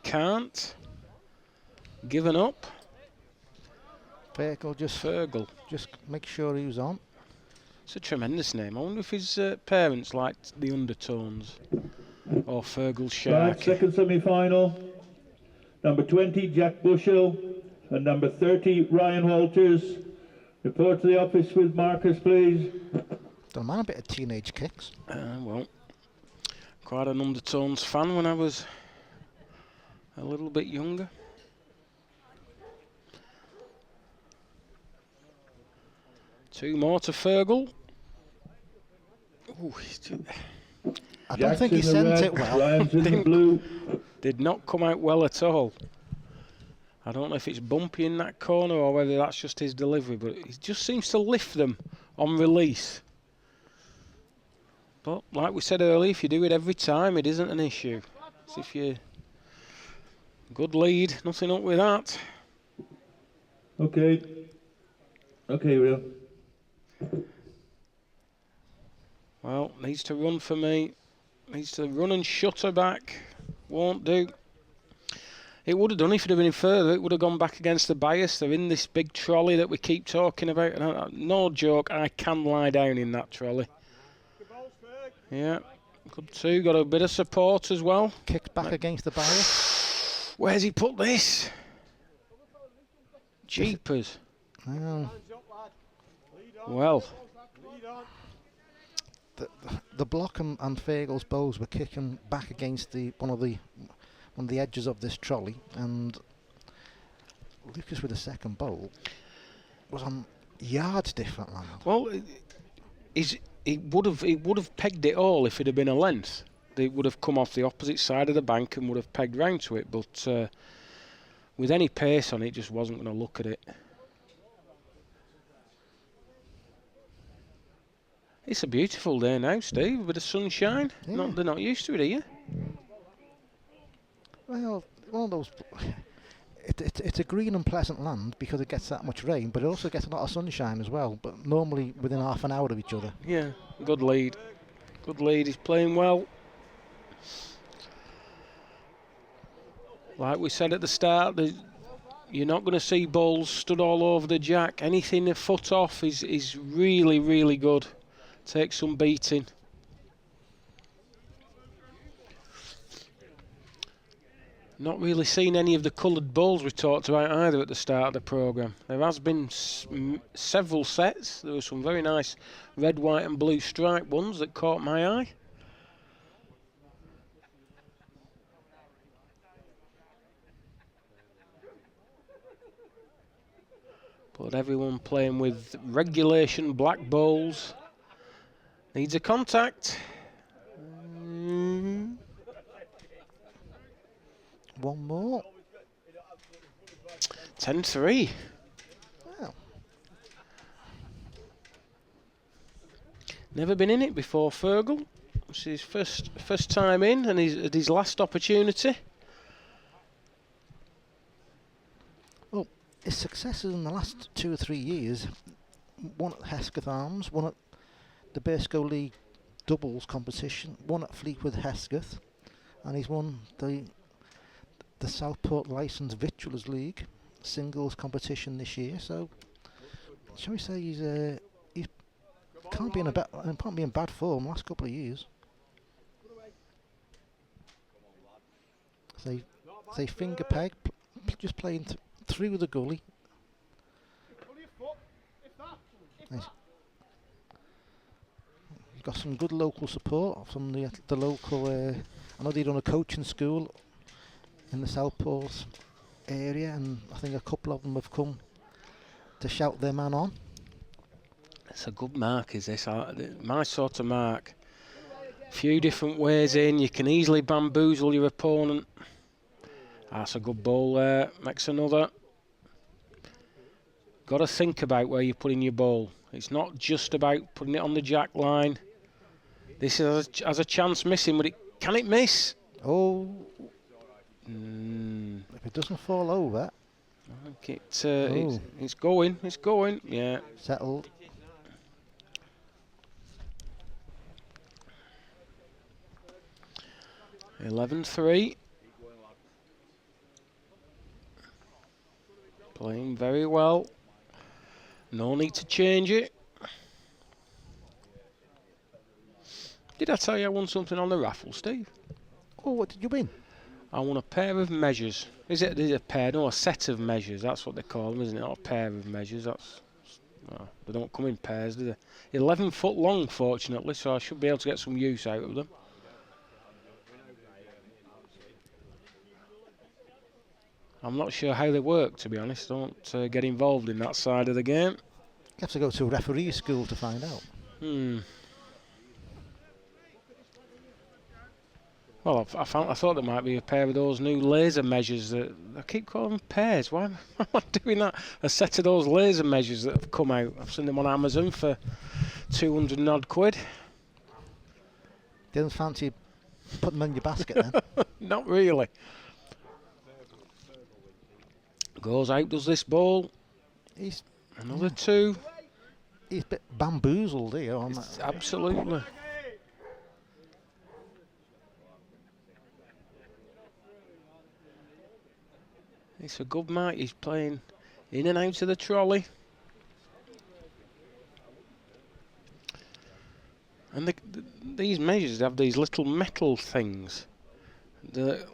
B: Can't. Given up.
C: Fergal just make sure he was on.
B: It's a tremendous name. I wonder if his parents liked the undertones. Or Fergal Shark.
D: Right, second semi-final. Number 20, Jack Bushell. And number 30, Ryan Walters. Report to the office with Marcus, please.
C: Don't mind a bit of teenage kicks.
B: Well, quite an undertones fan when I was a little bit younger. Two more to Fergal. Ooh,
C: I don't think he sent it well.
D: Ryan's in the blue.
B: Did not come out well at all. I don't know if it's bumpy in that corner or whether that's just his delivery, but he just seems to lift them on release. But like we said earlier, if you do it every time, it isn't an issue. It's if you good lead, nothing up with that.
D: Okay, Will.
B: Well, needs to run for me. Needs to run and shut her back. Won't do. It would have done if it had been further. It would have gone back against the bias. They're in this big trolley that we keep talking about. And no joke, I can lie down in that trolley. Yeah, good too. Got a bit of support as well.
C: Kicked back against the bias.
B: Where's he put this? Jeepers. Well.
C: The block and Fergal's bowls were kicking back against one of the edges of this trolley, and Lucas with the second bowl was on yards different land.
B: Well, he would have pegged it all if it had been a length. They would have come off the opposite side of the bank and would have pegged round to it, but with any pace on it, just wasn't going to look at it. It's a beautiful day now, Steve, a bit of sunshine.
C: Yeah.
B: They're not used to it, are you?
C: Well, one of those. It's a green and pleasant land because it gets that much rain, but it also gets a lot of sunshine as well. But normally within half an hour of each other.
B: Yeah, good lead. Good lead. He's playing well. Like we said at the start, you're not going to see balls stood all over the jack. Anything a foot off is really, really good. Take some beating. Not really seen any of the coloured balls we talked about either at the start of the programme. There has been several sets. There were some very nice red, white and blue striped ones that caught my eye. But everyone playing with regulation black bowls. Needs a contact.
C: One more.
B: 10-3.
C: Well,
B: Never been in it before, Fergal. It's his first time in, and he's at his last opportunity.
C: well, his successes in the last 2 or 3 years, one at Hesketh Arms, one at the Bcgba League doubles competition, one at Fleetwood Hesketh, and he's won the Southport Licensed Victualers League singles competition this year. So, shall we say he's can't be in bad form last couple of years. Say finger peg, just playing through the gully. Nice. He's got some good local support from the local. I know they run a coaching school in the Southport area, and I think a couple of them have come to shout their man on.
B: It's a good mark, is this? My sort of mark. Few different ways in. You can easily bamboozle your opponent. That's a good ball there. Makes another. Got to think about where you're putting your ball. It's not just about putting it on the jack line. This has a chance missing, but can it miss?
C: Oh. If it doesn't fall over.
B: I think it's going. Yeah.
C: Settled.
B: (11-3). Playing very well. No need to change it. Did I tell you I won something on the raffle, Steve?
C: Oh, what did you win?
B: I won a pair of measures. Is it a pair? No, a set of measures. That's what they call them, isn't it? Not a pair of measures. They don't come in pairs, do they? 11 foot long, fortunately, so I should be able to get some use out of them. I'm not sure how they work, to be honest. Don't get involved in that side of the game.
C: You have to go to a referee school to find out.
B: Well, I thought there might be a pair of those new laser measures that I keep calling them pairs. Why am I doing that? A set of those laser measures that have come out. I've seen them on Amazon for 200 and odd quid.
C: Didn't fancy putting them in your basket then?
B: Not really. Goes out, does this ball. Another two.
C: He's a bit bamboozled here on that.
B: Absolutely. It's a good mark. He's playing in and out of the trolley. And these measures have these little metal things that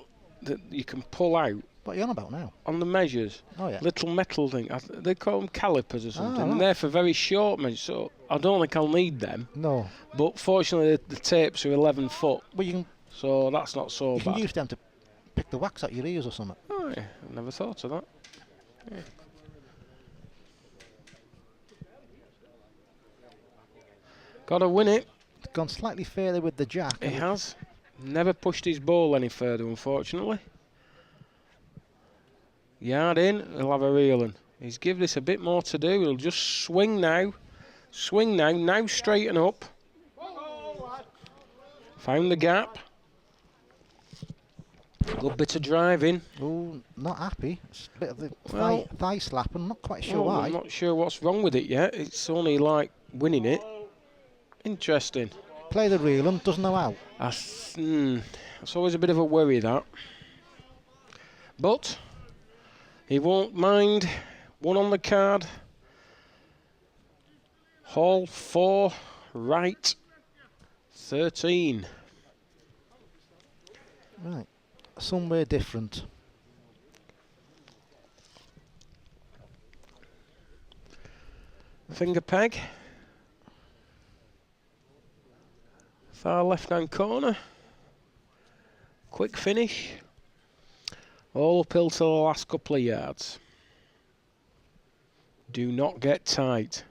B: you can pull out.
C: What are you on about now?
B: On the measures.
C: Oh, yeah.
B: Little metal thing. They call them calipers or something.
C: Right.
B: And they're for very short measures, so I don't think I'll need them.
C: No.
B: But fortunately, the tapes are 11 foot.
C: Well, you
B: so that's not so bad.
C: can use them to pick the wax out your ears or something.
B: Oh, yeah. I never thought of that. Yeah. Got to win it.
C: It's gone slightly further with the jack.
B: He has. Never pushed his ball any further, unfortunately. Yard in, he'll have a reeling. He's give this a bit more to do. He'll just swing now. Swing now. Now straighten up. Found the gap. Good bit of driving.
C: Oh, not happy. It's a bit of the
B: Well,
C: thigh slap. I'm not quite sure
B: well,
C: why.
B: I'm not sure what's wrong with it yet. It's only like winning it. Interesting.
C: Play the reel and doesn't know how.
B: It's always a bit of a worry, that. But he won't mind. One on the card. Hall 4, right 13.
C: Right. Somewhere different.
B: Finger peg. Far left-hand corner. Quick finish. All uphill to the last couple of yards. Do not get tight,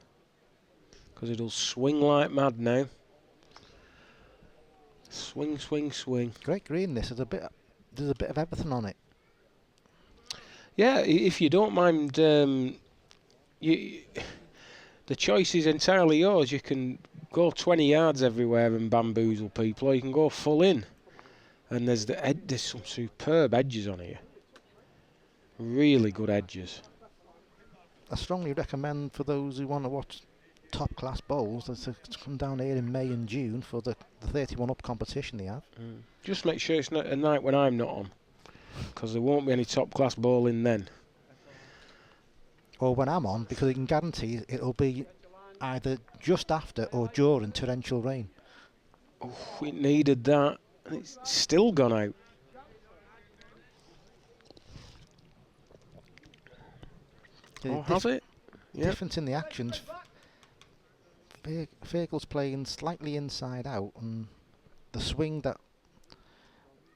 B: because it'll swing like mad now. Swing, swing, swing.
C: Great green. There's a bit of everything on it.
B: Yeah, if you don't mind, the choice is entirely yours. You can go 20 yards everywhere and bamboozle people, or you can go full in. And there's some superb edges on here. Really good edges.
C: I strongly recommend for those who want to watch top class bowls to come down here in May and June for the 31 up competition they have.
B: Just make sure it's not a night when I'm not on, because there won't be any top class bowling then.
C: Or when I'm on, because you can guarantee it'll be either just after or during torrential rain.
B: Oh, it needed that, and it's still gone out. Has it? Yeah.
C: Difference in the actions. Fergal's playing slightly inside out, and the swing that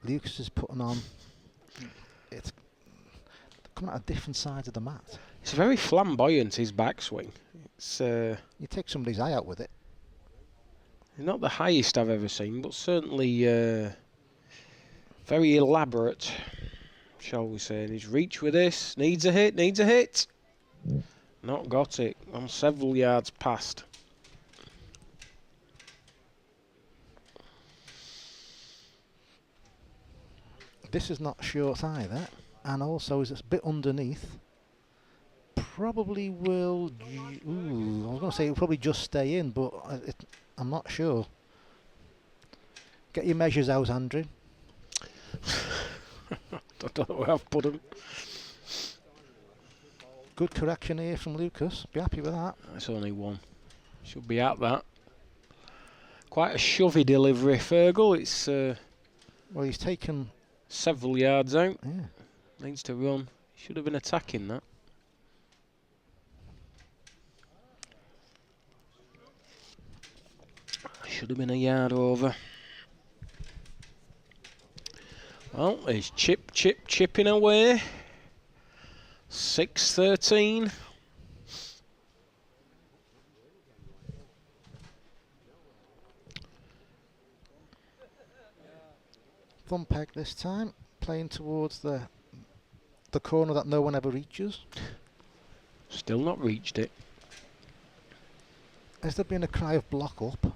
C: Lucas is putting on, it's coming out of different sides of the mat.
B: It's very flamboyant, his backswing. It's
C: you take somebody's eye out with it.
B: Not the highest I've ever seen, but certainly very elaborate, shall we say. And his reach with this needs a hit. Not got it. On several yards past.
C: This is not short either, and also is a bit underneath. Probably will. I was going to say it'll probably just stay in, but I'm not sure. Get your measures out, Andrew.
B: I don't know where I've put them.
C: Good correction here from Lucas. Be happy with that.
B: That's only one. Should be at that. Quite a shovey delivery, Fergal. It's
C: well, he's taken
B: several yards out.
C: Yeah.
B: Needs to run. Should have been attacking that. Should have been a yard over. Well, he's chipping away. 6-13.
C: Thumb peg this time, playing towards the corner that no one ever reaches.
B: Still not reached it.
C: Has there been a cry of block up?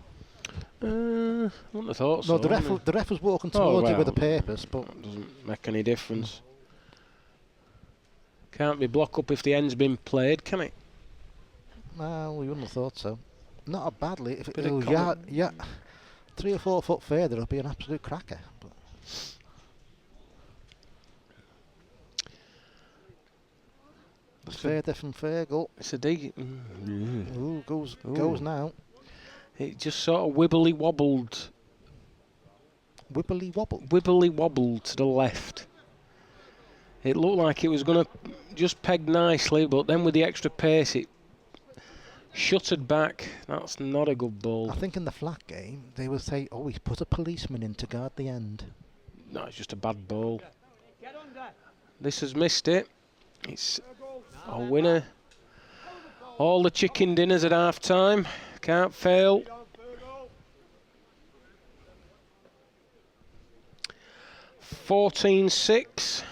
B: I wouldn't have thought so.
C: No, the ref was walking towards it with a purpose, but
B: that doesn't make any difference. Can't be block up if the end's been played, can it?
C: No, we wouldn't have thought so. Not badly. If it
B: Bit of
C: was 3 or 4 foot further, it'll be an absolute cracker. But further from Fergal.
B: It's a dig.
C: Ooh, goes now.
B: It just sort of wibbly wobbled.
C: Wibbly wobble.
B: Wibbly wobbled to the left. It looked like it was going to just peg nicely, but then with the extra pace, it shuttered back. That's not a good ball.
C: I think in the flat game, they would say, oh, he's put a policeman in to guard the end.
B: No, it's just a bad ball. This has missed it. It's a winner. All the chicken dinners at half time. Can't fail. (14-6).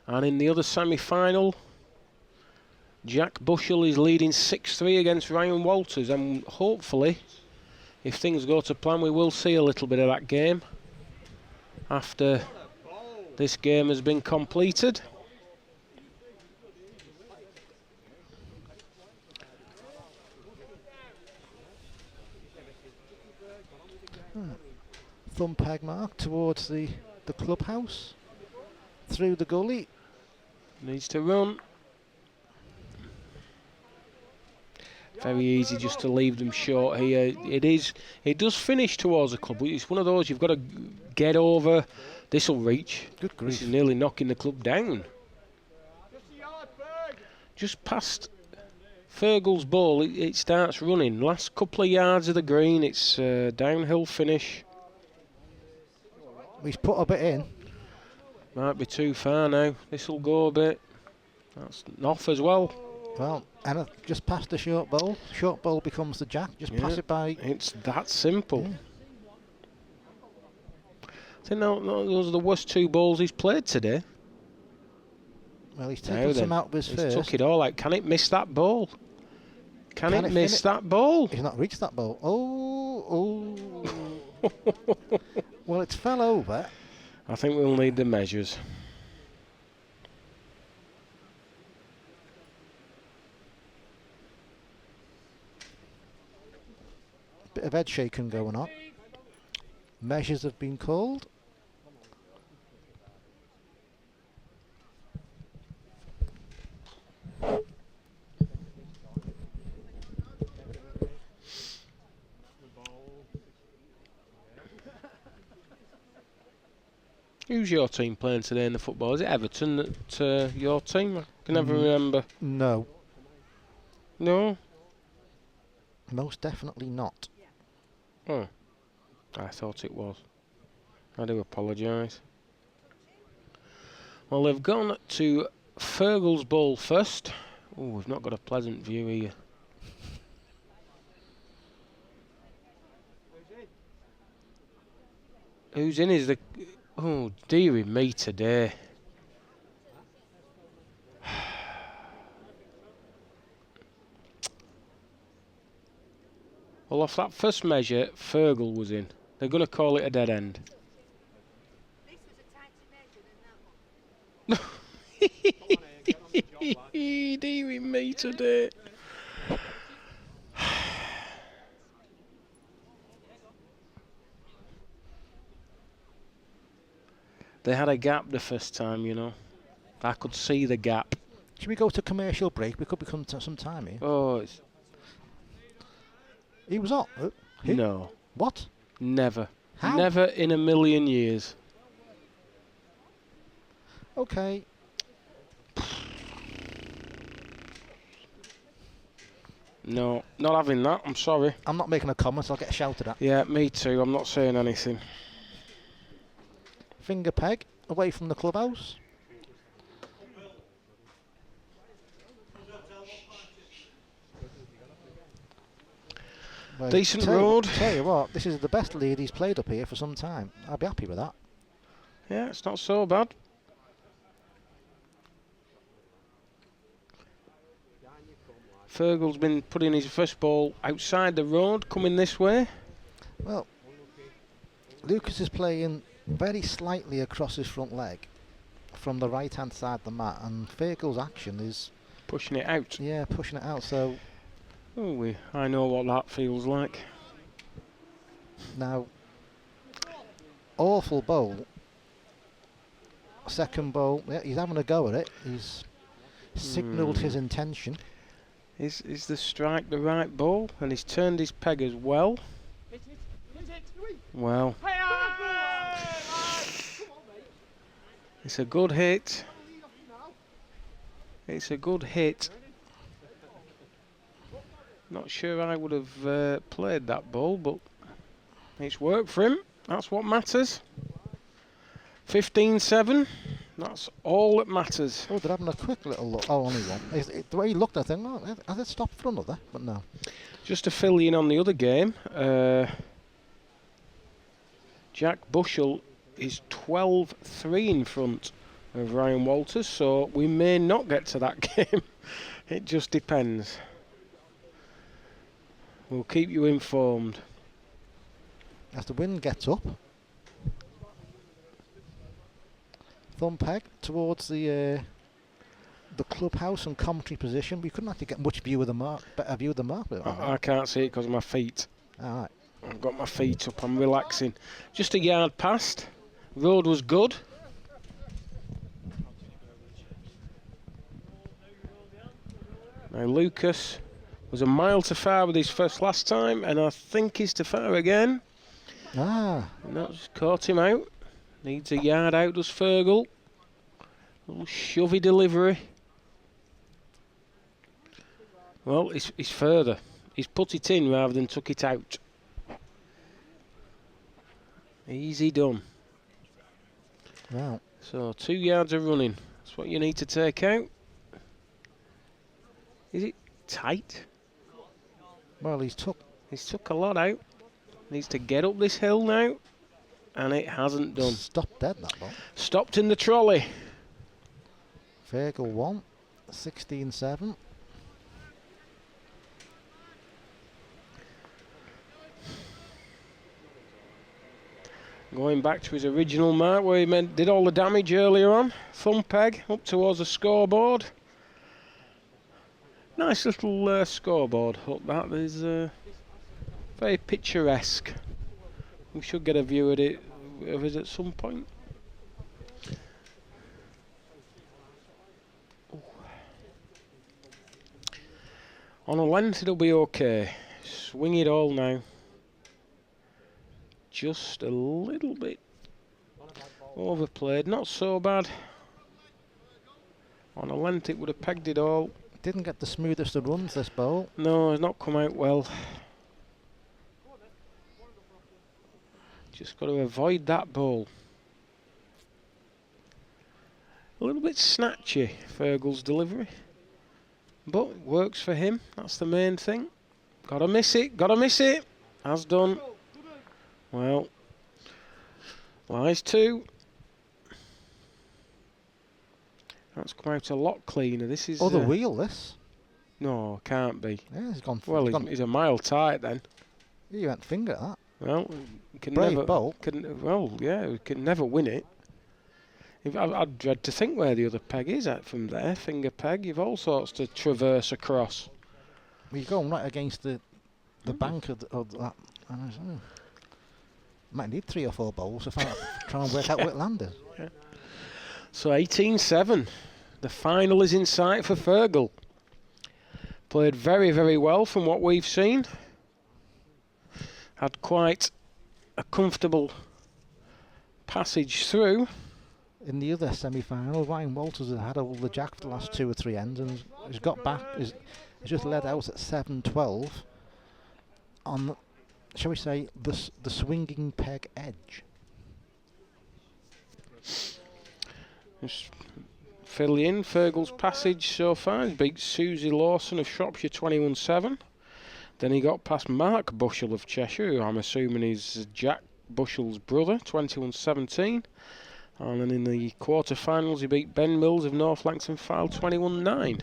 B: And in the other semi-final, Jack Bushell is leading 6-3 against Ryan Walters, and hopefully, if things go to plan, we will see a little bit of that game after this game has been completed.
C: Thumb peg mark towards the clubhouse. Through the gully.
B: Needs to run. Very easy just to leave them short here. It does finish towards the club. It's one of those you've got to get over. This will reach.
C: Good grief.
B: This is nearly knocking the club down. Just past Fergal's ball, it starts running. Last couple of yards of the green, it's a downhill finish.
C: He's put a bit in.
B: Might be too far now. This will go a bit. That's off as well.
C: Well, and just past the short bowl. Short bowl becomes the jack. Just pass it by.
B: It's that simple.
C: Yeah.
B: I think those are the worst 2 balls he's played today.
C: Well, he's taken some out of his
B: he's
C: first.
B: took it all out. Can it miss that ball? Can it miss that ball?
C: He's not reached that ball. Oh. Well, it's fell over.
B: I think we'll need the measures.
C: Bit of head shaking going on. Measures have been called.
B: Who's your team playing today in the football? Is it Everton that your team? I can never remember.
C: No.
B: No?
C: Most definitely not.
B: Oh, I thought it was. I do apologise. Well, they've gone to Fergal's ball first. Oh, we've not got a pleasant view here. Who's in is the... Oh, dearie me today. Well, off that first measure, Fergal was in. They're going to call it a dead end.
G: This was a tighter measure than that one.
B: Dearie me today. They had a gap the first time, you know. I could see the gap.
C: Should we go to commercial break? We could become some time here.
B: Oh, it's...
C: He was up. Who?
B: No.
C: What?
B: Never.
C: How?
B: Never in a million years.
C: Okay.
B: No, not having that. I'm sorry.
C: I'm not making a comment, so I'll get shouted at.
B: Yeah, me too. I'm not saying anything.
C: Finger peg away from the clubhouse. Well,
B: Decent road.
C: Tell you what, this is the best lead he's played up here for some time. I'll be happy with that.
B: Yeah, it's not so bad. Fergal's been putting his first ball outside the road, coming this way.
C: Well, Lucas is playing very slightly across his front leg from the right hand side of the mat, and Fergal's action is
B: Pushing it out.
C: yeah, pushing it out. So
B: Oh, I know what that feels like.
C: now, awful bowl. Second bowl, yeah, he's having a go at it. He's signalled his intention.
B: Is the strike the right ball? And he's turned his peg as well. Well, it's a good hit. It's a good hit. Not sure I would have played that ball, but it's worked for him. That's what matters. 15-7. That's all that matters.
C: Oh, they're having a quick little look. Oh, only one. The way he looked, I think, oh, has it stopped for another? But no.
B: Just to fill you in on the other game, Jack Bushell is 12-3 in front of Ryan Walters, so we may not get to that game. It just depends. We'll keep you informed.
C: As the wind gets up, thumb peg towards the clubhouse and commentary position. We couldn't actually get much view of the mark, better view of the mark.
B: I can't see it because of my feet.
C: All right.
B: I've got my feet up, I'm relaxing. Just a yard past. Road was good. Now Lucas was a mile to far with his first last time, and I think he's to far again.
C: Ah.
B: And that's caught him out. Needs a yard out, does Fergal. Little shovey delivery. Well, he's further. He's put it in rather than took it out. Easy done.
C: Wow.
B: So 2 yards of running. That's what you need to take out. Is it tight?
C: Well, he's took
B: He's took a lot out. Needs to get up this hill now. and it hasn't done.
C: Stopped dead, that ball.
B: Stopped in the trolley.
C: Fergal 1, 16-7.
B: Going back to his original mark where he did all the damage earlier on. Thumb peg up towards the scoreboard. Nice little scoreboard hook. That is very picturesque. We should get a view of it at some point. Ooh. On a length it'll be okay. Swing it all now. Just a little bit overplayed, not so bad. On a length it would have pegged it all.
C: Didn't get the smoothest of runs, this bowl.
B: No, it's not come out well. Just got to avoid that ball. A little bit snatchy, Fergal's delivery. But it works for him, that's the main thing. Gotta miss it, gotta miss it. Has done. Well, lies 2. That's come out a lot cleaner. This is
C: Other wheel, this.
B: No, can't be.
C: Yeah, he's gone.
B: Well, he's a mile tight then.
C: Yeah, you went finger at that.
B: Well, you can
C: Brave
B: never.
C: bolt.
B: You can never win it. I'd dread to think where the other peg is at from there. Finger peg. You've all sorts to traverse across.
C: Well, you're going right against the bank of that. I don't know. Might need 3 or 4 bowls to try and work out where it landed.
B: Yeah. So 18-7. The final is in sight for Fergal. Played very, very well from what we've seen. Had quite a comfortable passage through.
C: In the other semi-final, Ryan Walters had had all the jack for the last 2 or 3 ends, and he's got back. He's just led out at 7-12 on, shall we say, the swinging peg edge.
B: Just fill in Fergal's passage so far. He beat Susie Lawson of Shropshire 21-7. Then he got past Mark Bushell of Cheshire, who I'm assuming is Jack Bushell's brother, 21-17. And then in the quarter-finals he beat Ben Mills of North Langton Fyle 21-9.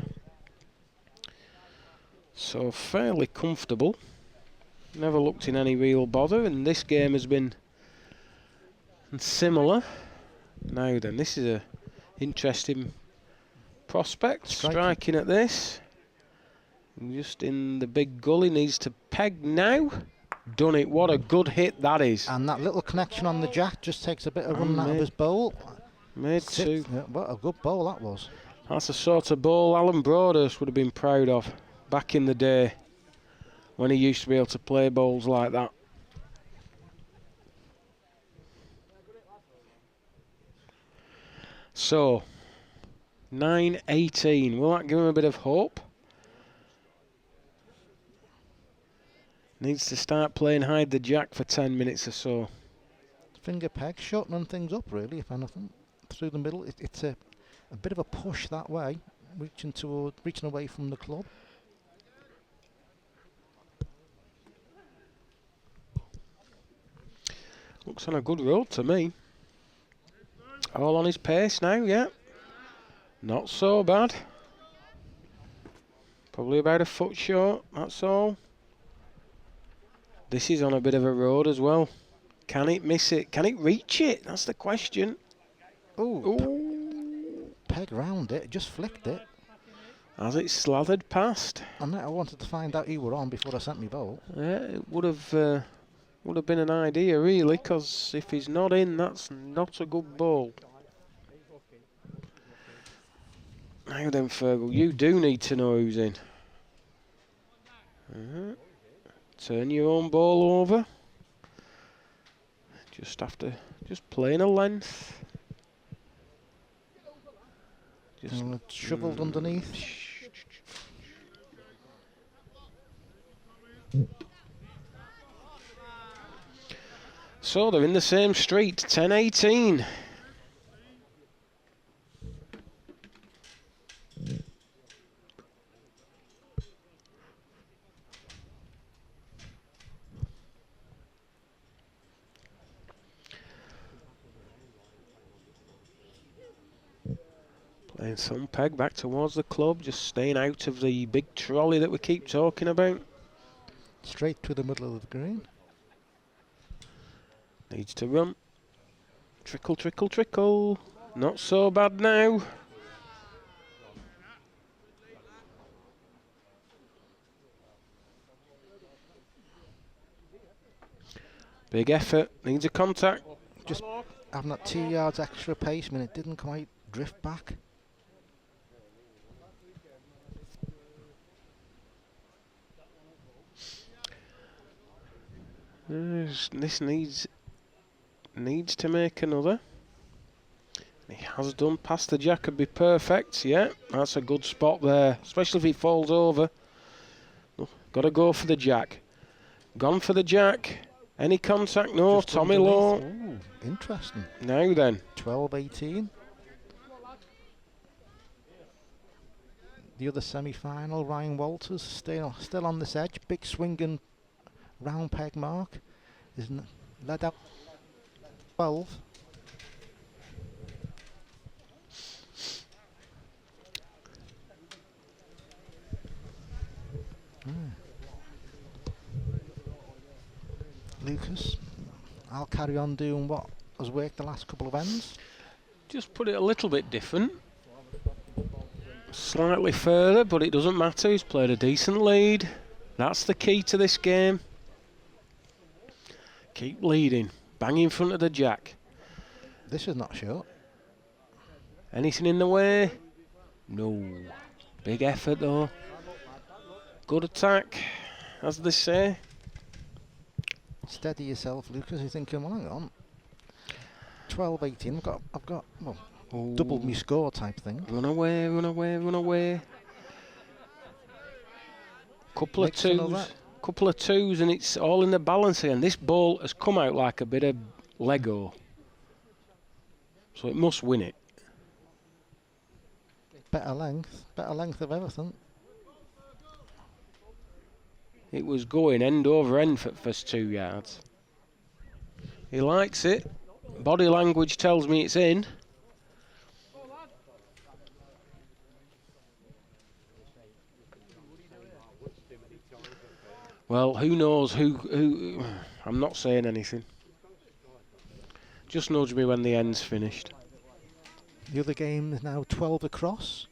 B: So fairly comfortable. Never looked in any real bother, and this game has been similar. Now then, this is a interesting prospect. Striking at this. Just in the big gully, needs to peg now. Done it. What a good hit that is.
C: And that little connection on the jack just takes a bit of run out of his bowl.
B: Made 2.
C: Yeah, what a good bowl that was.
B: That's the sort of ball Alan Broadhurst would have been proud of back in the day when he used to be able to play bowls like that. So, 9-18. Will that give him a bit of hope? Needs to start playing hide the jack for 10 minutes or so.
C: Finger peg, shortening things up really, if anything. Through the middle, it's a bit of a push that way, reaching away from the club.
B: Looks on a good road to me. All on his pace now, yeah. Not so bad. Probably about a foot short, that's all. This is on a bit of a road as well. Can it miss it? Can it reach it? That's the question.
C: Ooh. Peg round it, just flicked it.
B: As it slathered past.
C: And I wanted to find out you were on before I sent me bowl.
B: Yeah, it would have been an idea really, because if he's not in, that's not a good ball. Now then, Fergal, you do need to know who's in. Turn your own ball over. Just after, just playing a length. Just
C: shoveled underneath.
B: So they're in the same street, 10-18. And some peg back towards the club, just staying out of the big trolley that we keep talking about.
C: Straight to the middle of the green.
B: Needs to run. Trickle, trickle, trickle. Not so bad now. Big effort, needs a contact.
C: Just having that 2 yards extra pace, I mean, it didn't quite drift back.
B: This needs to make another. He has done. Past the jack would be perfect. Yeah, that's a good spot there, especially if he falls over. Got to go for the jack. Gone for the jack. Any contact? No.
C: Just
B: Tommy
C: underneath.
B: Law.
C: Ooh, interesting.
B: Now then.
C: 12-18. The other semi-final, Ryan Walters, still on this edge. Big swinging round peg mark. Is led out 12. Lucas, I'll carry on doing what has worked the last couple of ends.
B: Just put it a little bit different. Slightly further, but it doesn't matter. He's played a decent lead. That's the key to this game. Keep leading. Bang in front of the jack.
C: This is not short.
B: Anything in the way? No. Big effort though. Good attack, as they say.
C: Steady yourself, Lucas. You're thinking, well, hang on. 12-18. I've got well, doubled me score type thing.
B: Run away, run away, run away. Couple
C: Mix
B: of
C: another.
B: twos. Couple of twos, and it's all in the balance again. This ball has come out like a bit of Lego, so it must win it.
C: Better length of everything.
B: It was going end over end for the first 2 yards. He likes it. Body language tells me it's in. Well, who knows who I'm not saying anything. Just nudge me when the end's finished.
C: The other game is now 12 across.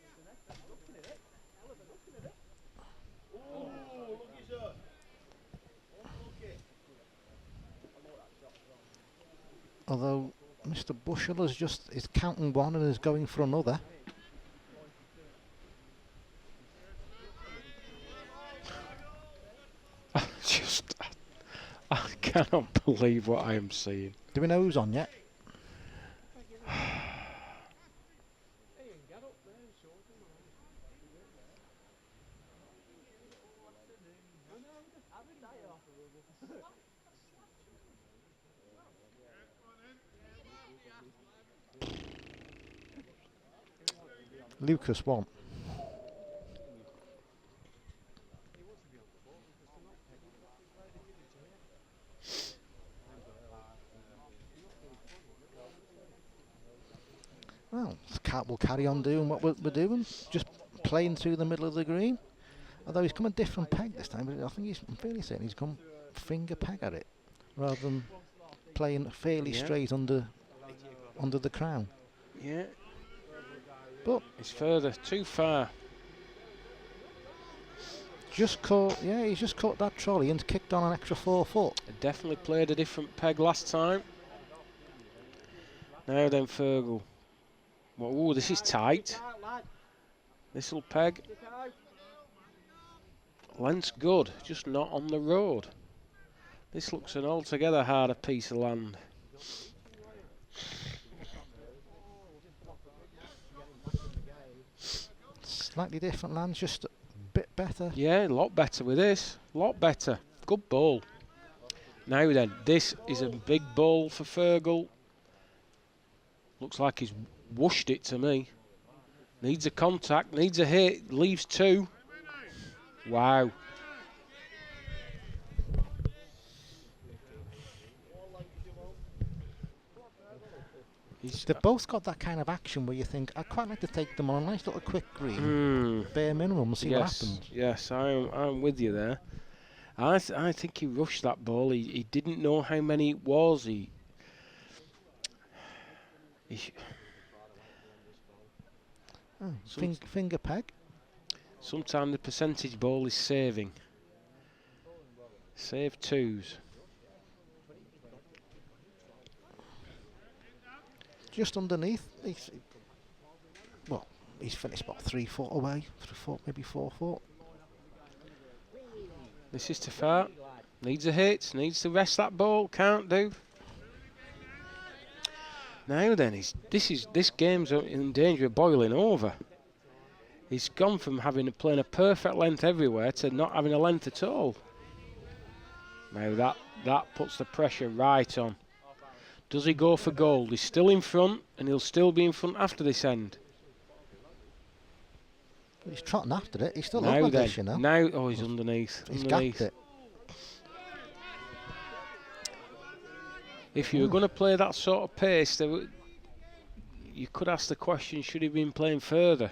C: Although Mr. Bushell is counting one and is going for another.
B: I cannot believe what I am seeing.
C: Do we know who's on yet? Lucas won. Well, we'll carry on doing what we're doing, just playing through the middle of the green. Although he's come a different peg this time, but I think I'm fairly certain he's come finger peg at it, rather than playing fairly straight under the crown.
B: Yeah.
C: But
B: it's further, too far.
C: Just caught, yeah, he's just caught that trolley and kicked on an extra 4 foot.
B: I definitely played a different peg last time. Now then, Fergal. Well, ooh, this is tight. This'll peg. Length's good, just not on the road. This looks an altogether harder piece of land.
C: Slightly different lands, just a bit better.
B: Yeah, a lot better with this. A lot better. Good ball. Now then, this is a big ball for Fergal. Looks like he's whooshed it to me. Needs a contact, needs a hit, leaves 2. Wow.
H: They've both got that kind of action where you think, I'd quite like to take them on a nice little quick green, bare minimum, and see what happens.
B: Yes, I'm with you there. I think he rushed that ball. He didn't know how many it was.
H: Finger peg.
B: Sometimes the percentage ball is saving. Save twos.
H: Just underneath. He's finished about 3 foot away. 3 foot, maybe 4 foot.
B: This is too far. Needs a hit. Needs to rest that ball. Can't do. Now then, this game's in danger of boiling over. He's gone from playing a perfect length everywhere to not having a length at all. Now that puts the pressure right on. Does he go for gold? He's still in front, and he'll still be in front after this end.
H: He's trotting after it. He's still up with this, you know.
B: Now, he's underneath.
H: He's gapped it.
B: If you were going to play that sort of pace, you could ask the question, should he have been playing further?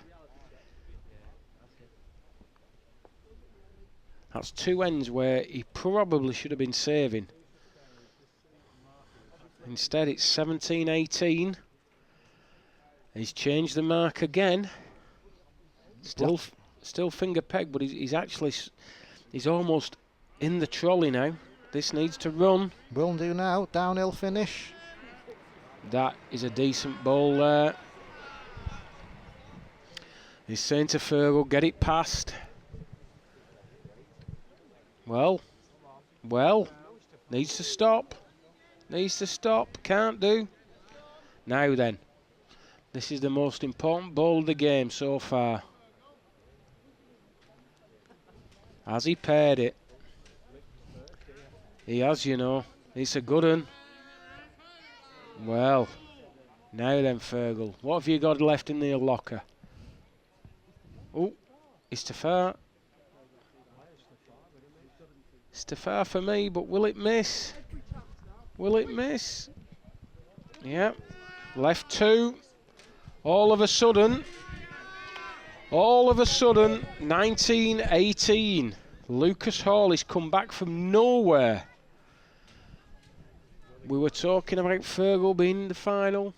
B: That's 2 ends where he probably should have been saving. Instead, it's 17-18. He's changed the mark again. Still finger peg, but he's almost in the trolley now. This needs to run.
H: Will do now. Downhill finish.
B: That is a decent ball there. He's saying to Fergal, get it past. Well, needs to stop. Can't do. Now then, this is the most important ball of the game so far. Has he paired it? He has, you know. It's a good one. Well, now then, Fergal. What have you got left in the locker? Oh, it's too far. It's too far for me, but will it miss? Will it miss? Yeah. Left 2. All of a sudden, 19-18. Lucas Hall has come back from nowhere. We were talking about Fergal being in the final.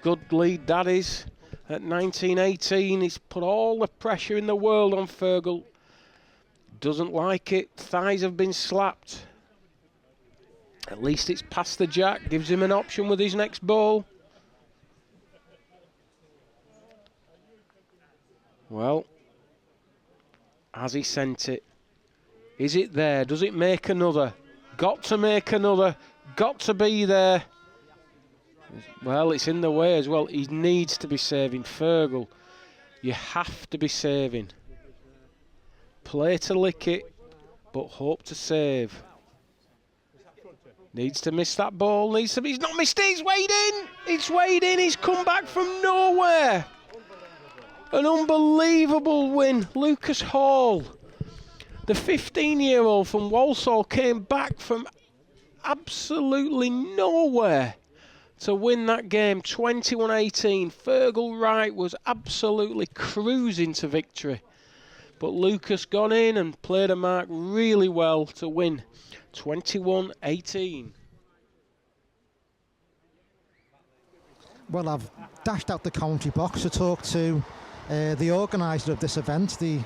B: Good lead that is. At 19-18, he's put all the pressure in the world on Fergal. Doesn't like it. Thighs have been slapped. At least it's past the jack. Gives him an option with his next ball. Well, has he sent it? Is it there? Does it make another? Got to make another. Got to be there. Well, it's in the way as well. He needs to be saving. Fergal, you have to be saving. Play to lick it, but hope to save. Needs to miss that ball. He's not missed it. He's weighed in. It's weighed in. He's come back from nowhere. An unbelievable win. Lucas Hall, the 15-year-old from Walsall, came back from absolutely nowhere to win that game, 21-18. Fergal Wright was absolutely cruising to victory. But Lucas got in and played a mark really well to win, 21-18.
C: Well, I've dashed out the commentary box to talk to the organiser of this event, the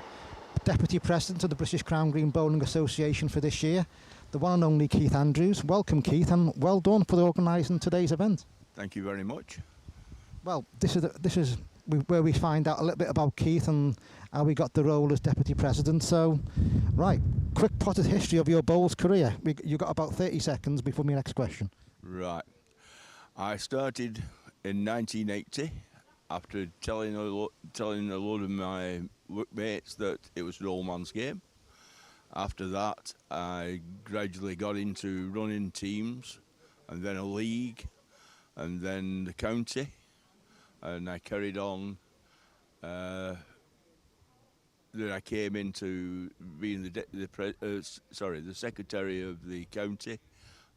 C: Deputy President of the British Crown Green Bowling Association for this year, the one and only Keith Andrews. Welcome, Keith, and well done for organising today's event.
I: Thank you very much.
C: Well, this is where we find out a little bit about Keith and how he got the role as Deputy President. So, right, quick potted history of your bowls career. You've got about 30 seconds before my next question.
I: Right. I started in 1980 after telling a load of my workmates that it was an old man's game. After that, I gradually got into running teams and then a league, and then the county, and I carried on. Then I came into being the secretary of the county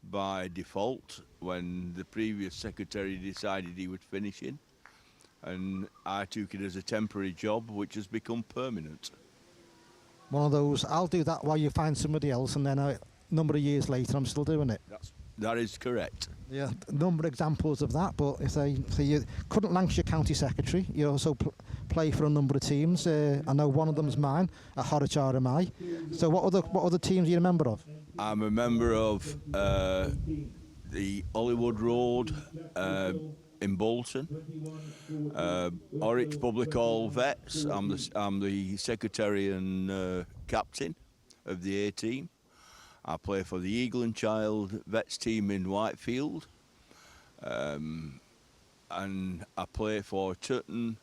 I: by default when the previous secretary decided he would finish in, and I took it as a temporary job which has become permanent.
C: One of those, I'll do that while you find somebody else, and then a number of years later I'm still doing it.
I: That is correct.
C: Yeah, a number of examples of that, but if so you couldn't Lancashire County Secretary, you also play for a number of teams. I know one of them's mine, at Horwich RMI. So what other teams are you a member of?
I: I'm a member of the Hollywood Road in Bolton, Horwich Public Hall Vets. I'm the secretary and captain of the A team. I play for the Eagle and Child Vets team in Whitefield, and I play for Turton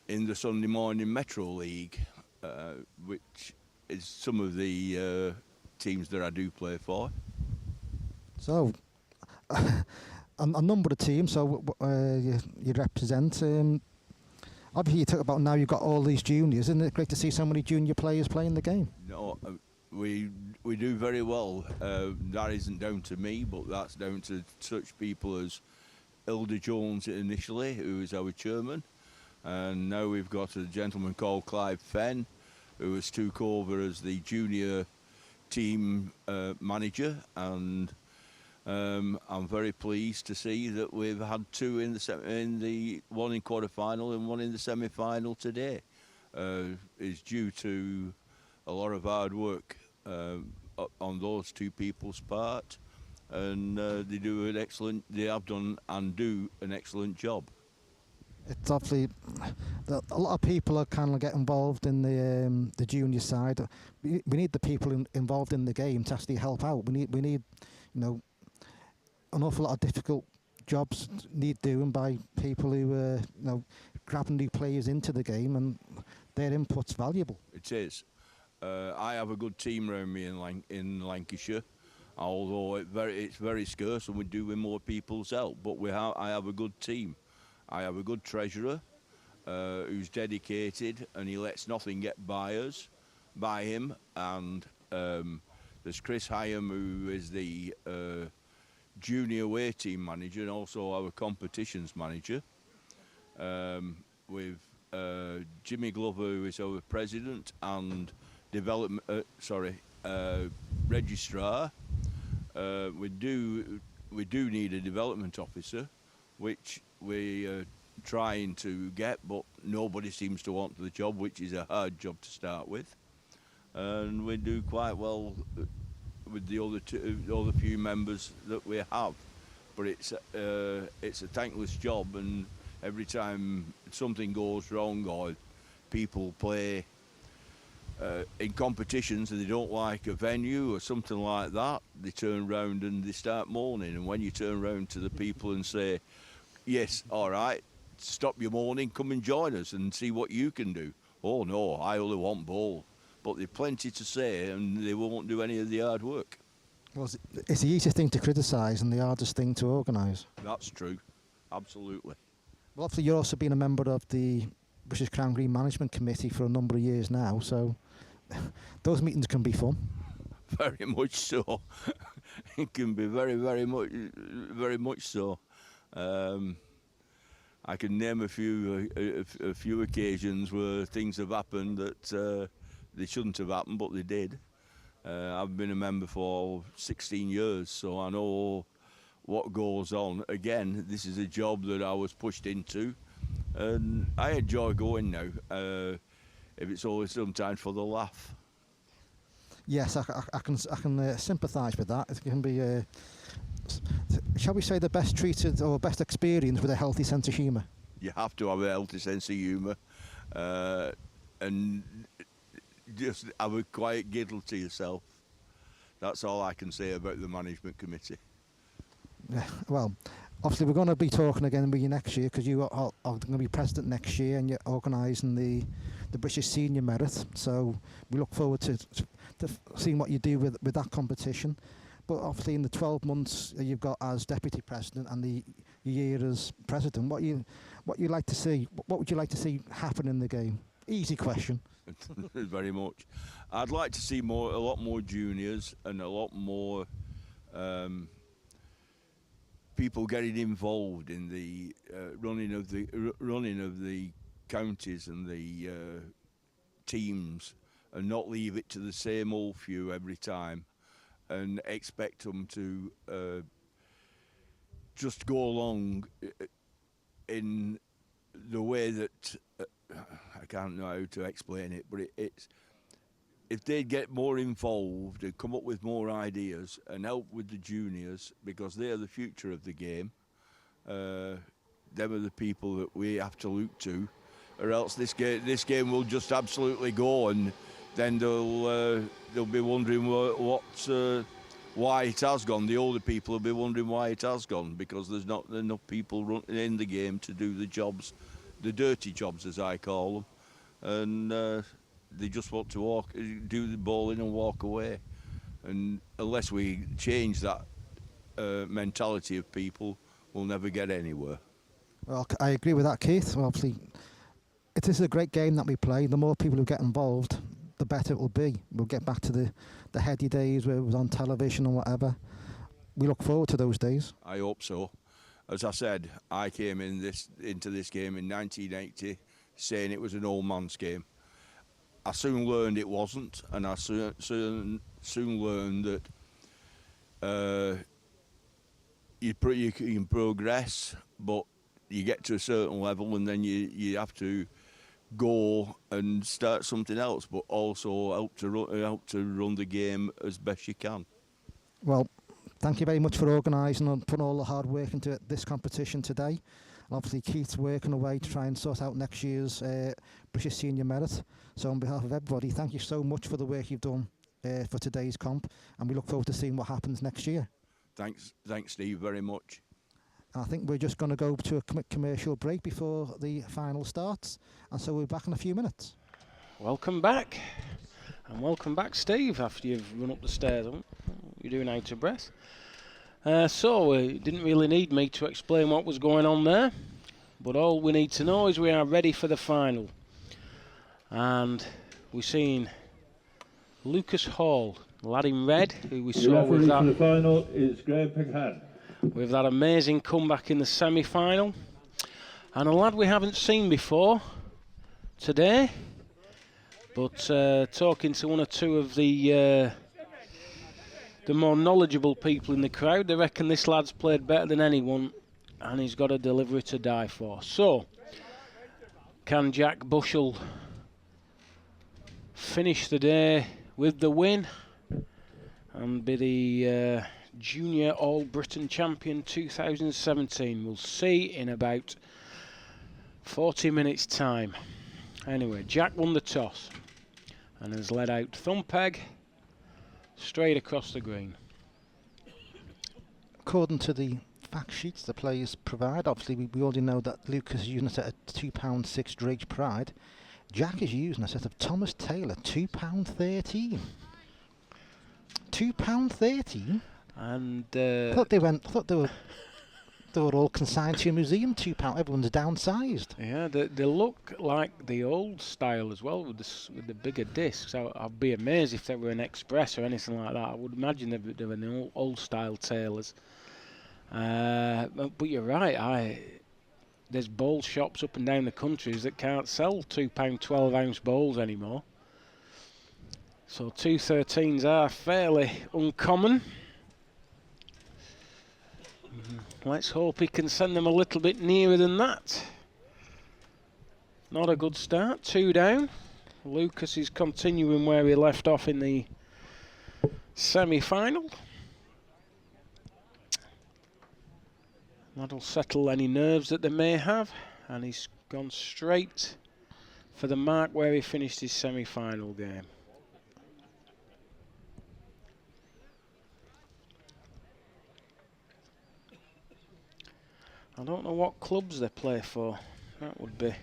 I: in the Sunday Morning Metro League, which is some of the teams that I do play for.
C: So, a number of teams. So you represent. Obviously, you talk about now you've got all these juniors. Isn't it great to see so many junior players playing the game?
I: No, we do very well. That isn't down to me, but that's down to such people as Hilda Jones initially, who is our chairman, and now we've got a gentleman called Clive Fenn, who has took over as the junior team manager, and I'm very pleased to see that we've had two in the one in quarter-final and one in the semi-final today. Is due to a lot of hard work on those two people's part, and they have done and do an excellent job.
C: It's obviously a lot of people are kind of get involved in the junior side. We need the people involved in the game to actually help out. We need an awful lot of difficult jobs need doing by people who grabbing new players into the game, and their input's valuable.
I: It is. I have a good team around me in Lancashire, although it's very scarce and we do with more people's help. But I have a good team. I have a good treasurer who's dedicated, and he lets nothing get by him. And there's Chris Hyam, who is the junior away team manager and also our competitions manager. With Jimmy Glover, who is our president and registrar. We do need a development officer, which we are trying to get, but nobody seems to want the job, which is a hard job to start with. And we do quite well with the other few members that we have, but it's a thankless job, and every time something goes wrong or people play in competitions and they don't like a venue or something like that, they turn round and they start moaning. And when you turn round to the people and say, yes, all right, stop your moaning, come and join us and see what you can do. Oh no, I only want ball. But they've plenty to say and they won't do any of the hard work.
C: Well, it's the easiest thing to criticise and the hardest thing to organise.
I: That's true, absolutely.
C: Well, obviously you've also been a member of the British Crown Green Management Committee for a number of years now, so those meetings can be fun.
I: Very much so. It can be very much so. I can name a few occasions where things have happened that they shouldn't have happened, but they did. I've been a member for 16 years, so I know what goes on. Again, this is a job that I was pushed into, and I enjoy going now, if it's always sometimes for the laugh.
C: Yes, I can sympathise with that. It can be, shall we say, the best treated or best experience with a healthy sense of humour.
I: You have to have a healthy sense of humour, and just have a quiet giggle to yourself. That's all I can say about the management committee.
C: Yeah, well, obviously we're going to be talking again with you next year, because you are going to be president next year and you're organising the British Senior Merit. So we look forward to seeing what you do with that competition. But obviously, in the 12 months you've got as deputy president and the year as president, what you like to see? What would you like to see happen in the game? Easy question.
I: Very much. I'd like to see a lot more juniors and a lot more people getting involved in the running of the counties and the teams, and not leave it to the same old few every time, and expect them to just go along in the way that I can't know how to explain it, but it's if they'd get more involved and come up with more ideas and help with the juniors, because they're the future of the game. Them are the people that we have to look to, or else this game will just absolutely go, and then they'll be wondering why it has gone. The older people will be wondering why it has gone, because there's not enough people in the game to do the jobs, the dirty jobs as I call them, and they just want to do the bowling and walk away. And unless we change that mentality of people, we'll never get anywhere.
C: Well, I agree with that, Keith. Well, obviously, it is a great game that we play. The more people who get involved, the better it will be. We'll get back to the heady days where it was on television and whatever. We look forward to those days.
I: I hope so. As I said, I came into this game in 1980 saying it was an old man's game. I soon learned it wasn't, and I soon learned that you can progress, but you get to a certain level and then you have to go and start something else, but also help to run the game as best you can.
C: Well, thank you very much for organising and putting all the hard work into this competition today. And obviously Keith's working away to try and sort out next year's British Senior Merit. So on behalf of everybody, thank you so much for the work you've done for today's comp, and we look forward to seeing what happens next year.
I: Thanks Steve, very much.
C: And I think we're just going to go to a commercial break before the final starts, and so we're back in a few minutes.
B: Welcome back, and welcome back, Steve, after you've run up the stairs. You're doing out of breath. So you didn't really need me to explain what was going on there, but all we need to know is we are ready for the final. And we're seeing Lucas Hall, lad in red, who we saw with that.
D: The referee for the final is Graham Pighan.
B: With that amazing comeback in the semi-final, and a lad we haven't seen before today, but talking to one or two of the more knowledgeable people in the crowd, they reckon this lad's played better than anyone, and he's got a delivery to die for. So, can Jack Bushell finish the day with the win and be the Junior All-Britain Champion 2017? We'll see in about 40 minutes' time. Anyway, Jack won the toss and has led out Thumpeg straight across the green.
H: According to the fact sheets the players provide, obviously we already know that Lucas is using a set of £2.6 Drake Pride. Jack is using a set of Thomas Taylor £2.13. £2.13?
B: And
H: I thought they were all consigned to a museum. £2. Everyone's downsized.
B: Yeah, they look like the old style as well, with the bigger discs. I'd be amazed if they were an Express or anything like that. I would imagine they were the old style Taylors. But you're right. There's bowl shops up and down the countries that can't sell £2 12-ounce bowls anymore. So 213s are fairly uncommon. Let's hope he can send them a little bit nearer than that. Not a good start, 2 down. Lucas is continuing where he left off in the semi-final. That'll settle any nerves that they may have, and he's gone straight for the mark where he finished his semi-final game. I don't know what clubs they play for. That would be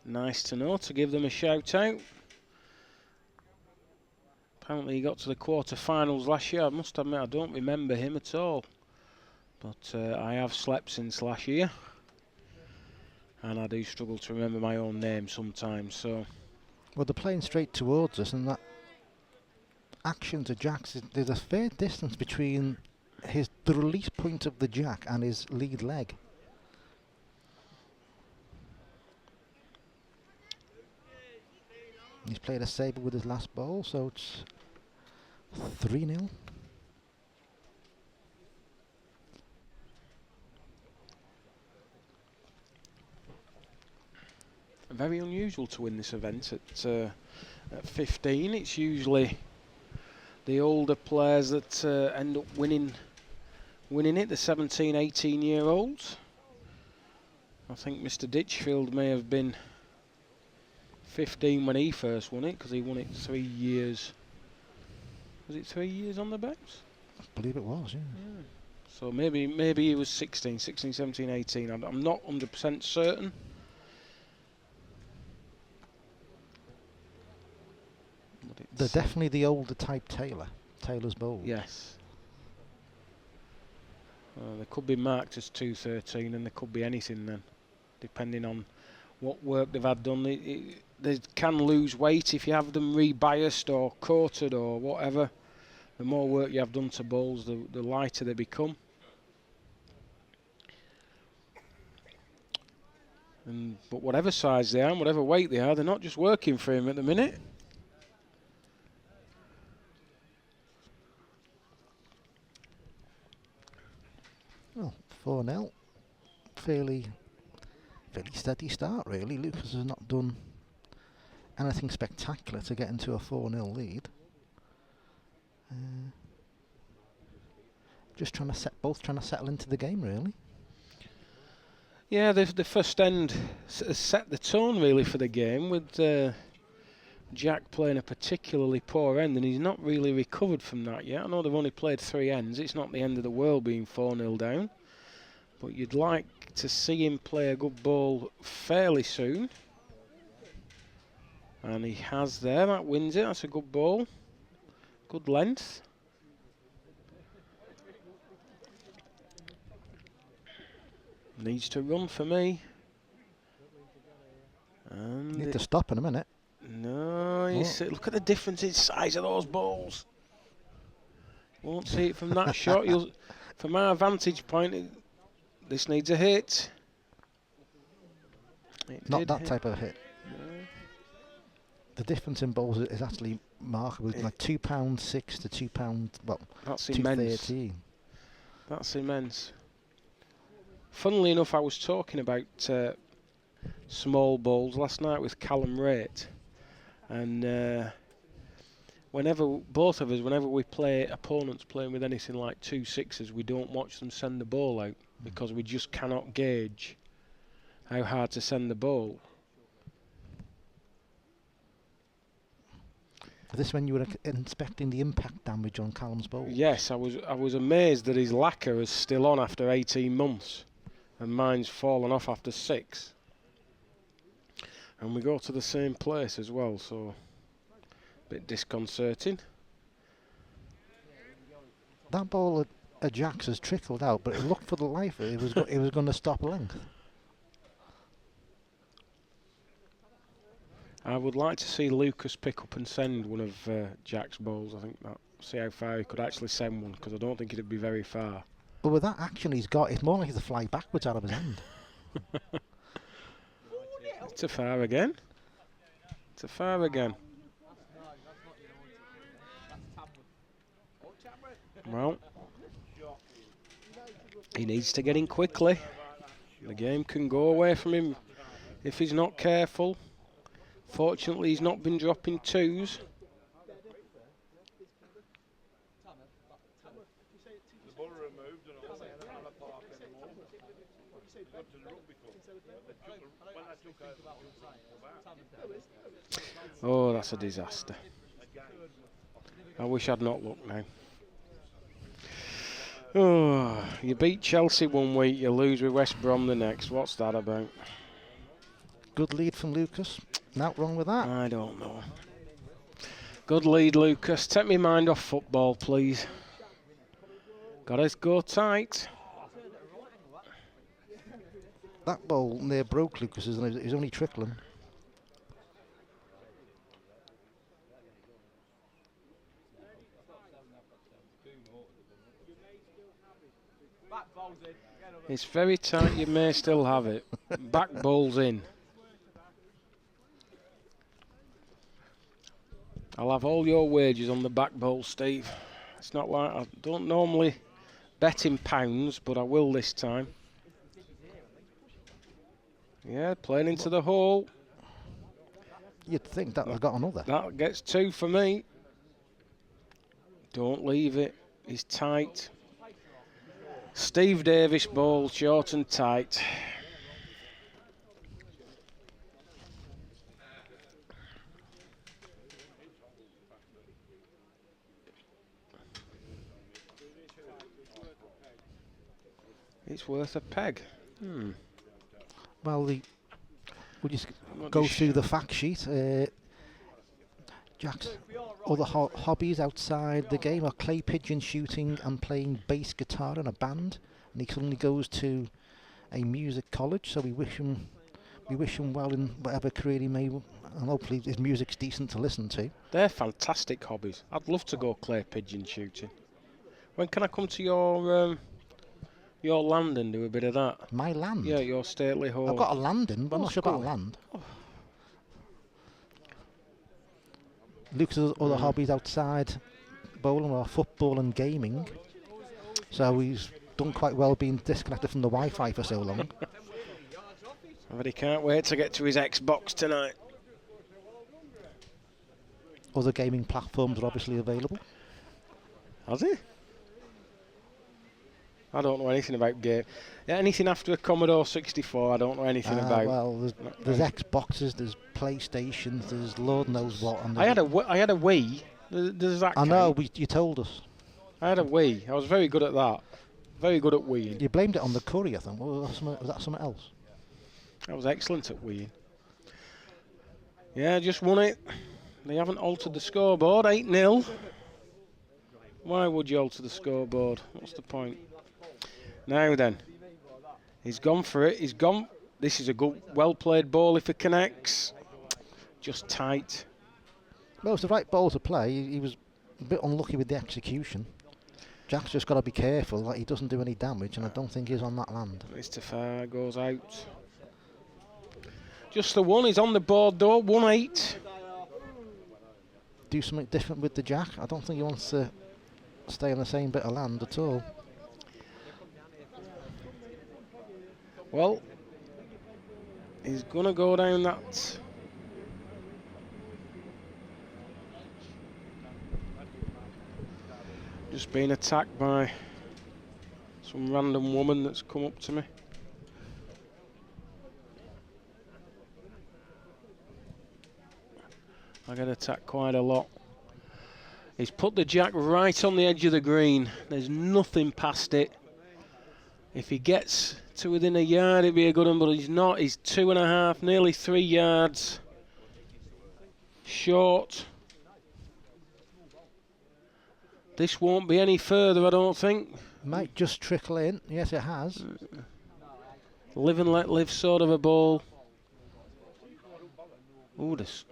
B: nice to know, to give them a shout out. Apparently he got to the quarter-finals last year. I must admit I don't remember him at all. But I have slept since last year. And I do struggle to remember my own name sometimes, so...
H: Well, they're playing straight towards us, and that action to Jack's, there's a fair distance between the release point of the Jack and his lead leg. He's played a sabre with his last ball, so it's 3-0.
B: Very unusual to win this event at 15. It's usually the older players that end up winning it, the 17, 18-year-olds. I think Mr. Ditchfield may have been 15 when he first won it, because he won it 3 years. Was it 3 years on the bounce?
H: I believe it was, yeah.
B: So maybe he was 16, 17, 18. I'm not 100% certain.
H: They're definitely the older type Taylor's bowls.
B: Yes. They could be marked as 213, and there could be anything then, depending on what work they've had done. They can lose weight if you have them rebiased or coated or whatever. The more work you have done to bowls, the lighter they become. But whatever size they are and whatever weight they are, they're not just working for him at the minute.
H: Well, 4-0. Fairly steady start, really. Lucas has not done anything spectacular to get into a 4-0 lead. Just trying to settle into the game, really.
B: Yeah, the first end set the tone really for the game, with Jack playing a particularly poor end, and he's not really recovered from that yet. I know they've only played 3 ends. It's not the end of the world being 4-0 down, but you'd like to see him play a good ball fairly soon. And he has there. That wins it. That's a good ball. Good length. Needs to run for me. And
H: Need to stop in a minute.
B: No, you see, look at the difference in size of those balls. Won't see it from that shot. From our vantage point, this needs a hit.
H: Not that type of hit. No. The difference in balls is actually markable. Like £2.6 to £2. Well,
B: that's
H: immense.
B: $2.13. That's immense. Funnily enough, I was talking about small balls last night with Callum Raitt, and whenever we play opponents playing with anything like 2 sixes, we don't watch them send the ball out because we just cannot gauge how hard to send the ball.
H: Is this when you were inspecting the impact damage on Callum's ball?
B: Yes, I was amazed that his lacquer is still on after 18 months. And mine's fallen off after 6. And we go to the same place as well, so a bit disconcerting.
H: That ball at Jack's has trickled out, but it looked for the life of it. It was going to stop length.
B: I would like to see Lucas pick up and send one of Jack's balls. I think see how far he could actually send one, because I don't think it'd be very far.
H: But with that action he's got, it's more likely to fly backwards out of his hand.
B: It's a far again. It's a far again. Well, he needs to get in quickly. The game can go away from him if he's not careful. Fortunately, he's not been dropping 2s. Oh, that's a disaster. I wish I'd not looked now. Oh, you beat Chelsea one week, you lose with West Brom the next. What's that about? Good
H: lead from Lucas. Not wrong with that.
B: I don't know. Good lead, Lucas. Take me mind off football, please. Gotta go tight.
H: That ball near broke Lucas, isn't it? He's only trickling.
B: It's very tight, you may still have it. Back ball's in. I'll have all your wages on the back ball, Steve. It's not like I don't normally bet in pounds, but I will this time. Yeah, playing into the hole.
H: You'd think that would have got another.
B: That gets 2 for me. Don't leave it. He's tight. Steve Davis ball, short and tight. It's worth a peg.
H: Well, we'll just go through the fact sheet. Jack's other hobbies outside the game are clay pigeon shooting and playing bass guitar in a band. And he suddenly goes to a music college, so we wish him well in whatever career he may, and hopefully his music's decent to listen to.
B: They're fantastic hobbies. I'd love to go clay pigeon shooting. When can I come to your land and do a bit of that?
H: My land?
B: Yeah, your stately hall.
H: I've got a landing, but I'm not sure about
B: cool.
H: a land. Luke's other hobbies outside bowling are football and gaming. So he's done quite well being disconnected from the Wi-Fi for so long.
B: But he can't wait to get to his Xbox tonight.
H: Other gaming platforms are obviously available.
B: Has he? I don't know anything about game. Anything after a Commodore 64, I don't know anything about.
H: Well, there's Xboxes, there's PlayStations, there's Lord knows what. And
B: I had a Wii. Does that
H: I know,
B: count?
H: you told us.
B: I had a Wii. I was very good at that. Very good at Wii.
H: You blamed it on the curry, I think. Was that something else?
B: I was excellent at Wii. Yeah, just won it. They haven't altered the scoreboard. 8-0. Why would you alter the scoreboard? What's the point? Now then, he's gone for it. He's gone. This is a good, well-played ball if it connects. Just tight.
H: Well, it's the right ball to play. He was a bit unlucky with the execution. Jack's just got to be careful that he doesn't do any damage, and I don't think he's on that land.
B: It's too far, goes out. Just the one, he's on the board though, 1-8.
H: Do something different with the Jack. I don't think he wants to stay on the same bit of land at all.
B: Well, he's going to go down that. Just being attacked by some random woman that's come up to me. I get attacked quite a lot. He's put the Jack right on the edge of the green. There's nothing past it. If he gets to within a yard, it'd be a good one, but he's not. He's 2.5, nearly 3 yards short. This won't be any further, I don't think.
H: Might just trickle in. Yes, it has.
B: Live and let live sort of a ball. Oh, there's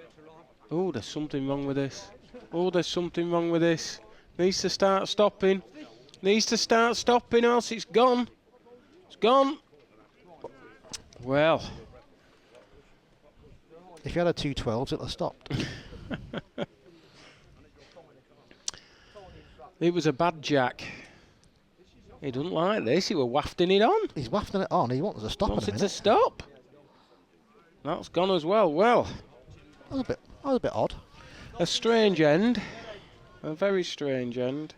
B: something wrong with this. Oh, there's something wrong with this. Needs to start stopping. Needs to start stopping, or else it's gone. It's gone. Well.
H: If you had a 212s, it'll have stopped.
B: It was a bad Jack. He doesn't like this. He was wafting it on.
H: He's wafting it on. He wants to stop.
B: Wants it to stop. That's gone as well. Well.
H: That was a bit odd.
B: A strange end. A very strange end.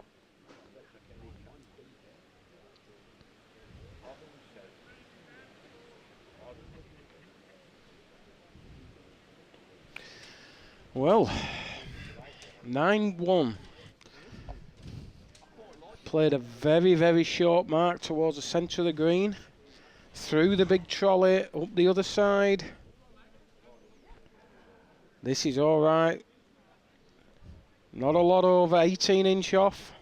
B: Well, 9-1. Played a very, very short mark towards the centre of the green. Through the big trolley, up the other side. This is all right. Not a lot over 18-inch off.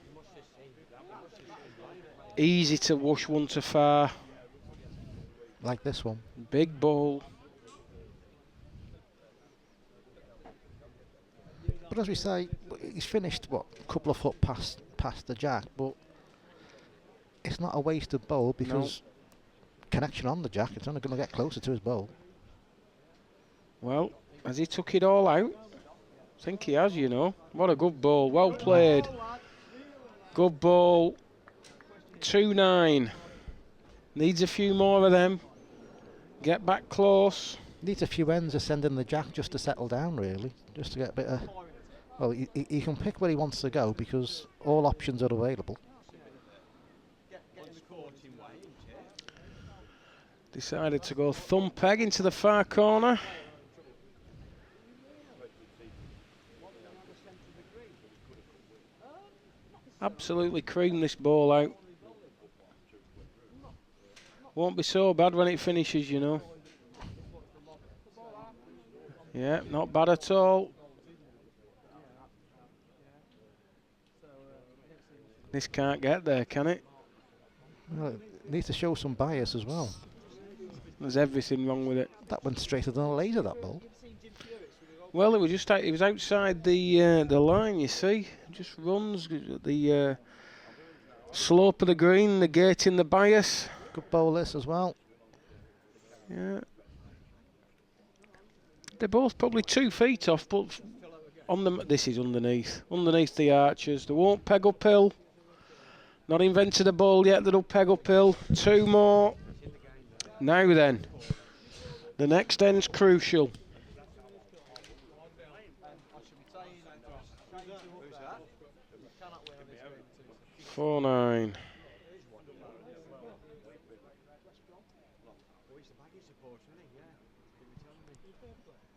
B: Easy to whoosh one to far.
H: Like this one.
B: Big ball.
H: But as we say, he's finished, what, a couple of foot past the jack, but it's not a wasted bowl because connection on the jack, it's only going to get closer to his bowl.
B: Well, has he took it all out? I think he has, you know. What a good ball. Well played. Good ball. 2-9. Needs a few more of them. Get back close.
H: Needs a few ends of sending the jack just to settle down, really. Just to get a bit of... Well, he can pick where he wants to go because all options are available.
B: Decided to go thumb peg into the far corner. Absolutely cream this ball out. Won't be so bad when it finishes, you know. Yeah, not bad at all. This can't get there, can it?
H: Well, it needs to show some bias as well.
B: There's everything wrong with it.
H: That went straighter than a laser, that ball.
B: Well, it was just it was outside the line. You see, just runs the slope of the green, negating the bias.
H: Good bowl this as well.
B: Yeah, they're both probably 2 feet off, but on the this is underneath the archers. They won't peg uphill. Not invented a ball yet that'll peg uphill. 2 more. Now then, the next end's crucial. 4-9.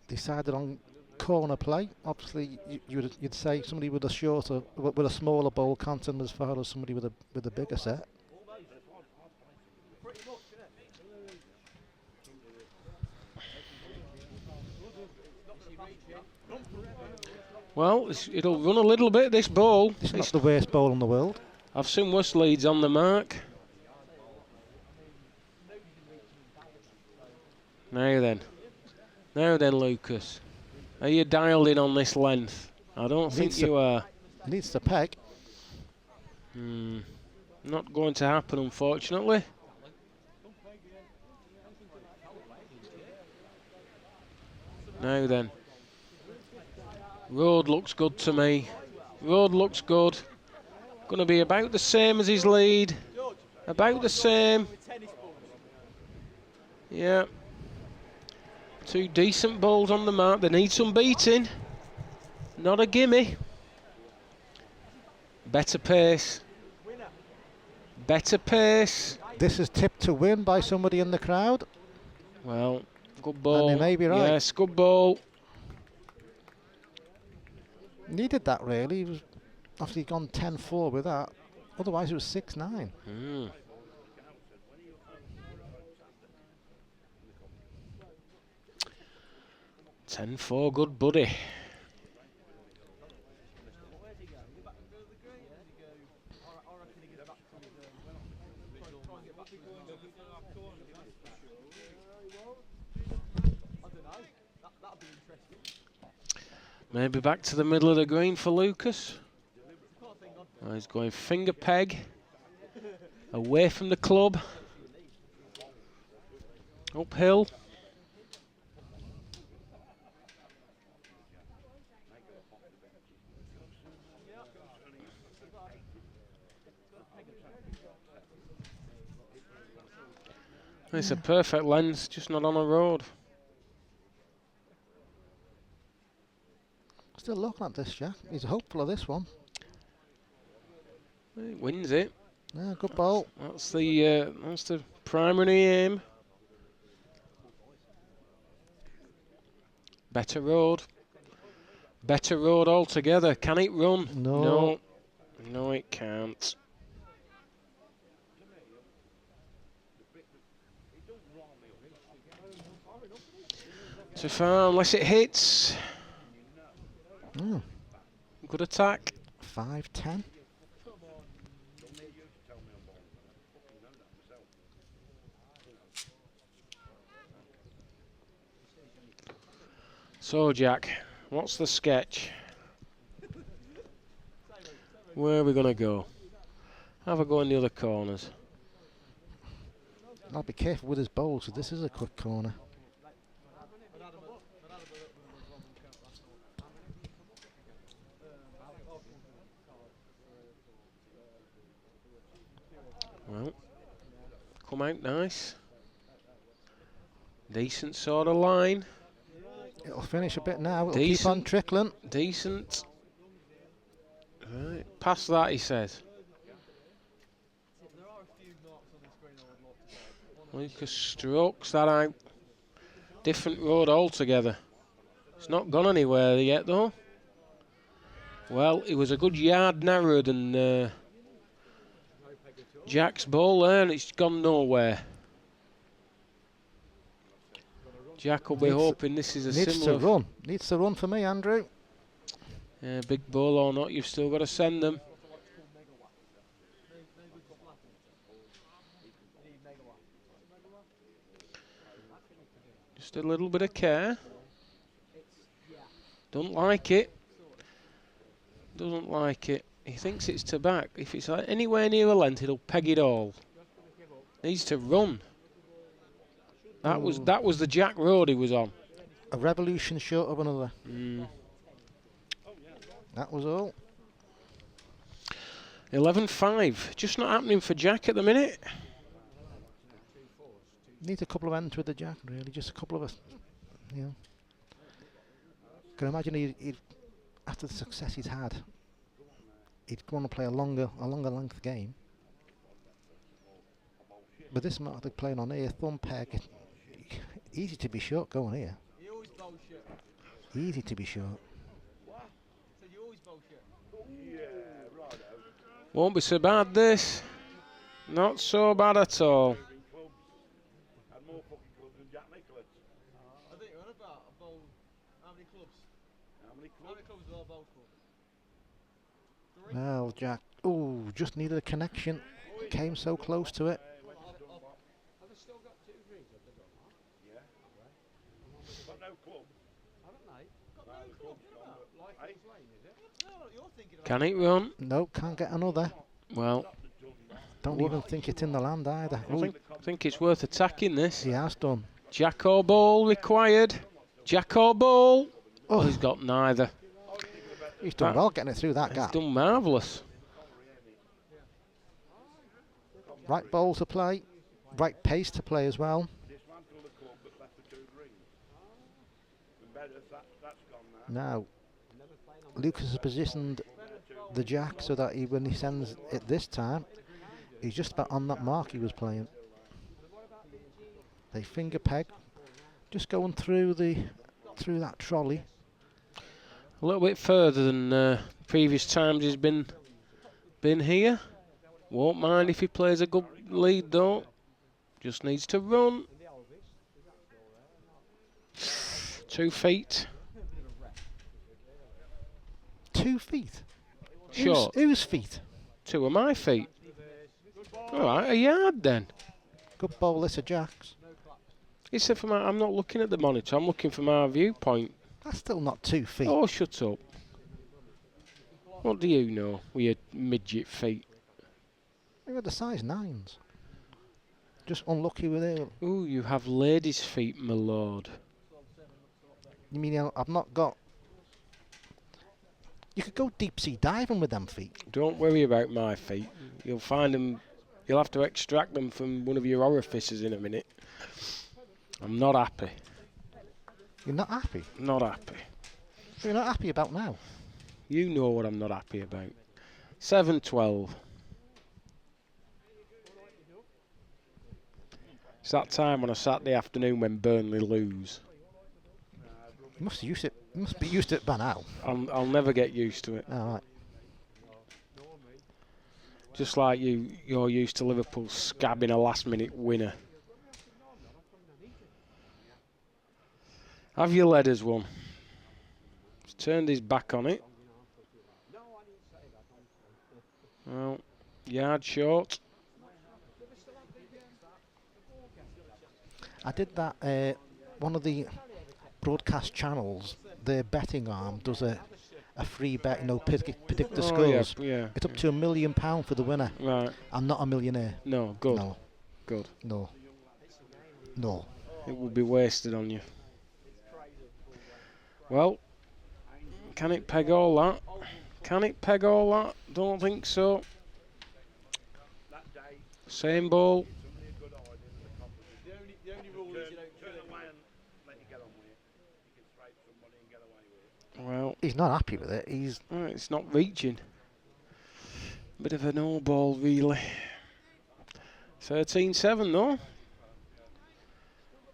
H: Decided on corner play. Obviously, you'd say somebody with a smaller ball can't send as far as somebody with a bigger set.
B: Well, it'll run a little bit, this ball.
H: It's not the worst ball in the world.
B: I've seen worse leads on the mark. Now then, Lucas. Are you dialed in on this length? I don't think you are.
H: Needs to peg.
B: Not going to happen, unfortunately. Now then. Road looks good to me. Road looks good. Going to be about the same as his lead. About the same. Yeah. 2 decent balls on the mark. They need some beating. Not a gimme. Better pace. Better pace.
H: This is tipped to win by somebody in the crowd.
B: Well, good ball.
H: And they may be right.
B: Yes, good ball.
H: Needed that, really. He was obviously gone 10-4 with that. Otherwise, it was 6-9.
B: 10-4, good buddy. Maybe back to the middle of the green for Lucas. Oh, he's going finger peg. Away from the club. Uphill. It's a perfect lens, just not on a road.
H: Still looking at this, Jack. He's hopeful of this one.
B: He wins it.
H: Yeah, good ball.
B: That's the primary aim. Better road. Better road altogether. Can it run?
H: No.
B: No, it can't. Too far unless it hits. Good attack.
H: 5-10.
B: So, Jack, what's the sketch? Where are we going to go? Have a go in the other corners.
H: I'll be careful with his bowls, so this is a quick corner.
B: Well, come out nice. Decent sort of line.
H: It'll finish a bit now. It'll
B: Decent.
H: keep on trickling.
B: Decent. Right. Past that, he says. Lucas strokes that out. Different road altogether. It's not gone anywhere yet, though. Well, it was a good yard narrower than Jack's ball there, and it's gone nowhere. Jack will be hoping this is a
H: Needs
B: similar...
H: to run. Needs to run for me, Andrew.
B: Yeah, big ball or not, you've still got to send them. Just a little bit of care. Don't like it. Doesn't like it. He thinks it's to back. If it's like anywhere near a length, he'll peg it all. Needs to run. That was the Jack road he was on.
H: A revolution short of another. That was all.
B: 11-5. Just not happening for Jack at the minute.
H: Needs a couple of ends with the Jack, really. Just a couple of us. You know. Can imagine he'd after the success he's had, he'd want to play a longer length game. But this amount of playing on here, thumb peg, easy to be short going here. Easy to be short.
B: Won't be so bad, this. Not so bad at all.
H: Well, Jack, just needed a connection. Came so close to it.
B: Can it run?
H: No, can't get another.
B: Well,
H: don't even think it's in the land either.
B: I think it's worth attacking this.
H: He has done.
B: Jack or ball required. Jack or ball. Oh, he's got neither.
H: He's done well getting it through that gap.
B: He's done marvellous.
H: Right ball to play. Right pace to play as well. Now, Lucas has positioned the Jack so that when he sends it this time, he's just about on that mark he was playing. They finger peg, just going through that trolley.
B: A little bit further than previous times he's been here. Won't mind if he plays a good lead though. Just needs to run. 2 feet.
H: 2 feet?
B: Short.
H: Whose feet?
B: 2 of my feet. Alright, a yard then.
H: Good ball, this of Jack's.
B: He said I'm not looking at the monitor, I'm looking from our viewpoint.
H: That's still not 2 feet.
B: Oh, shut up. What do you know with your midget feet?
H: They were the size 9s. Just unlucky with it.
B: Ooh, you have ladies' feet, my lord.
H: You mean I've not got... You could go deep sea diving with them feet.
B: Don't worry about my feet. You'll find them... You'll have to extract them from one of your orifices in a minute. I'm not happy.
H: You're not happy?
B: Not happy.
H: What are you not happy about now?
B: You know what I'm not happy about. 7-12. It's that time on a Saturday afternoon when Burnley lose.
H: You must be used to it by now.
B: I'll never get used to it.
H: All right.
B: Just like you're used to Liverpool scabbing a last-minute winner. Have you led us one? He's turned his back on it. Well, yard short.
H: I did that. One of the broadcast channels, their betting arm does a free bet. Predict the scores.
B: Yeah.
H: It's up to £1 million for the winner.
B: Right.
H: I'm not a millionaire.
B: No, good.
H: No.
B: Good.
H: No. No.
B: It would be wasted on you. Well, can it peg all that? Can it peg all that? Don't think so. Same ball.
E: The only rule is you don't turn away and let you get on with it. You can scrape somebody and get away with it.
B: Well,
H: He's not happy with it. He's
B: it's not reaching. Bit of a no ball, really. 13-7 though.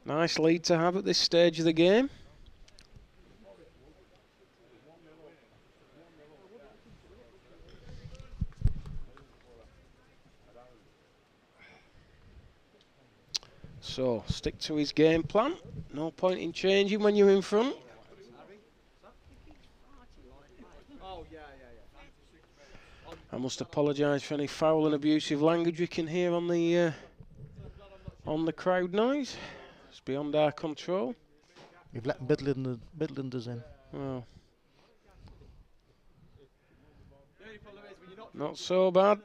B: Nice lead to have at this stage of the game. So, stick to his game plan. No point in changing when you're in front. I must apologise for any foul and abusive language we can hear on the crowd noise. It's beyond our control.
H: We've let Midlanders in.
B: Well, not so bad.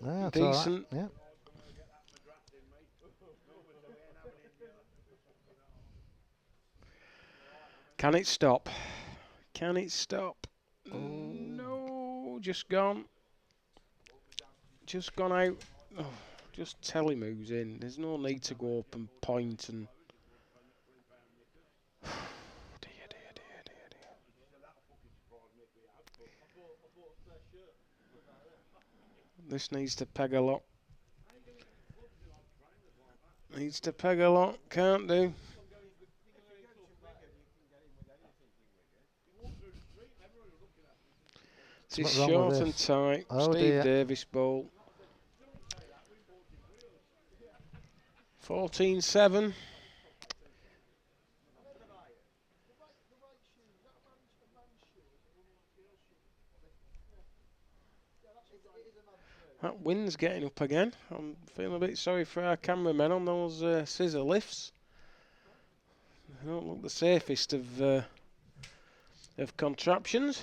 H: Yeah, it's
B: Decent.
H: all right. Yeah.
B: Can it stop? Can it stop? No, just gone. Just gone out. Oh, just tell him who's in. There's no need to go up and point and... dear. This needs to peg a lot. Needs to peg a lot. Can't do. It's short and tight.
H: Oh
B: Steve
H: dear.
B: Davis ball. 14-7. That wind's getting up again. I'm feeling a bit sorry for our cameramen on those scissor lifts. They don't look the safest of contraptions.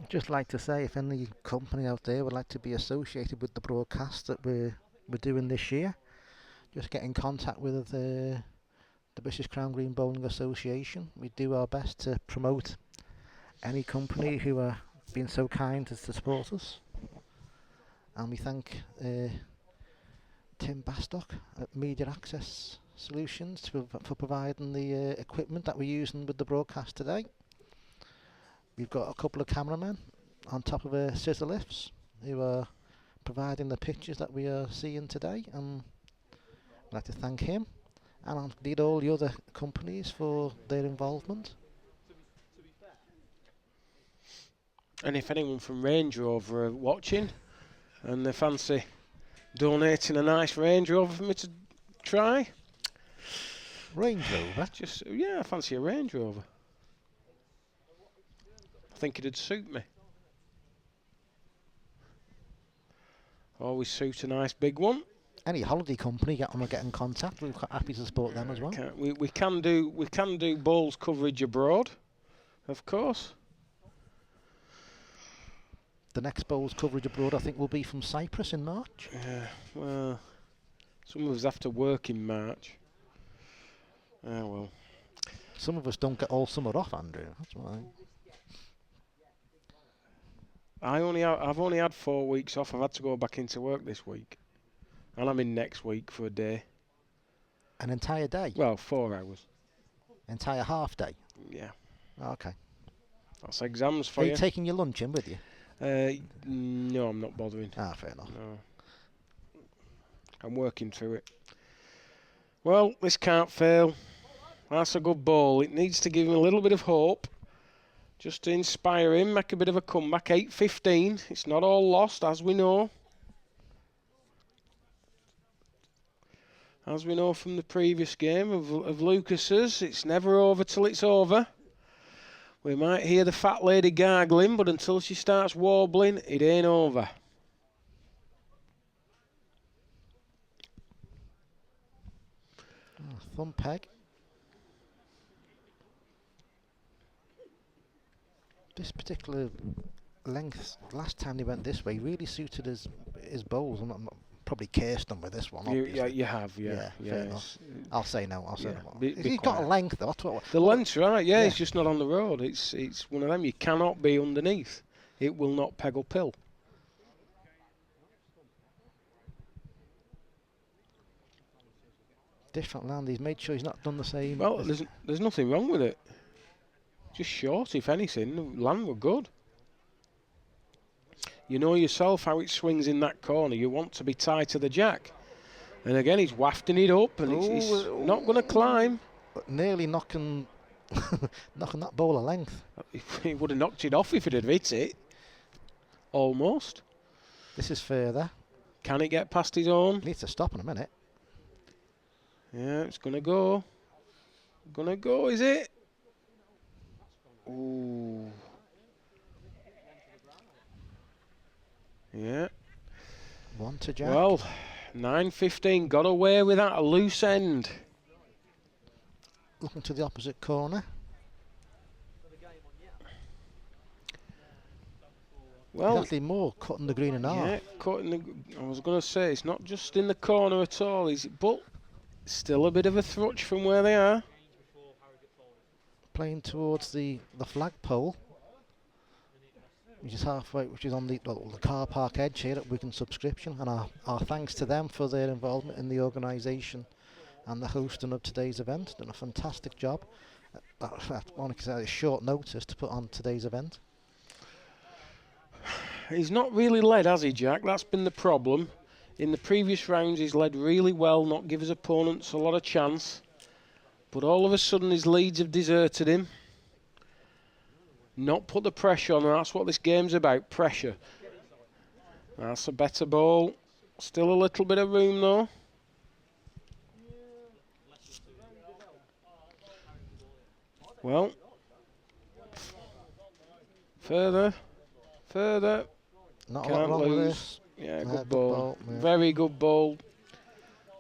H: I'd just like to say, if any company out there would like to be associated with the broadcast that we're doing this year, just get in contact with the British Crown Green Bowling Association. We do our best to promote any company who are being so kind as to support us. And we thank Tim Bastock at Media Access Solutions for providing the equipment that we're using with the broadcast today. We've got a couple of cameramen on top of scissor lifts who are providing the pictures that we are seeing today, and I'd like to thank him, and indeed all the other companies for their involvement.
B: And if anyone from Range Rover are watching and they fancy donating a nice Range Rover for me to try,
H: Range Rover?
B: I fancy a Range Rover. I think it'd suit me. Always suit a nice big one.
H: Any holiday company get in contact. We're quite happy to support them as well.
B: We can do bowls coverage abroad, of course.
H: The next bowls coverage abroad, I think, will be from Cyprus in March.
B: Yeah, well, some of us have to work in March. Oh well.
H: Some of us don't get all summer off, Andrew. That's why.
B: I've only had 4 weeks off. I've had to go back into work this week, and I'm in next week for a day.
H: An entire day?
B: Well, 4 hours.
H: Entire half day?
B: Yeah.
H: Okay.
B: That's exams for
H: you.
B: you.
H: Are you taking your lunch in with you?
B: No, I'm not bothering.
H: Ah, fair enough.
B: No. I'm working through it. Well, this can't fail. That's a good ball. It needs to give him a little bit of hope. Just to inspire him, make a bit of a comeback. 8-15. It's not all lost, as we know. As we know from the previous game of Lucas's, it's never over till it's over. We might hear the fat lady gargling, but until she starts warbling, it ain't over.
H: Thumb peg. This particular length, last time they went this way, really suited his bowls. I'm probably cursed them with this one, obviously.
B: Yeah, you have, yeah.
H: Fair enough. I'll say no, I'll say no.
B: Be
H: He's got a length, though. That's what,
B: the length's right, yeah, it's just not on the road. It's one of them, you cannot be underneath. It will not peg uphill.
H: Different land, he's made sure he's not done the same.
B: Well, there's nothing wrong with it. Just short, if anything. The land were good. You know yourself how it swings in that corner. You want to be tied to the jack. And again, he's wafting it up, and he's not going to climb.
H: But nearly knocking that ball a length.
B: He would have knocked it off if it had hit it. Almost.
H: This is further.
B: Can it get past his own?
H: Needs to stop in a minute.
B: Yeah, it's going to go. Going to go, is it? Ooh. Yeah.
H: One to jack.
B: Well, 9-15, got away with that, a loose end.
H: Looking to the opposite corner.
B: Well,
H: He's actually more cutting the green and half.
B: Yeah, cutting the. I was going to say it's not just in the corner at all, is it? But still a bit of a thrutch from where they are.
H: Playing towards the flagpole, which is halfway, which is on the car park edge here at Wigan Subscription, and our thanks to them for their involvement in the organisation and the hosting of today's event. Done a fantastic job. Monica said it's short notice to put on today's event.
B: He's not really led, has he, Jack? That's been the problem. In the previous rounds, he's led really well, not give his opponents a lot of chance. But all of a sudden, his leads have deserted him. Not put the pressure on, and that's what this game's about, pressure. That's a better ball. Still a little bit of room, though. Well, further.
H: Not a
B: Can't
H: lot wrong
B: lose.
H: with this.
B: Yeah,
H: Good
B: good ball.
H: ball, yeah.
B: Very good ball.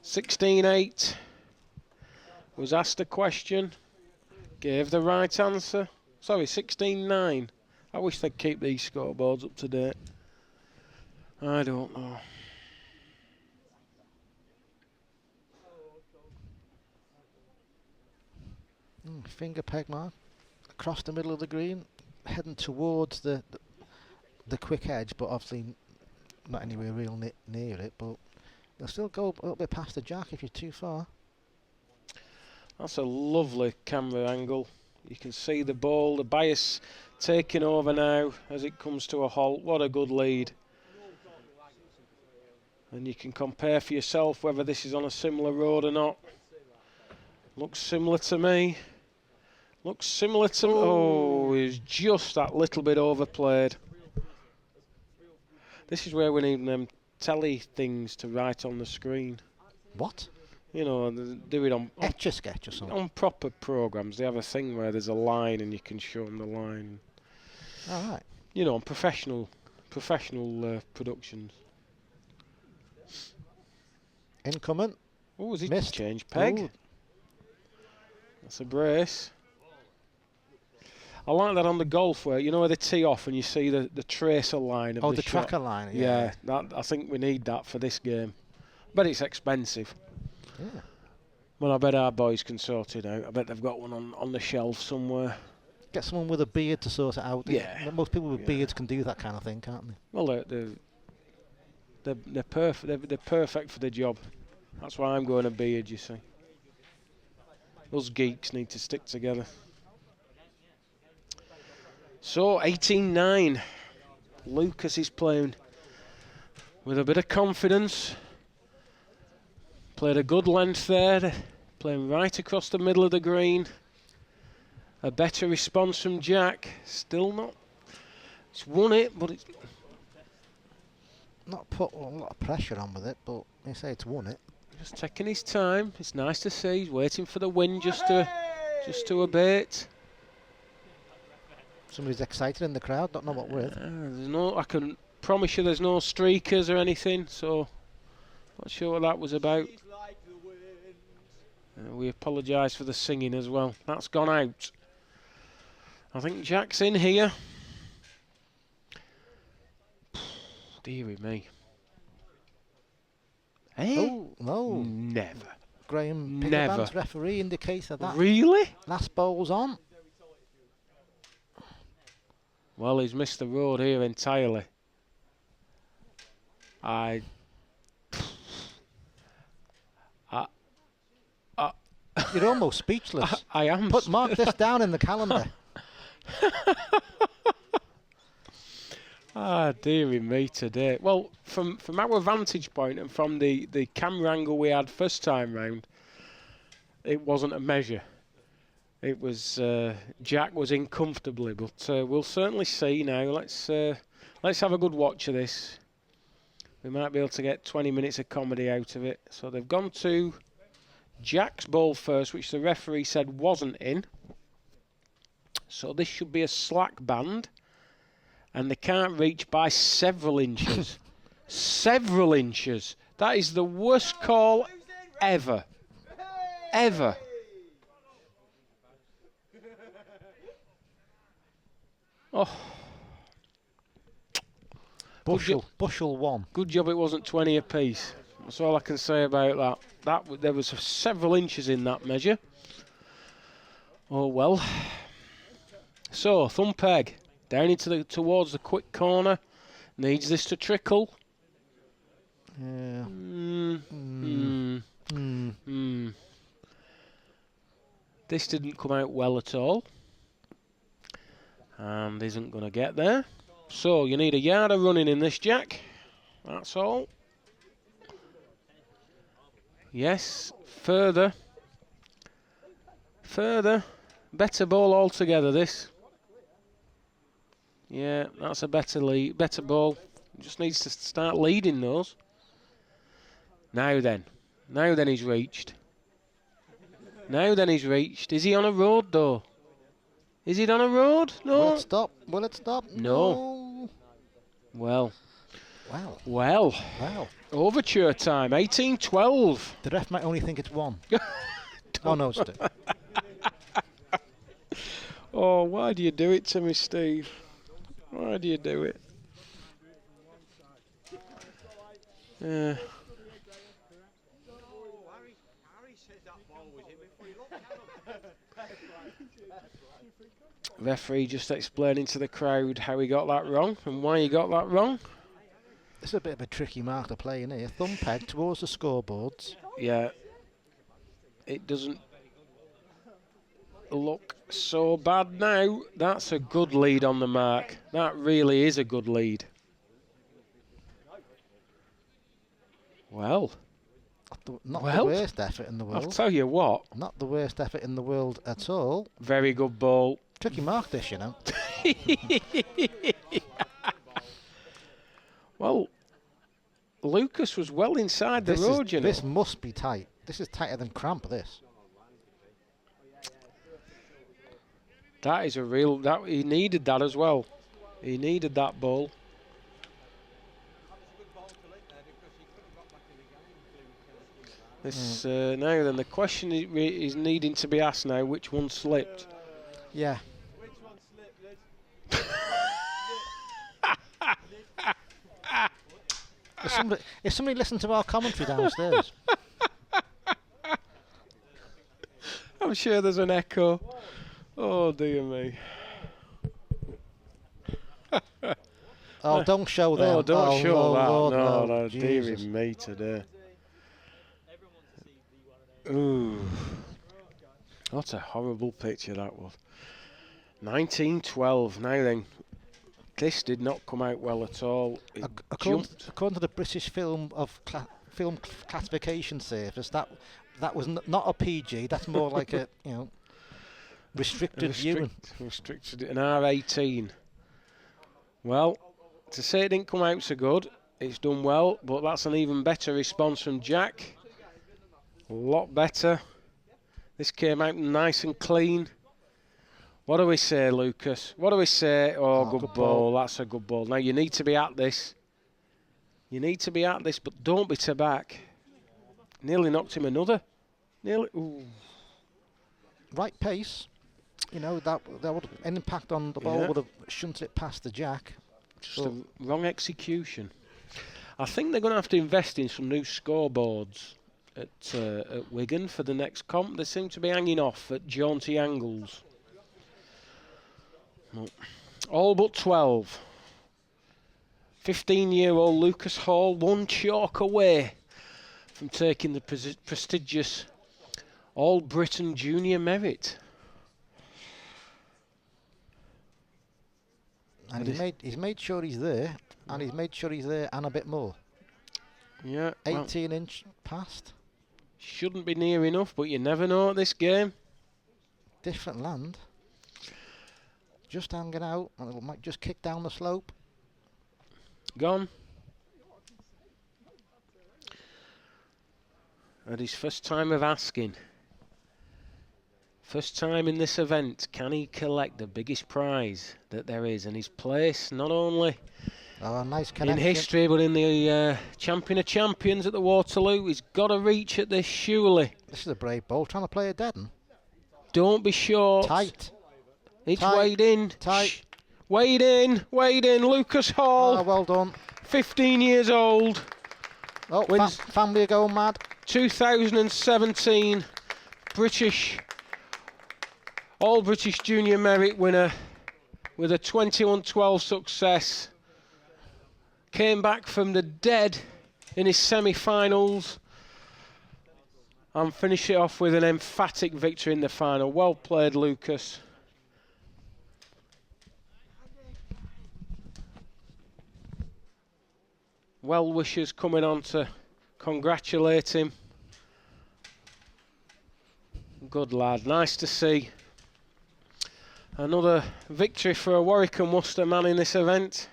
B: 16-8. Was asked a question. Gave the right answer. Sorry, 16-9. I wish they'd keep these scoreboards up to date. I don't know.
H: Finger peg mark across the middle of the green, heading towards the quick edge, but obviously not anywhere real near it. But they'll still go a little bit past the jack if you're too far.
B: That's a lovely camera angle. You can see the ball, the bias taking over now as it comes to a halt. What a good lead. And you can compare for yourself whether this is on a similar road or not. Looks similar to me. Looks similar to... Oh, he's just that little bit overplayed. This is where we need them telly things to write on the screen.
H: What?
B: You know, do it on
H: Etch-a-Sketch or something?
B: On proper programmes, they have a thing where there's a line and you can show them the line.
H: All right.
B: You know, on professional productions.
H: Incoming.
B: Oh, has he
H: Missed.
B: changed peg?
H: Ooh.
B: That's a brace. I like that on the golf where, you know, where they tee off and you see the tracer line of
H: Oh,
B: the
H: the
B: shot.
H: tracker line.
B: Yeah, I think we need that for this game. But it's expensive.
H: Yeah.
B: Well, I bet our boys can sort it out. I bet they've got one on the shelf somewhere.
H: Get someone with a beard to sort it out.
B: Yeah.
H: Most people with beards can do that kind of thing, can't they?
B: Well, they're perfect. They're perfect for the job. That's why I'm going a beard, you see. Us geeks need to stick together. So, 18-9. Lucas is playing with a bit of confidence. Played a good length there. Playing right across the middle of the green. A better response from Jack. Still not. It's won it, but it's...
H: Not put a lot of pressure on with it, but they say it's won it.
B: Just taking his time. It's nice to see. He's waiting for the wind just to abate.
H: Somebody's excited in the crowd. Don't know what with.
B: There's no. I can promise you, there's no streakers or anything. So, not sure what that was about. We apologise for the singing as well. That's gone out. I think Jack's in here. Deary me. Eh?
H: Oh, no.
B: Never.
H: Graham
B: Never.
H: Bcgba's referee indicated that.
B: Really?
H: Last ball's on.
B: Well, he's missed the road here entirely.
H: You're almost speechless.
B: I am.
H: Mark this down in the calendar.
B: Deary me today. Well, from our vantage point and from the camera angle we had first time round, it wasn't a measure. It was Jack was in comfortably, but we'll certainly see now. Let's have a good watch of this. We might be able to get 20 minutes of comedy out of it. So they've gone to Jack's ball first, which the referee said wasn't in. So this should be a slack band. And they can't reach by several inches. Several inches. That is the worst call ever. Ever. Oh.
H: Bushel one.
B: Good job it wasn't 20 apiece. That's all I can say about that. There was several inches in that measure. Oh well. So, thumb peg. Down into towards the quick corner. Needs this to trickle.
H: Yeah.
B: This didn't come out well at all. And isn't going to get there. So you need a yard of running in this, Jack. That's all. Yes. Further. Better ball altogether, this. Yeah, that's a better ball. Just needs to start leading those. Now then he's reached. Is he on a road though? Is it on a road? No.
H: Will it stop?
B: No. Well.
H: Wow.
B: Overture time, 18-12.
H: The ref might only think it's one. Oh no, it's two.
B: Oh, why do you do it to me, Steve? Why do you do it? Referee just explaining to the crowd how he got that wrong and why he got that wrong.
H: It's a bit of a tricky mark to play in here. Thumb peg towards the scoreboards.
B: Yeah. It doesn't look so bad now. That's a good lead on the mark. That really is a good lead. Well.
H: Not the worst effort in the world.
B: I'll tell you what.
H: Not the worst effort in the world at all.
B: Very good ball.
H: Tricky mark this, you know.
B: Well, Lucas was well inside the road, you know.
H: This must be tight. This is tighter than cramp, this.
B: That is a real... he needed that as well. He needed that ball. This now then, the question is needing to be asked now, which one slipped?
H: Yeah.
E: Which one slipped, Liz?
H: If somebody listened to our commentary downstairs.
B: I'm sure there's an echo. Oh, dear me.
H: Oh, don't show them.
B: Oh, don't show that.
H: Lord,
B: no, dear
H: Jesus.
B: me today. Ooh. What a horrible picture that was. 1912. Now then, this did not come out well at all.
H: According to the British Film Classification Service, that was not a PG. That's more like a restricted viewing.
B: Restricted, an R18. Well, to say it didn't come out so good, it's done well, but that's an even better response from Jack. A lot better. This came out nice and clean. What do we say, Lucas? What do we say? Oh, good ball. That's a good ball. Now, you need to be at this. You need to be at this, but don't be to back. Nearly knocked him another. Nearly. Ooh.
H: Right pace. You know, that would an impact on the ball would have shunted it past the jack.
B: Just a wrong execution. I think they're going to have to invest in some new scoreboards at Wigan for the next comp. They seem to be hanging off at jaunty angles. Well, all but 12. 15-year-old Lucas Hall, one chalk away from taking the prestigious All-Britain Junior Merit.
H: And he's made sure he's there, and he's made sure he's there and a bit more.
B: Yeah.
H: 18-inch past.
B: Shouldn't be near enough, but you never know at this game.
H: Different land. Just hanging out, and it might just kick down the slope.
B: Gone. And his first time of asking. First time in this event, can he collect the biggest prize that there is? And his place, not only
H: nice
B: in history, but in the Champion of Champions at the Waterloo. He's got to reach at this, surely.
H: This is a brave ball, trying to play a dead one.
B: Don't be short.
H: Tight.
B: It's weighed in.
H: Tight.
B: Weighed in. Lucas Hall.
H: Oh, well done.
B: 15 years old.
H: Oh, family are going mad.
B: 2017 All-British Junior Merit winner with a 21-12 success. Came back from the dead in his semi-finals and finished it off with an emphatic victory in the final. Well played, Lucas. Well-wishers coming on to congratulate him. Good lad, nice to see. Another victory for a Warwick and Worcester man in this event.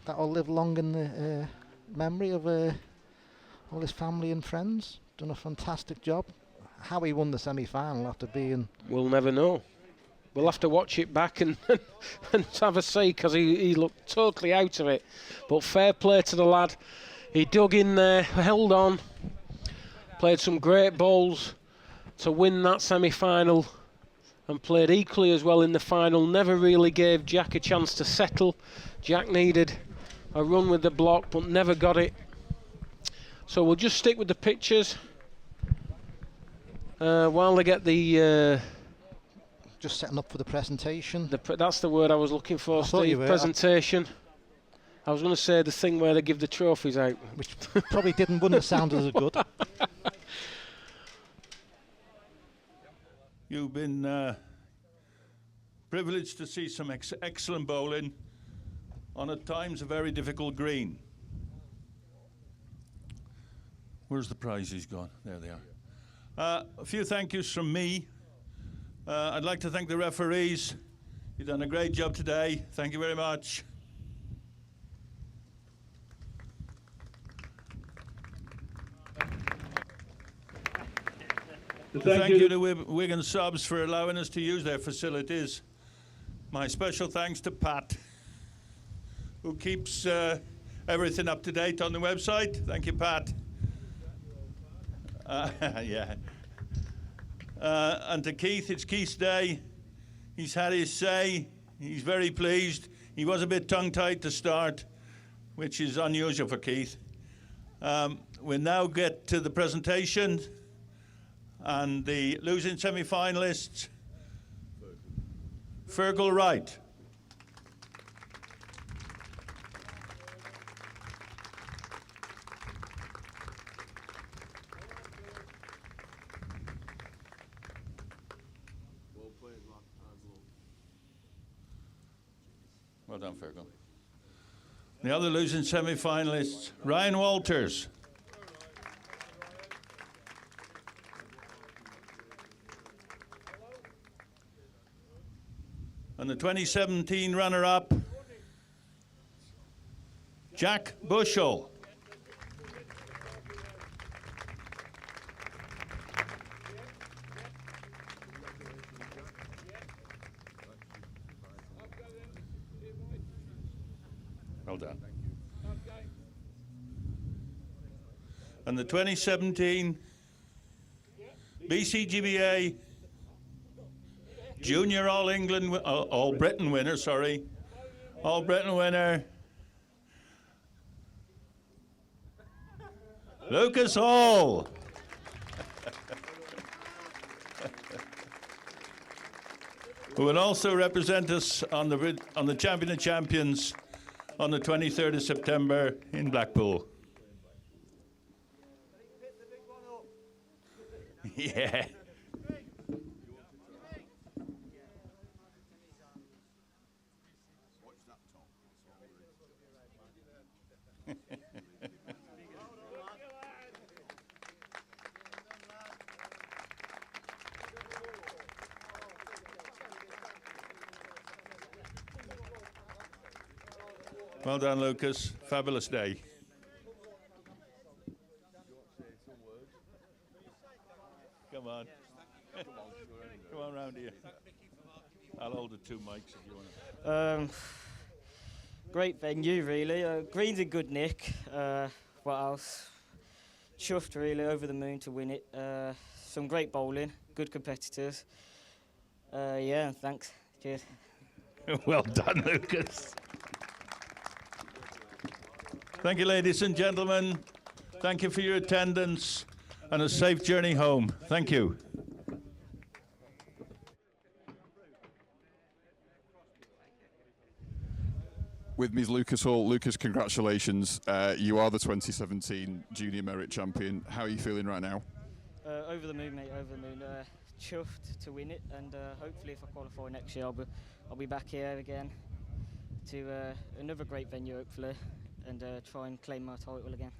H: That'll live long in the memory of all his family and friends. Done a fantastic job. How he won the semi-final after being...
B: We'll never know. We'll have to watch it back and have a see, because he looked totally out of it. But fair play to the lad. He dug in there, held on, played some great balls to win that semi-final, and played equally as well in the final. Never really gave Jack a chance to settle. Jack needed a run with the block, but never got it. So we'll just stick with the pictures while they get the...
H: just setting up for the presentation.
B: That's the word I was looking for, Steve. Presentation. I was going to say the thing where they give the trophies out.
H: Which probably wouldn't have sounded as good.
D: You've been privileged to see some excellent bowling on at times a very difficult green. Where's the prizes gone? There they are. A few thank yous from me. I'd like to thank the referees. You've done a great job today. Thank you very much. Thank you to Wigan subs for allowing us to use their facilities. My special thanks to Pat, who keeps everything up to date on the website. Thank you, Pat. Yeah. And to Keith, it's Keith's day. He's had his say. He's very pleased. He was a bit tongue-tied to start, which is unusual for Keith. We'll now get to the presentation and the losing semi-finalists. Fergal Wright. Well done, Fergal. The other losing semi-finalists, Ryan Walters. And the 2017 runner-up, Jack Bushell. Well done. And the 2017 Bcgba Junior All England, All Britain winner, sorry. All Britain winner, Lucas Hall. Who will also represent us on the Champion of Champions on the 23rd of September in Blackpool. Yeah. Well done, Lucas. Fabulous day. Come on. Come on round here. I'll hold the two mics if you want to.
J: Great venue, really. Green's in good nick. What else? Chuffed, really, over the moon to win it. Some great bowling, good competitors. Yeah, thanks. Cheers.
D: Well done, Lucas. Thank you, ladies and gentlemen. Thank you for your attendance and a safe journey home. Thank you.
A: With me is Lucas Hall. Lucas, congratulations. You are the 2017 Junior Merit Champion. How are you feeling right now?
J: Over the moon, mate, over the moon. Chuffed to win it, and hopefully if I qualify next year, I'll be back here again to another great venue, hopefully, and try and claim my title again.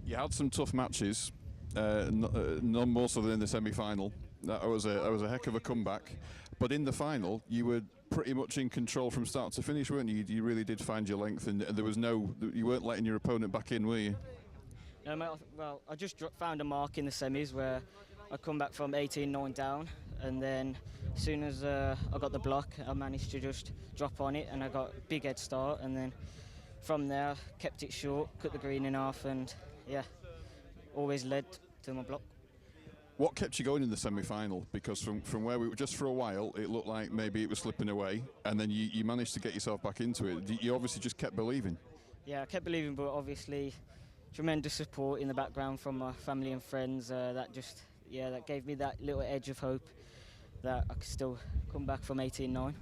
A: You had some tough matches, none more so than in the semi-final. That was a heck of a comeback. But in the final, you were pretty much in control from start to finish, weren't you? You really did find your length, and there was you weren't letting your opponent back in, were you?
J: No, mate, well, I just found a mark in the semis where I come back from 18-9 down, and then as soon as I got the block, I managed to just drop on it, and I got a big head start, and then from there, I kept it short, cut the green in half, and yeah, always led to my block.
A: What kept you going in the semi-final? Because from where we were, just for a while, it looked like maybe it was slipping away, and then you managed to get yourself back into it. You obviously just kept believing.
J: Yeah, I kept believing, but obviously tremendous support in the background from my family and friends. That gave me that little edge of hope that I could still come back from 18-9.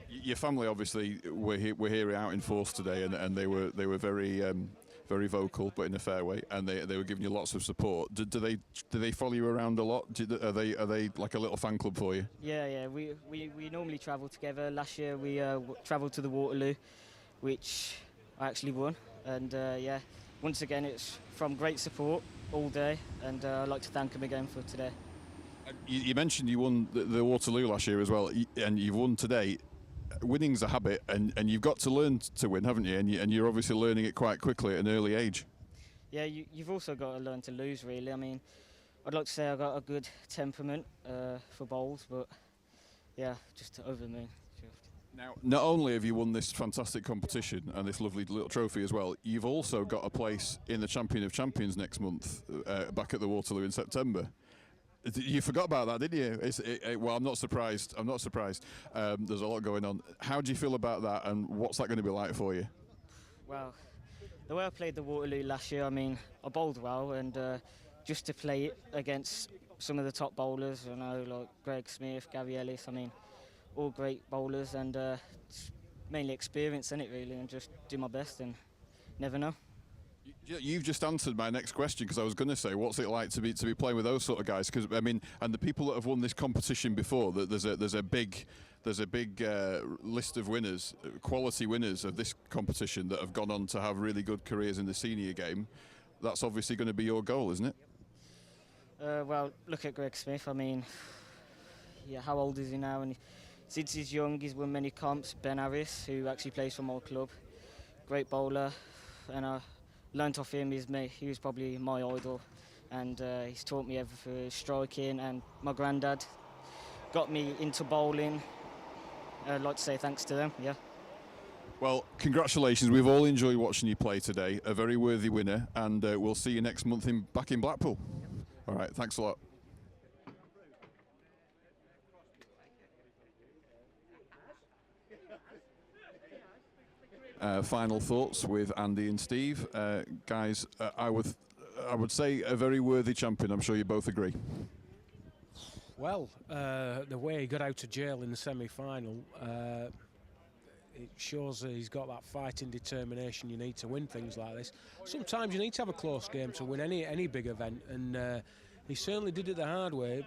A: Your family obviously were here out in force today, and they were very vocal, but in a fair way, and they were giving you lots of support. Do they follow you around a lot? Are they like a little fan club for you?
J: Yeah. We normally travel together. Last year we travelled to the Waterloo, which I actually won, and yeah, once again it's from great support all day, and I'd like to thank them again for today.
A: You mentioned you won the Waterloo last year as well, and you've won today. Winning's a habit, and you've got to learn to win, haven't you? And you're obviously learning it quite quickly at an early age.
J: Yeah, you've also got to learn to lose, really. I mean, I'd like to say I got a good temperament for bowls, but yeah, just over the moon.
A: Now, not only have you won this fantastic competition and this lovely little trophy as well, you've also got a place in the Champion of Champions next month, back at the Waterloo in September. You forgot about that, didn't you? Well, I'm not surprised. There's a lot going on. How do you feel about that, and what's that going to be like for you?
J: Well, the way I played the Waterloo last year, I mean, I bowled well, and just to play it against some of the top bowlers, you know, like Greg Smith, Gary Ellis, I mean, all great bowlers, and it's mainly experience, isn't it, really, and just do my best and never know.
A: You've just answered my next question, because I was going to say, what's it like to be playing with those sort of guys? Because I mean, and the people that have won this competition before, there's a big list of winners, quality winners of this competition that have gone on to have really good careers in the senior game. That's obviously going to be your goal, isn't it?
J: Well, look at Greg Smith. I mean, yeah, how old is he now? And since he's young, he's won many comps. Ben Harris, who actually plays for my club. great bowler, and I learnt off him. He was probably my idol, and he's taught me everything, striking, and my granddad got me into bowling. I'd like to say thanks to them, yeah.
A: Well, congratulations. We've all enjoyed watching you play today. A very worthy winner, and we'll see you next month back in Blackpool. All right, thanks a lot. Final thoughts with Andy and Steve. Guys, I would say a very worthy champion. I'm sure you both agree.
B: Well, the way he got out of jail in the semi-final, it shows that he's got that fighting determination you need to win things like this. Sometimes you need to have a close game to win any big event, and he certainly did it the hard way.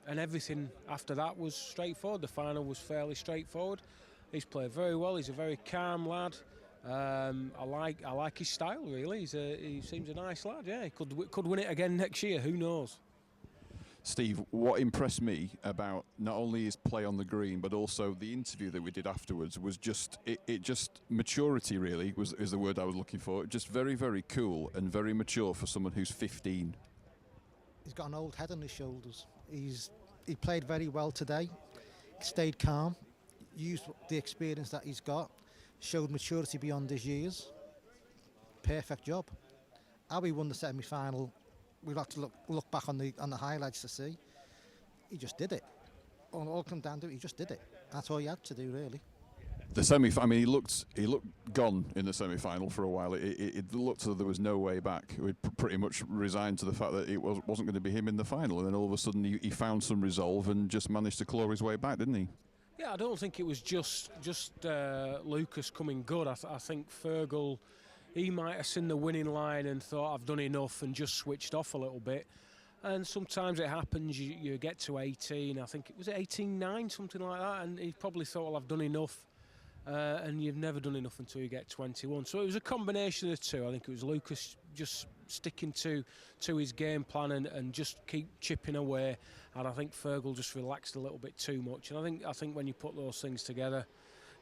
B: And everything after that was straightforward. The final was fairly straightforward. He's played very well. He's a very calm lad. I like his style, really. He seems a nice lad. Yeah, he could win it again next year. Who knows?
A: Steve, what impressed me about not only his play on the green but also the interview that we did afterwards was just maturity. Really is the word I was looking for. Just very, very cool and very mature for someone who's 15.
C: He's got an old head on his shoulders. He played very well today. Stayed calm. Used the experience that he's got, showed maturity beyond his years. Perfect job. How he won the semi-final, we'll have to look back on the highlights to see. He just did it. All come down to it, he just did it. That's all he had to do, really.
A: The semi-final, I mean, he looked gone in the semi-final for a while. It looked as though there was no way back. We'd pretty much resigned to the fact that it wasn't going to be him in the final, and then all of a sudden he found some resolve and just managed to claw his way back, didn't he?
B: Yeah, I don't think it was just Lucas coming good. I think Fergal, he might have seen the winning line and thought, I've done enough, and just switched off a little bit. And sometimes it happens, you get to 18, I think it was 18-9, something like that, and he probably thought, well, I've done enough. And you've never done enough until you get 21. So it was a combination of the two. I think it was Lucas just sticking to his game plan and just keep chipping away. And I think Fergal just relaxed a little bit too much. And I think when you put those things together,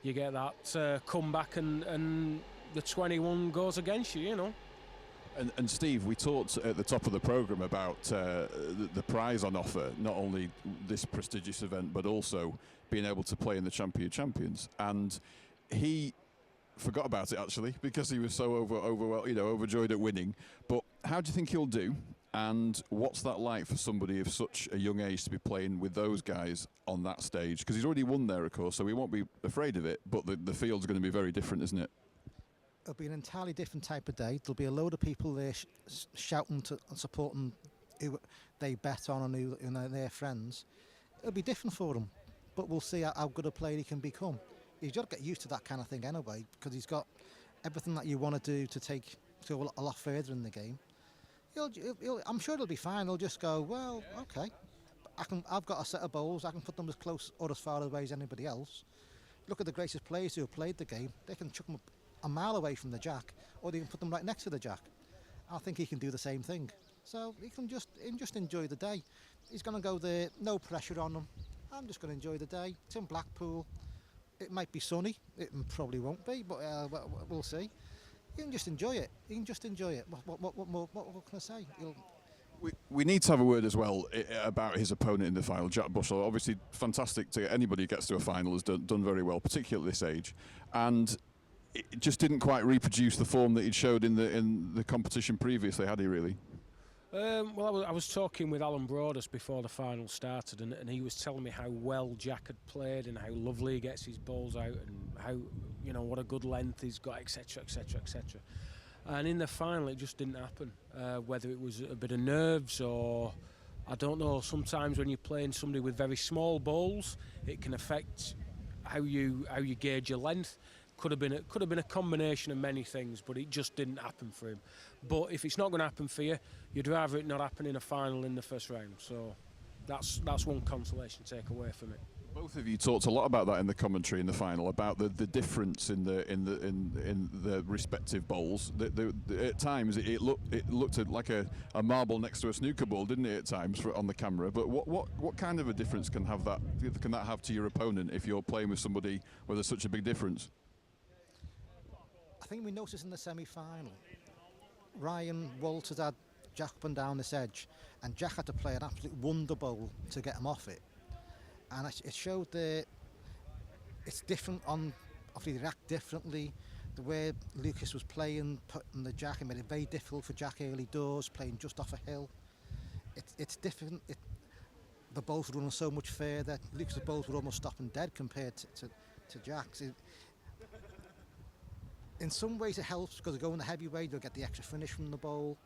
B: you get that comeback and the 21 goes against you, you know.
A: And Steve, we talked at the top of the programme about the prize on offer, not only this prestigious event, but also being able to play in the Champion of Champions. And he forgot about it, actually, because he was so overjoyed at winning. But how do you think he'll do? And what's that like for somebody of such a young age to be playing with those guys on that stage? Because he's already won there, of course, so he won't be afraid of it. But the field's going to be very different, isn't it?
C: It'll be an entirely different type of day. There'll be a load of people there shouting and supporting who they bet on and who their friends. It'll be different for him, but we'll see how good a player he can become. He's got to get used to that kind of thing anyway, because he's got everything that you want to do to take to a lot further in the game. I'm sure he'll be fine. He'll just go, well, okay, I've got a set of bowls. I can put them as close or as far away as anybody else. Look at the greatest players who have played the game. They can chuck them a mile away from the jack, or they can put them right next to the jack. I think he can do the same thing. So he can just enjoy the day. He's going to go there, no pressure on him. I'm just going to enjoy the day. It's in Blackpool. It might be sunny. It probably won't be, but we'll see. You can just enjoy it. You can just enjoy it. What can I say?
A: We need to have a word as well about his opponent in the final, Jack Bushell. Obviously, fantastic to anybody who gets to a final has done very well, particularly at this age. And it just didn't quite reproduce the form that he'd showed in the competition previously, had he really?
B: Well, I was talking with Alan Broadus before the final started, and he was telling me how well Jack had played and how lovely he gets his balls out and how, what a good length he's got, etc., etc., etc. And in the final, it just didn't happen. Whether it was a bit of nerves or, I don't know, sometimes when you're playing somebody with very small balls, it can affect how you gauge your length. Could have been a combination of many things, but it just didn't happen for him. But if it's not going to happen for you, you'd rather it not happen in a final in the first round. So that's one consolation to take away from it.
A: Both of you talked a lot about that in the commentary in the final, about the difference in the respective bowls. At times it looked like a marble next to a snooker ball, didn't it? At times on the camera. But what kind of a difference can that have to your opponent if you're playing with somebody where there's such a big difference?
C: thing we noticed in the semi-final, Ryan Walters had Jack up and down this edge, and Jack had to play an absolute wonder bowl to get him off it. And it showed that it's different on, obviously they react differently. The way Lucas was playing, putting the Jack, it made it very difficult for Jack early doors, playing just off a hill. It's different. The bowls were running so much further. Lucas's bowls were almost stopping dead compared to Jack's. In some ways it helps because going the heavy way, they'll get the extra finish from the bowl.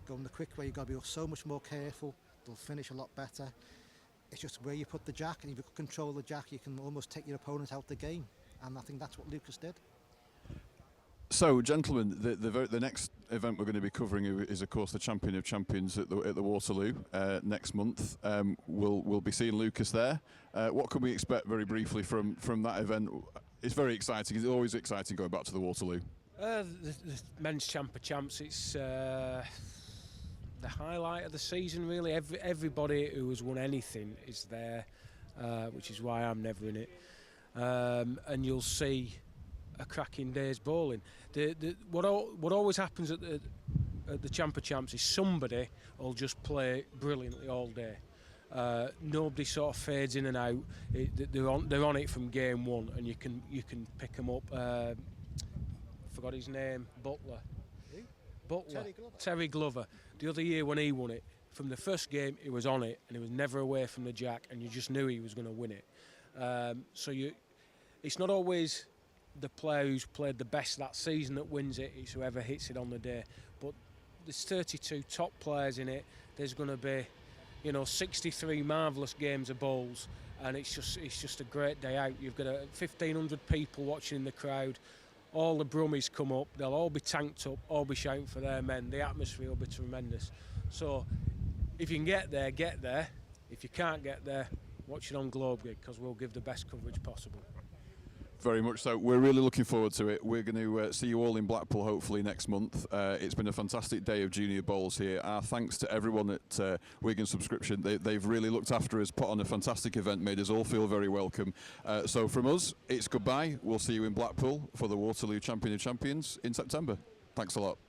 C: Going the quick way, you've got to be so much more careful. They'll finish a lot better. It's just where you put the Jack, and if you can control the Jack, you can almost take your opponent out the game. And I think that's what Lucas did.
A: So, gentlemen, the next event we're going to be covering is, of course, the Champion of Champions at the Waterloo next month. We'll be seeing Lucas there. What can we expect, very briefly, from that event? It's very exciting. It's always exciting going back to the Waterloo.
B: The men's Champ of Champs. It's the highlight of the season, really. Everybody who has won anything is there, which is why I'm never in it. And you'll see a cracking day's bowling. What always happens at the Champ of Champs is somebody will just play brilliantly all day. Nobody sort of fades in and out. They're on it from game one, and you can pick them up. Forgot his name. Butler. Terry Glover. The other year when he won it, from the first game he was on it, and he was never away from the Jack, and you just knew he was going to win it. It's not always the player who's played the best that season that wins it. It's whoever hits it on the day. But there's 32 top players in it. There's going to be, 63 marvellous games of bowls, and it's just a great day out. You've got 1,500 people watching in the crowd. All the brummies come up. They'll all be tanked up, all be shouting for their men. The atmosphere will be tremendous. So if you can get there, get there. If you can't get there, watch it on Globe Gig, because we'll give the best coverage possible.
A: Very much so. We're really looking forward to it. We're going to see you all in Blackpool hopefully next month. It's been a fantastic day of junior bowls here. Our thanks to everyone at Wigan Subscription. They've really looked after us, put on a fantastic event, made us all feel very welcome. So from us, it's goodbye. We'll see you in Blackpool for the Waterloo Champion of Champions in September. Thanks a lot.